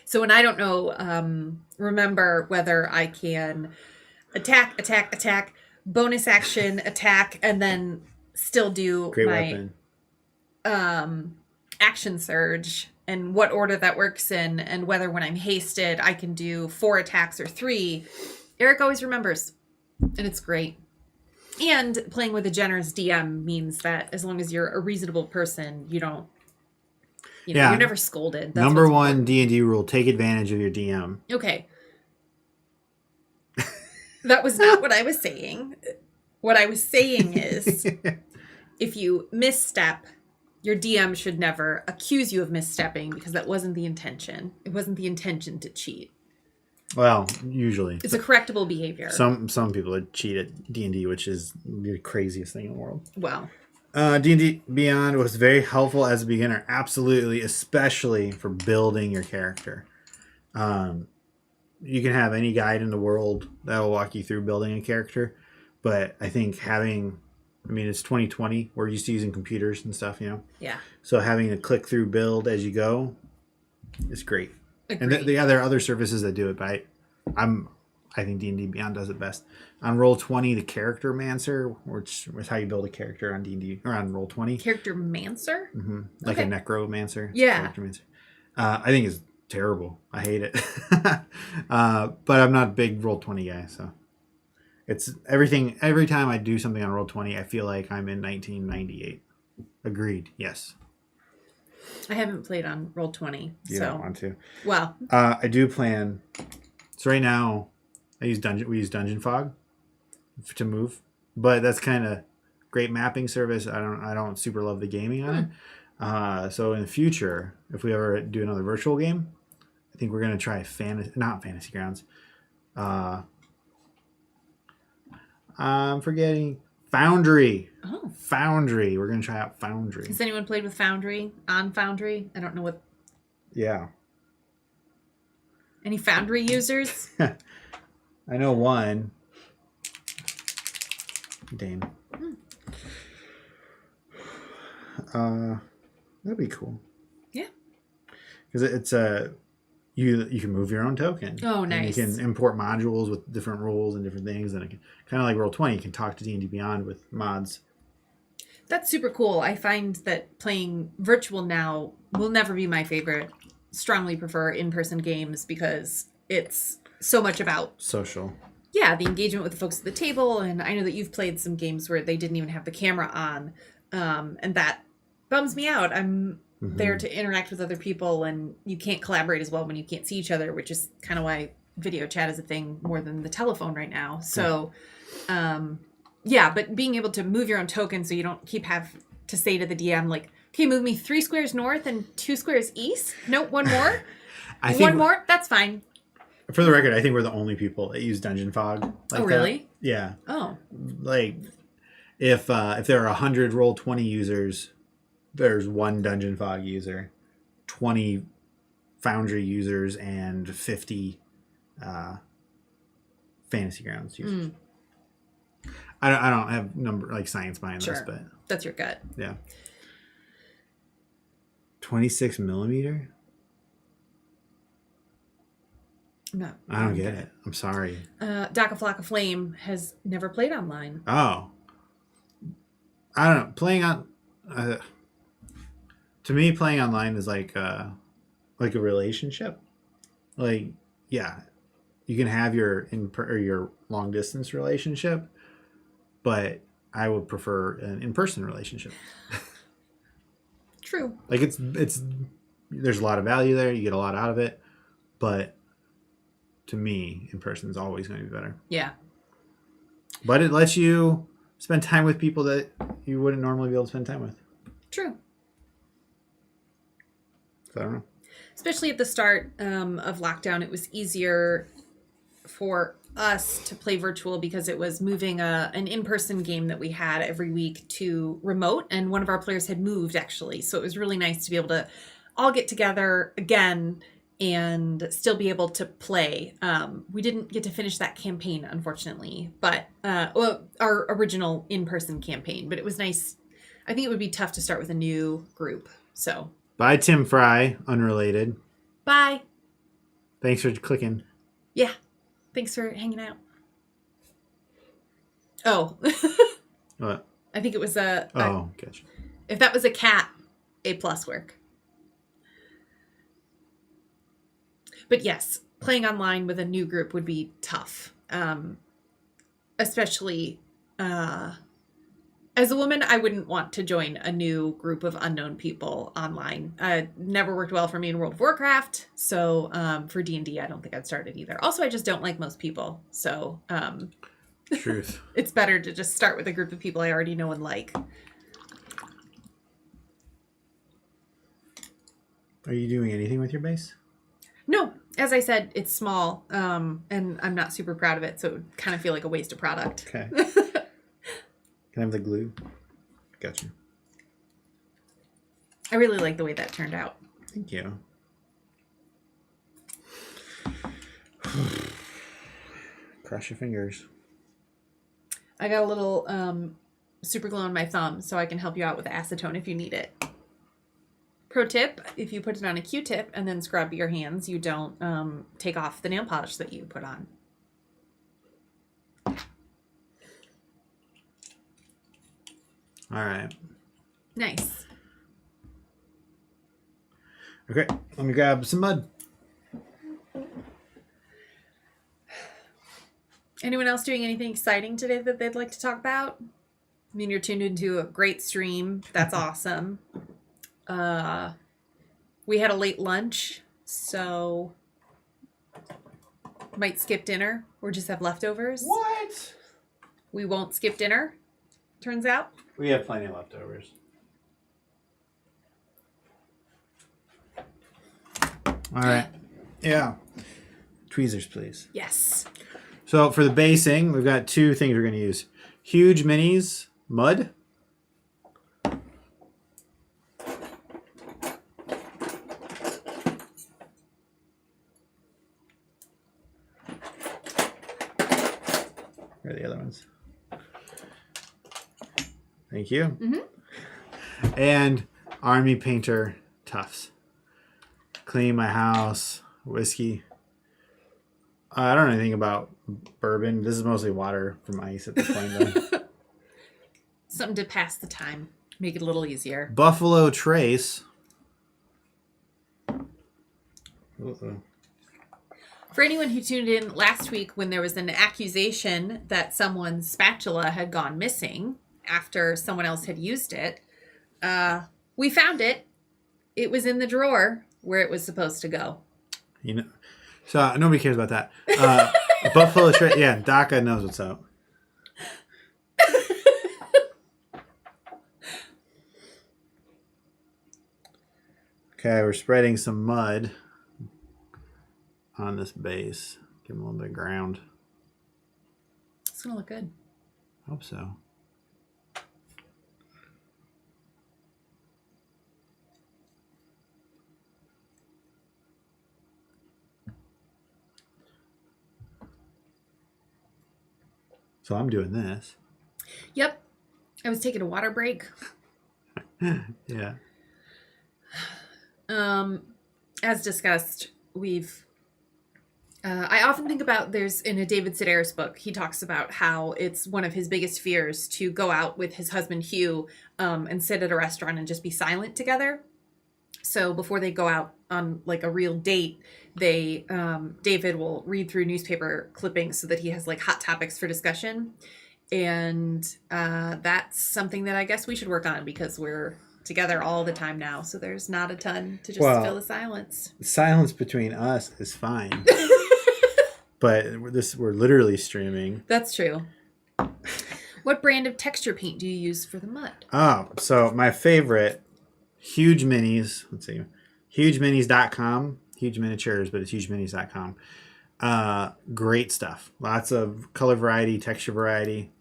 So when I don't know, remember whether I can attack, bonus action, attack, and then still do Great my weapon. Action surge, and what order that works in, and whether when I'm hasted I can do 4 attacks or 3. Eric always remembers, and it's great. And playing with a generous DM means that as long as you're a reasonable person, you don't, you're never scolded. That's Number one D&D rule: take advantage of your DM. Okay. That was not what I was saying. What I was saying is, if you misstep, your DM should never accuse you of misstepping, because that wasn't the intention. It wasn't the intention to cheat. Well, usually. It's a correctable behavior. Some people cheat at D&D, which is the craziest thing in the world. Well. D&D Beyond was very helpful as a beginner. Absolutely. Especially for building your character. You can have any guide in the world that will walk you through building a character. But I think it's 2020. We're used to using computers and stuff, Yeah. So having a click-through build as you go is great. Agreed. And there are other services that do it, but I think D&D Beyond does it best. On Roll20, the Character Mancer, which is how you build a character on D&D, or on Roll20. Character Mancer? Mm-hmm. Like a Necromancer. Yeah. Character Mancer. I think it's terrible. I hate it. But I'm not a big Roll20 guy, so. It's everything. Every time I do something on Roll20, I feel like I'm in 1998. Agreed. Yes. I haven't played on Roll20. You don't want to. Well. I do plan. So right now, we use Dungeon Fog to move, but that's kind of great mapping service. I don't super love the gaming on it. So in the future, if we ever do another virtual game, I think we're gonna try not Fantasy Grounds. I'm forgetting Foundry. Oh. Foundry. We're going to try out Foundry. Has anyone played with Foundry? On Foundry? I don't know what. Yeah. Any Foundry users? I know one. Dame. That'd be cool. Yeah. Because it's you can move your own token. Oh, nice. And you can import modules with different rules and different things, and it can, kind of like Roll20, you can talk to D&D Beyond with mods. That's super cool. I find that playing virtual now will never be my favorite. Strongly prefer in-person games because it's so much about social. Yeah, the engagement with the folks at the table, and I know that you've played some games where they didn't even have the camera on, and that bums me out. I'm there to interact with other people, and you can't collaborate as well when you can't see each other, which is kind of why video chat is a thing more than the telephone right now. So, but being able to move your own token so you don't have to say to the DM, like, okay, move me 3 squares north and 2 squares east. Nope, one more. One more? That's fine. For the record, I think we're the only people that use Dungeon Fog. Like really? That. Yeah. Oh. Like, if there are 100 Roll20 users, there's 1 Dungeon Fog user, 20 Foundry users, and 50 Fantasy Grounds users. I don't have science behind this, but that's your gut. Yeah. 26 millimeter. No, I don't get it. I'm sorry. Daka Flocka Flame has never played online. Oh. I don't know. Playing on. To me, playing online is like a relationship. Like, yeah, you can have your your long distance relationship, but I would prefer an in-person relationship. True. Like it's there's a lot of value there. You get a lot out of it, but to me, in person is always going to be better. Yeah. But it lets you spend time with people that you wouldn't normally be able to spend time with. True. So I don't know. Especially at the start of lockdown, it was easier for us to play virtual because it was moving an in-person game that we had every week to remote, and one of our players had moved actually. So it was really nice to be able to all get together again and still be able to play. We didn't get to finish that campaign, unfortunately, but our original in-person campaign, but it was nice. I think it would be tough to start with a new group. So Bye, Tim Fry, unrelated. bye. Thanks for clicking. Yeah. Thanks for hanging out. Oh. What? I think it was Gotcha. if that was a cat, A+ work. But yes, playing online with a new group would be tough. Especially as a woman, I wouldn't want to join a new group of unknown people online. Never worked well for me in World of Warcraft. So for D&D, I don't think I'd start it either. Also, I just don't like most people. So Truth. it's better to just start with a group of people I already know and like. Are you doing anything with your base? No, as I said, it's small, and I'm not super proud of it, so it would kind of feel like a waste of product. Okay. Can I have the glue? Gotcha. I really like the way that turned out. Thank you. Cross your fingers. I got a little super glue on my thumb, so I can help you out with acetone if you need it. Pro tip, if you put it on a Q-tip and then scrub your hands, you don't take off the nail polish that you put on. All right. Nice. Okay, let me grab some mud. Anyone else doing anything exciting today that they'd like to talk about? I mean, you're tuned into a great stream. That's awesome. We had a late lunch, so might skip dinner or just have leftovers. What? We won't skip dinner, turns out. We have plenty of leftovers. All right. Yeah. Tweezers, please. Yes. So for the basing, we've got two things we're going to use. Huge minis, mud. Where are the other ones? Thank you. Mm-hmm. And Army Painter Tufts. Clean my house. Whiskey. I don't know anything about bourbon. This is mostly water from ice at this point, though. Something to pass the time. Make it a little easier. Buffalo Trace. Uh-oh. For anyone who tuned in last week when there was an accusation that someone's spatula had gone missing after someone else had used it, we found it. It was in the drawer where it was supposed to go. You know, so nobody cares about that. Buffalo Trace. Yeah, DACA knows what's up. Okay, we're spreading some mud on this base. Give them a little bit of ground. It's going to look good. Hope so. So I'm doing this. Yep. I was taking a water break. Yeah. As discussed, I often think about, there's in a David Sedaris book, he talks about how it's one of his biggest fears to go out with his husband Hugh and sit at a restaurant and just be silent together. So before they go out on like a real date, David will read through newspaper clippings so that he has like hot topics for discussion. And that's something that I guess we should work on because we're together all the time now, so there's not a ton to just fill the silence. Silence between us is fine. But we're literally streaming. That's true. What brand of texture paint do you use for the mud? Oh, so my favorite, Huge Minis. Let's see. HugeMinis.com. Huge miniatures, but it's HugeMinis.com. Great stuff. Lots of color variety, texture variety.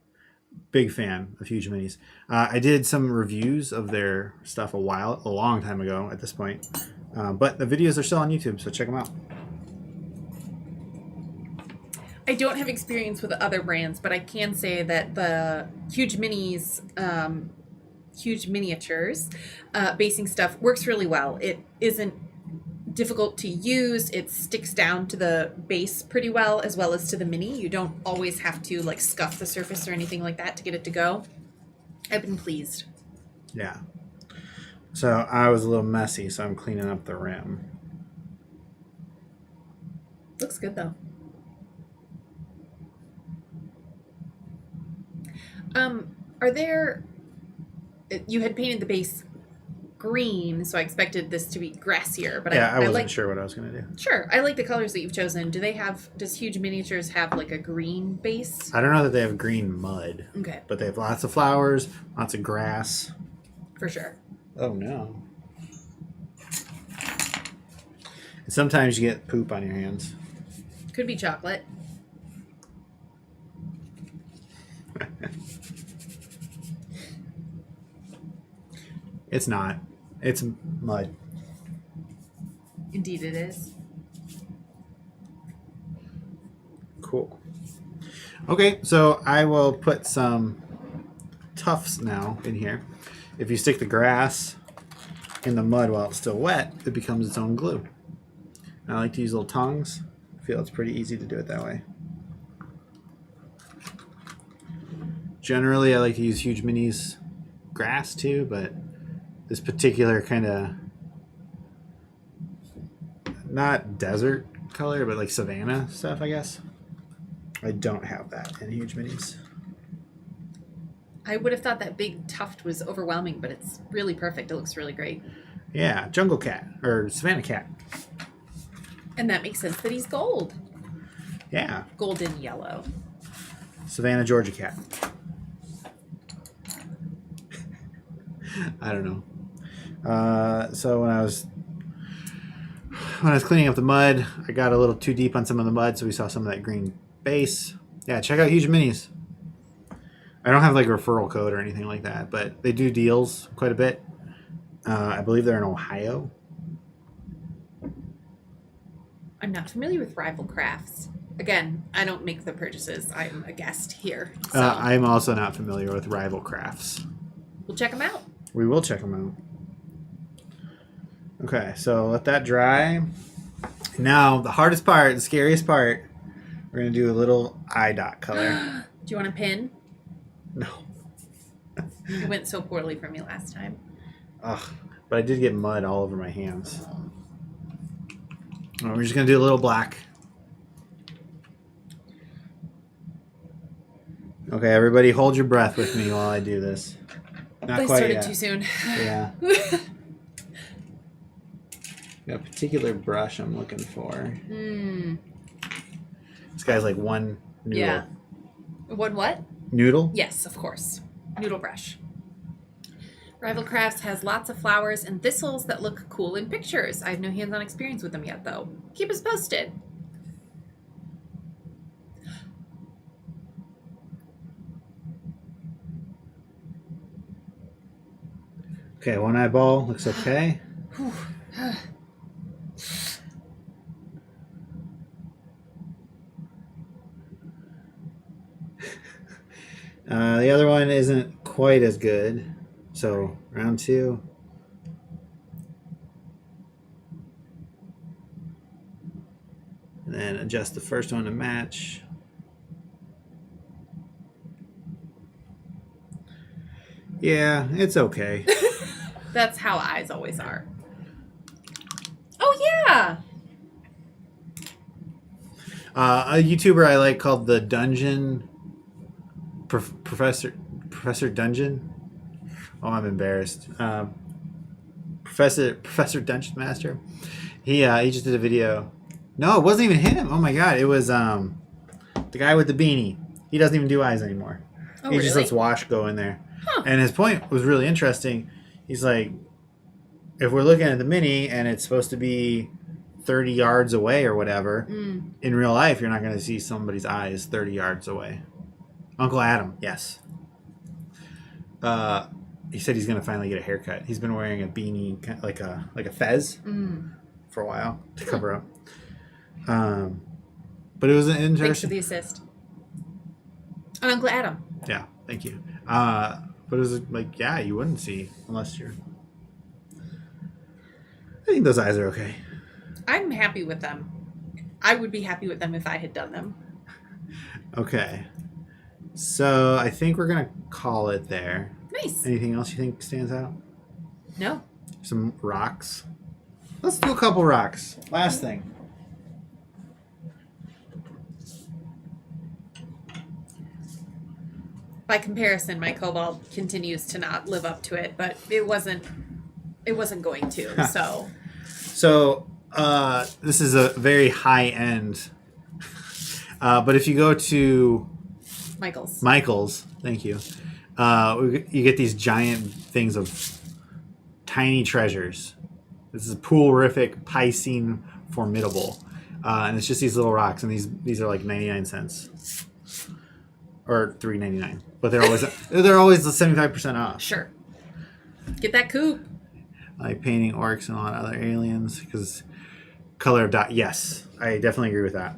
Big fan of Huge Minis. I did some reviews of their stuff a long time ago at this point. But the videos are still on YouTube, so check them out. I don't have experience with other brands, but I can say that the Huge Minis, Huge Miniatures basing stuff works really well. It isn't difficult to use. It sticks down to the base pretty well as to the mini. You don't always have to like scuff the surface or anything like that to get it to go. I've been pleased. Yeah. So I was a little messy, so I'm cleaning up the rim. Looks good though. You had painted the base green, so I expected this to be grassier, but I wasn't sure what I was going to do. Sure. I like the colors that you've chosen. Does Huge Miniatures have like a green base? I don't know that they have green mud. Okay. But they have lots of flowers, lots of grass. For sure. Oh no. And sometimes you get poop on your hands. Could be chocolate. It's not. It's mud. Indeed it is. Cool. Okay, so I will put some tufts now in here. If you stick the grass in the mud while it's still wet, it becomes its own glue. I like to use little tongs. I feel it's pretty easy to do it that way. Generally, I like to use Huge Minis grass too, but this particular kind of not desert color, but like savanna stuff, I guess. I don't have that in Huge Minis. I would have thought that big tuft was overwhelming, but it's really perfect. It looks really great. Yeah, jungle cat or savanna cat. And that makes sense that he's gold. Yeah. Golden yellow. Savannah, Georgia cat. I don't know. So when I was cleaning up the mud, I got a little too deep on some of the mud, so we saw some of that green base. Yeah, check out Huge Minis. I don't have like a referral code or anything like that, but they do deals quite a bit. I believe they're in Ohio. I'm not familiar with Rival Crafts. Again, I don't make the purchases. I'm a guest here. So. I'm also not familiar with Rival Crafts. We'll check them out. We will check them out. Okay, so let that dry. Now, the hardest part, the scariest part, we're going to do a little eye dot color. Do you want a pin? No. It went so poorly for me last time. Ugh, but I did get mud all over my hands. We're just going to do a little black. Okay, everybody hold your breath with me while I do this. Not I quite started yet. too soon. Yeah. Got a particular brush I'm looking for. This guy's like one noodle. Yeah. One what? Noodle? Yes, of course. Noodle brush. Rival Crafts has lots of flowers and thistles that look cool in pictures. I have no hands-on experience with them yet, though. Keep us posted. Okay, one eyeball looks okay. The other one isn't quite as good. So, round two. And then adjust the first one to match. Yeah, it's okay. That's how eyes always are. Oh, yeah! A YouTuber I like called the Dungeon... Professor Dungeon? Oh, I'm embarrassed. Professor Dungeon Master. He just did a video. No, it wasn't even him. Oh my god, it was the guy with the beanie. He doesn't even do eyes anymore. Oh, he just really? lets wash go in there. Huh. And his point was really interesting. He's like, if we're looking at the mini and it's supposed to be 30 yards away or whatever, in real life, you're not going to see somebody's eyes 30 yards away. Uncle Adam, yes. He said he's going to finally get a haircut. He's been wearing a beanie, like a fez, for a while to cover up. But it was an interesting. Thanks for the assist. And Uncle Adam. Yeah, thank you. But it was like, yeah, you wouldn't see unless you're. I think those eyes are okay. I'm happy with them. I would be happy with them if I had done them. Okay. So I think we're gonna call it there. Nice. Anything else you think stands out? No. Some rocks. Let's do a couple rocks. Last thing. By comparison, my Cobalt continues to not live up to it, but it wasn't going to. So this is a very high end. But if you go to Michael's, thank you. You get these giant things of tiny treasures. This is Poolrific Piscine Formidable, and it's just these little rocks, and these are like 99 cents or $3.99, but they're always 75% off. Sure. Get that coupe. I like painting orcs and a lot of other aliens because color of dot. Yes, I definitely agree with that.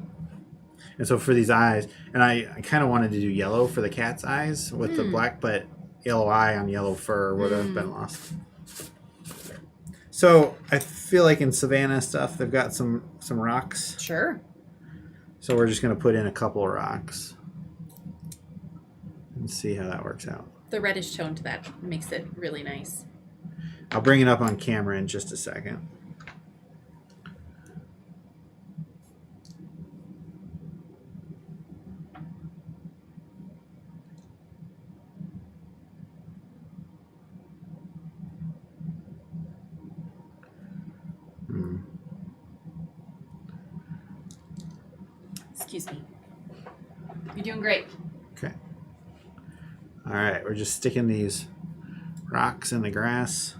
And so for these eyes, and I kind of wanted to do yellow for the cat's eyes with the black, but yellow eye on yellow fur would have been lost. So I feel like in Savannah stuff, they've got some rocks. Sure. So we're just going to put in a couple of rocks and see how that works out. The reddish tone to that makes it really nice. I'll bring it up on camera in just a second. Excuse me. You're doing great. Okay. All right, we're just sticking these rocks in the grass.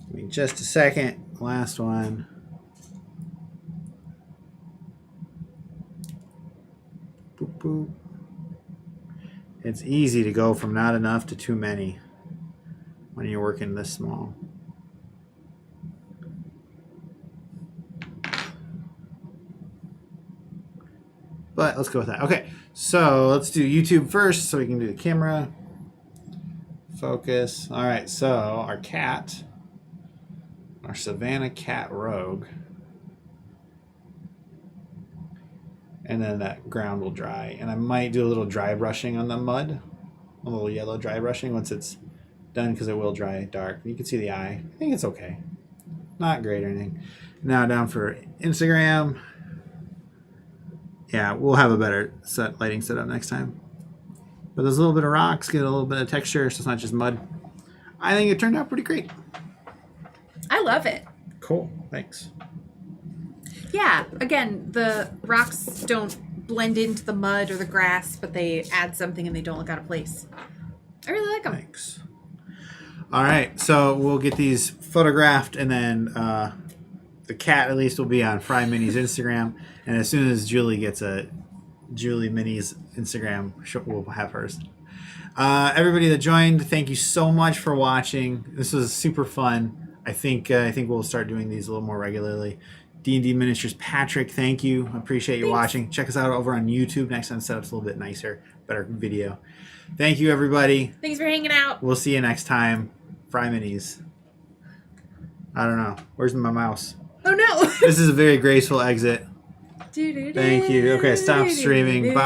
Give me just a second. Last one. Boop, boop. It's easy to go from not enough to too many when you're working this small. But let's go with that. Okay, so let's do YouTube first so we can do the camera. Focus. All right, so our cat, our Savannah cat rogue. And then that ground will dry. And I might do a little dry brushing on the mud. A little yellow dry brushing once it's done because it will dry dark. You can see the eye. I think it's okay. Not great or anything. Now down for Instagram. Yeah, we'll have a better lighting setup next time. But there's a little bit of rocks, get a little bit of texture, so it's not just mud. I think it turned out pretty great. I love it. Cool, thanks. Yeah, again, the rocks don't blend into the mud or the grass, but they add something and they don't look out of place. I really like them. Thanks. All right, so we'll get these photographed, and then the cat at least will be on FryMinis Instagram. And as soon as Julie gets a Julie Minis Instagram, we'll have hers. Everybody that joined, thank you so much for watching. This was super fun. I think we'll start doing these a little more regularly. D&D Miniatures Patrick, thank you. Appreciate you watching. Check us out over on YouTube. Next time setup's a little bit nicer, better video. Thank you, everybody. Thanks for hanging out. We'll see you next time. FryMinis. I don't know. Where's my mouse? Oh no. This is a very graceful exit. Thank you. Okay, stop streaming. Bye.